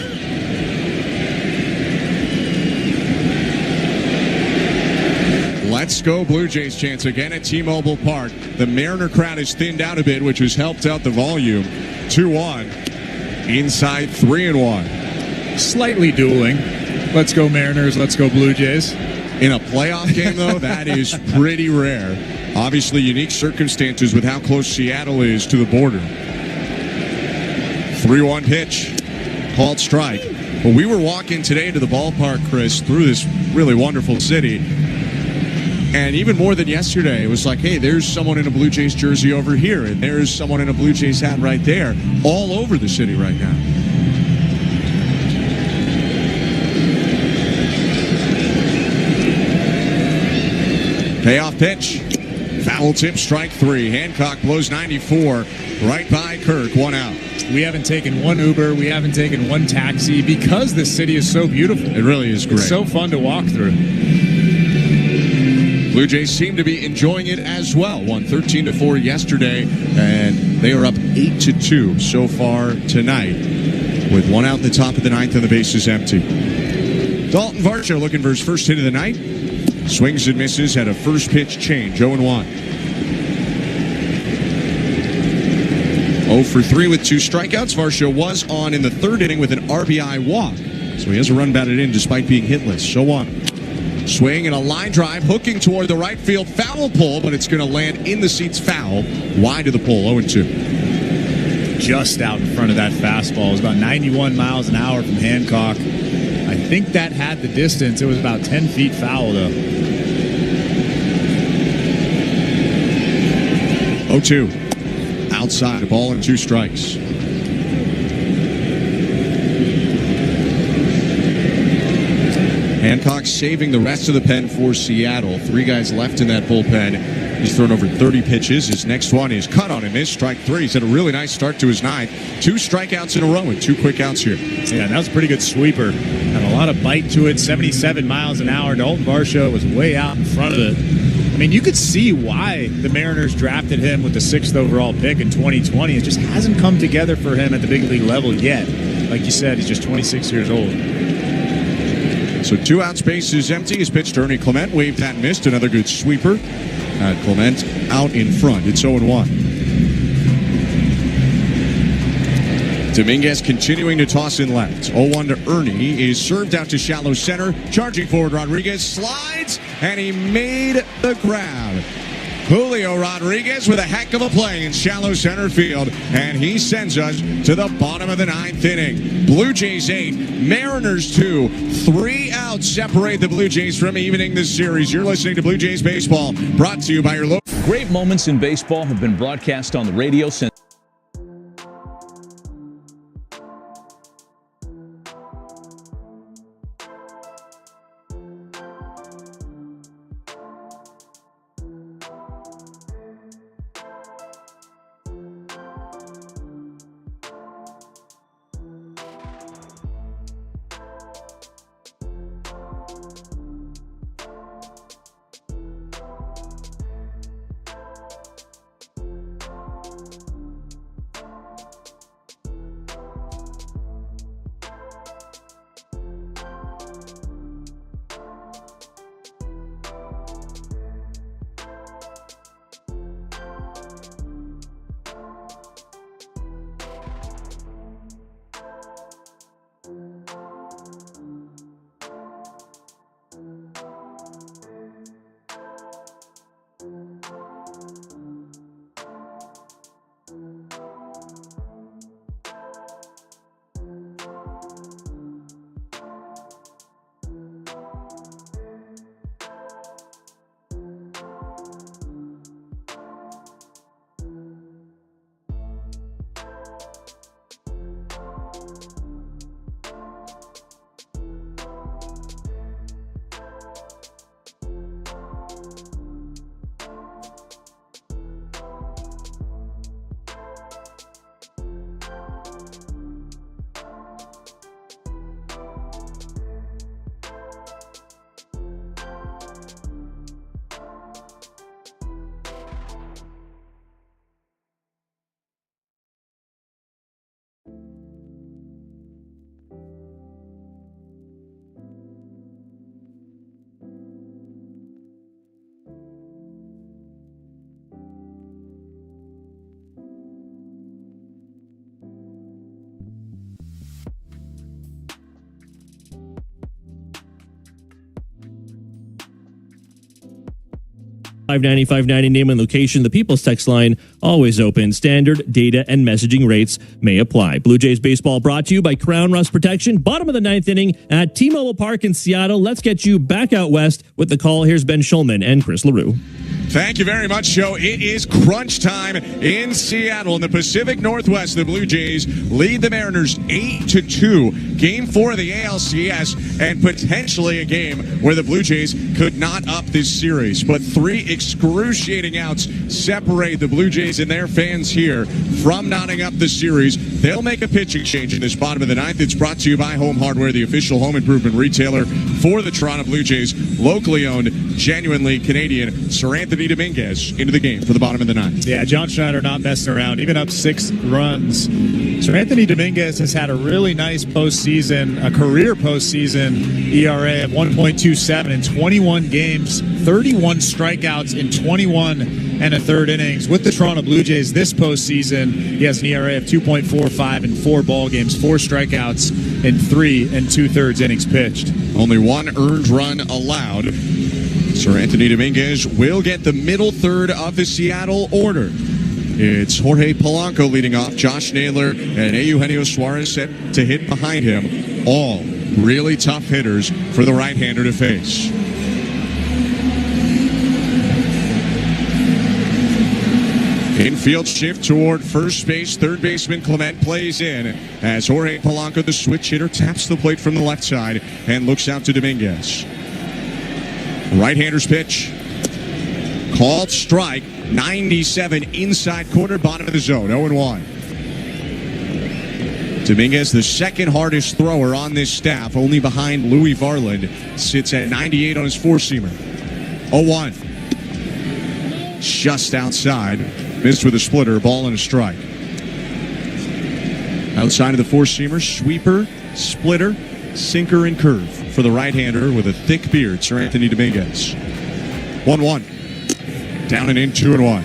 Let's go Blue Jays chance again at T-Mobile Park. The Mariner crowd has thinned out a bit, which has helped out the volume. 2-1. Inside 3-1.
Slightly dueling. Let's go Mariners, let's go Blue Jays.
In a playoff game, though, that is pretty rare. Obviously, unique circumstances with how close Seattle is to the border. 3-1 pitch. Called strike. Well, we were walking today to the ballpark, Chris, through this really wonderful city. And even more than yesterday, it was like, hey, there's someone in a Blue Jays jersey over here, and there's someone in a Blue Jays hat right there, all over the city right now. Payoff pitch. Foul tip, strike 3. Hancock blows 94 right by Kirk, 1 out.
We haven't taken one Uber, we haven't taken one taxi because this city is so beautiful.
It really is great.
It's so fun to walk through.
Blue Jays seem to be enjoying it as well. Won 13-4 yesterday, and they are up 8-2 so far tonight, with 1 out in the top of the ninth and the bases empty. Dalton Varsho looking for his first hit of the night. Swings and misses at a first pitch change, 0-1. 0 for 3 with 2 strikeouts. Varsho was on in the third inning with an RBI walk, so he has a run batted in despite being hitless. So on. Swing and a line drive, hooking toward the right field foul pole, but it's going to land in the seats foul, wide of the pole, 0-2.
Just out in front of that fastball. It was about 91 miles an hour from Hancock. I think that had the distance. It was about 10 feet foul, though.
0-2. Outside, a ball and 2 strikes. Hancock saving the rest of the pen for Seattle. 3 guys left in that bullpen. He's thrown over 30 pitches. His next one is cut on and missed, strike 3. He's had a really nice start to his ninth. 2 strikeouts in a row and 2 quick outs here.
Yeah, that was a pretty good sweeper. Had a lot of bite to it, 77 miles an hour. Dalton Varsho was way out in front of it. I mean, you could see why the Mariners drafted him with the 6th overall pick in 2020. It just hasn't come together for him at the big league level yet. Like you said, he's just 26 years old.
So 2 outs, base is empty. His pitch to Ernie Clement. Waved that and missed. Another good sweeper. Clement out in front. It's 0-1. Dominguez continuing to toss in left. 0-1 to Ernie. Is served out to shallow center. Charging forward, Rodriguez slides, and he made the grab. Julio Rodriguez with a heck of a play in shallow center field, and he sends us to the bottom of the 9th inning. Blue Jays 8, Mariners 2. 3 outs separate the Blue Jays from evening this series. You're listening to Blue Jays Baseball, brought to you by your local.
Great moments in baseball have been broadcast on the radio since.
590 name and location. The People's Text line always open. Standard data and messaging rates may apply. Blue Jays baseball brought to you by Crown Rust Protection. Bottom of the ninth inning at T-Mobile Park in Seattle. Let's get you back out west with the call. Here's Ben Schulman and Chris LaRue.
Thank you very much, Joe. It is crunch time in Seattle. In the Pacific Northwest, the Blue Jays lead the Mariners 8-2. Game 4 of the ALCS, and potentially a game where the Blue Jays could not up this series. But 3 excruciating outs separate the Blue Jays and their fans here from knotting up the series. They'll make a pitching change in this bottom of the ninth. It's brought to you by Home Hardware, the official home improvement retailer for the Toronto Blue Jays. Locally owned, genuinely Canadian. Sir Anthony Dominguez into the game for the bottom of the ninth.
Yeah, John Schneider not messing around, even up 6 runs. Sir Anthony Dominguez has had a really nice postseason, a career postseason ERA of 1.27 in 21 games, 31 strikeouts in 21 and a third innings. With the Toronto Blue Jays this postseason, he has an ERA of 2.45 in 4 ball games, 4 strikeouts in 3 2/3 innings pitched.
Only 1 earned run allowed. Sir Anthony Dominguez will get the middle third of the Seattle order. It's Jorge Polanco leading off, Josh Naylor and Eugenio Suarez set to hit behind him. All really tough hitters for the right-hander to face. Infield shift toward first base. Third baseman Clement plays in as Jorge Polanco, the switch hitter, taps the plate from the left side and looks out to Dominguez. Right-hander's pitch. Called strike. 97 inside corner, bottom of the zone. 0-1. Dominguez, the second hardest thrower on this staff, only behind Louis Varland, sits at 98 on his four-seamer. 0-1. Just outside. Missed with a splitter, ball and a strike. Outside of the four-seamer, sweeper, splitter, sinker, and curve for the right-hander with a thick beard, Sir Anthony Dominguez. 1-1. Down and in, 2-1.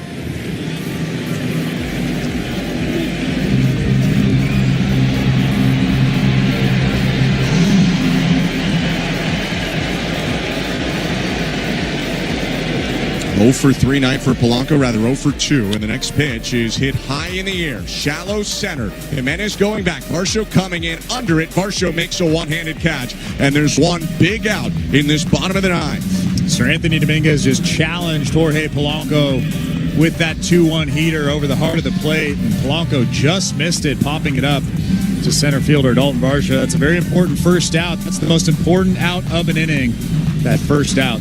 Oh for 3 night for Polanco, rather 0 for 2. And the next pitch is hit high in the air, shallow center. Jimenez going back, Varsho coming in under it. Varsho makes a one-handed catch, and there's one big out in this bottom of the ninth.
Sir Anthony Dominguez just challenged Jorge Polanco with that 2-1 heater over the heart of the plate, and Polanco just missed it, popping it up to center fielder Dalton Varsho. That's a very important first out. That's the most important out of an inning, that first out.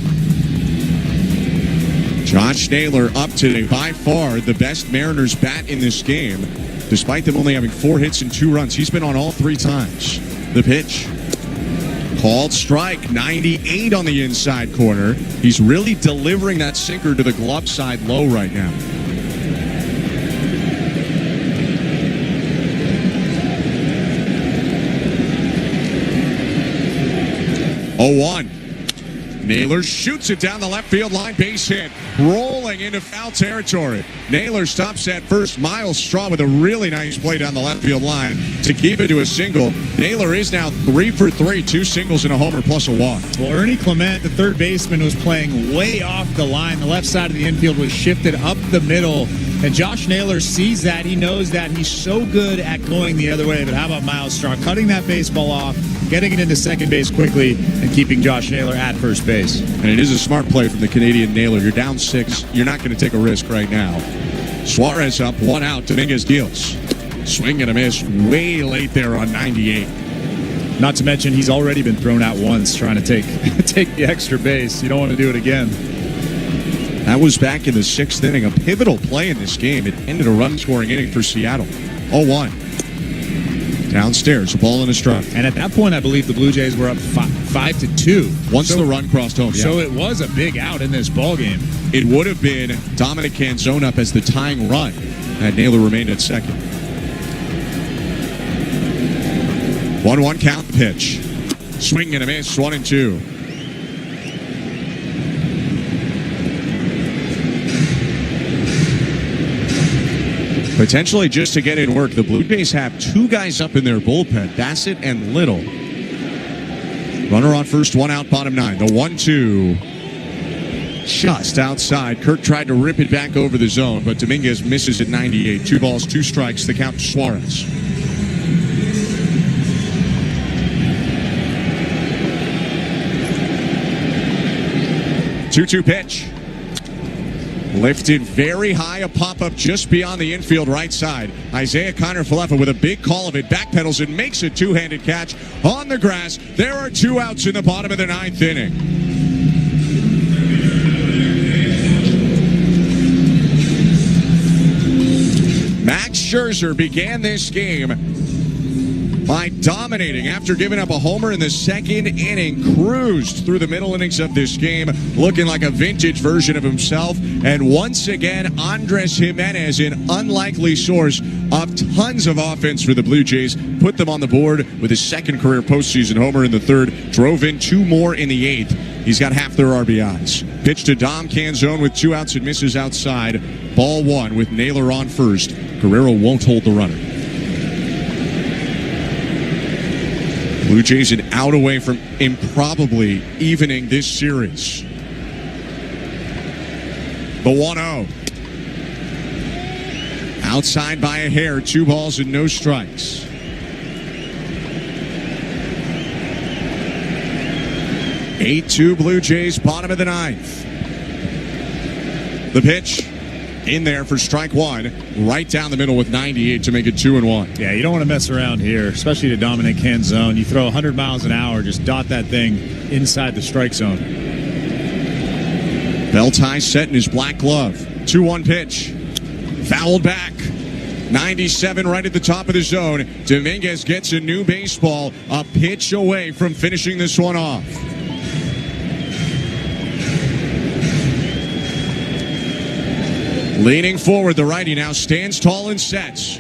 Josh Naylor up today, by far the best Mariners bat in this game, despite them only having 4 hits and 2 runs. He's been on all 3 times. The pitch. Called strike, 98 on the inside corner. He's really delivering that sinker to the glove side low right now. Oh, 1. Naylor shoots it down the left field line, base hit, rolling into foul territory. Naylor stops at first. Miles Straw with a really nice play down the left field line to keep it to a single. Naylor is now 3 for 3, 2 singles and a homer plus a walk.
Well, Ernie Clement, the third baseman, was playing way off the line. The left side of the infield was shifted up the middle, and Josh Naylor sees that. He knows that. He's so good at going the other way. But how about Miles Straw cutting that baseball off, getting it into second base quickly, and keeping Josh Naylor at first base?
And it is a smart play from the Canadian Naylor. You're down 6. You're not going to take a risk right now. Suarez up, 1 out. Dominguez deals. Swing and a miss way late there on 98.
Not to mention he's already been thrown out once trying to take the extra base. You don't want to do it again.
That was back in the 6th inning. A pivotal play in this game. It ended a run-scoring inning for Seattle. 0-1. Downstairs, a ball and a strike.
And at that point, I believe the Blue Jays were up 5-2.
Once the run crossed home, yeah.
So it was a big out in this ball game.
It would have been Dominic Canzone up as the tying run had Naylor remained at second. 1-1 count pitch. Swing and a miss, 1-2. Potentially just to get in work, the Blue Jays have 2 guys up in their bullpen, Bassett and Little. Runner on first, 1 out, bottom 9. The 1-2. just outside. Kirk tried to rip it back over the zone, but Dominguez misses at 98. 2 balls, 2 strikes. The count to Suarez. Two-two pitch. Lifted very high, a pop-up just beyond the infield right side. Isaiah Kiner-Falefa with a big call of it, backpedals and makes a two-handed catch on the grass. There are 2 outs in the bottom of the 9th inning. Max Scherzer began this game by dominating after giving up a homer in the 2nd inning, cruised through the middle innings of this game, looking like a vintage version of himself. And once again, Andres Jimenez, an unlikely source of tons of offense for the Blue Jays, put them on the board with his 2nd career postseason homer in the 3rd, drove in 2 more in the 8th. He's got half their RBIs. Pitch to Dom Canzone with 2 outs and misses outside. Ball 1 with Naylor on first. Guerrero won't hold the runner. Blue Jays an out away from improbably evening this series. The 1-0. Outside by a hair, 2 balls and no strikes. Eight-2 Blue Jays, bottom of the 9th. The pitch in there for strike 1, right down the middle with 98 to make it 2-1.
Yeah, you don't want to mess around here, especially to Dominic Canzone. You throw 100 miles an hour, just dot that thing inside the strike zone.
Bell tie set in his black glove. 2-1 pitch. Fouled back. 97 right at the top of the zone. Dominguez gets a new baseball, a pitch away from finishing this one off. Leaning forward, the righty now stands tall and sets.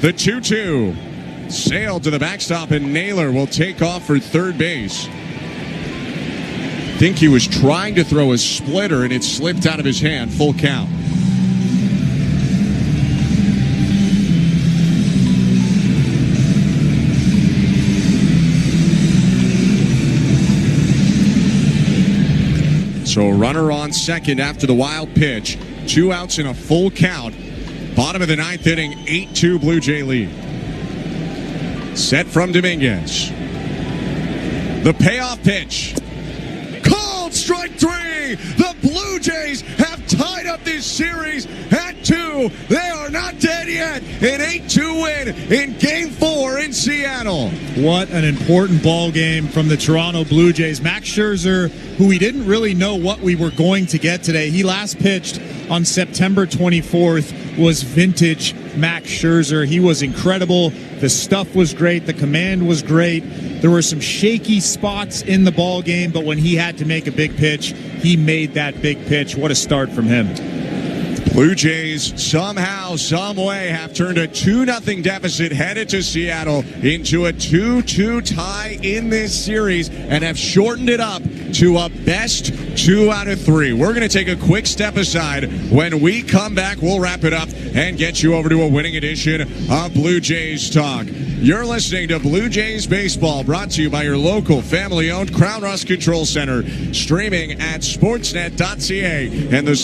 The 2-2 sailed to the backstop, and Naylor will take off for third base. I think he was trying to throw a splitter, and it slipped out of his hand. Full count. So a runner on second after the wild pitch. 2 outs in a full count. Bottom of the 9th inning, 8-2 Blue Jay lead. Set from Dominguez. The payoff pitch. Called strike 3. The Blue Jays have tied up this series at 2. They are not dead yet. An 8-2 win in Game 4 in Seattle.
What an important ball game from the Toronto Blue Jays. Max Scherzer, who we didn't really know what we were going to get today. He last pitched on September 24th, was vintage Max Scherzer. He was incredible. The stuff was great. The command was great. There were some shaky spots in the ball game, but when he had to make a big pitch, he made that big pitch. What a start from him.
Blue Jays somehow, some way have turned a 2-0 deficit headed to Seattle into a 2-2 tie in this series and have shortened it up to a best 2 out of 3. We're going to take a quick step aside. When we come back, we'll wrap it up and get you over to a winning edition of Blue Jays Talk. You're listening to Blue Jays Baseball, brought to you by your local family-owned Crown Rust Control Center, streaming at sportsnet.ca and the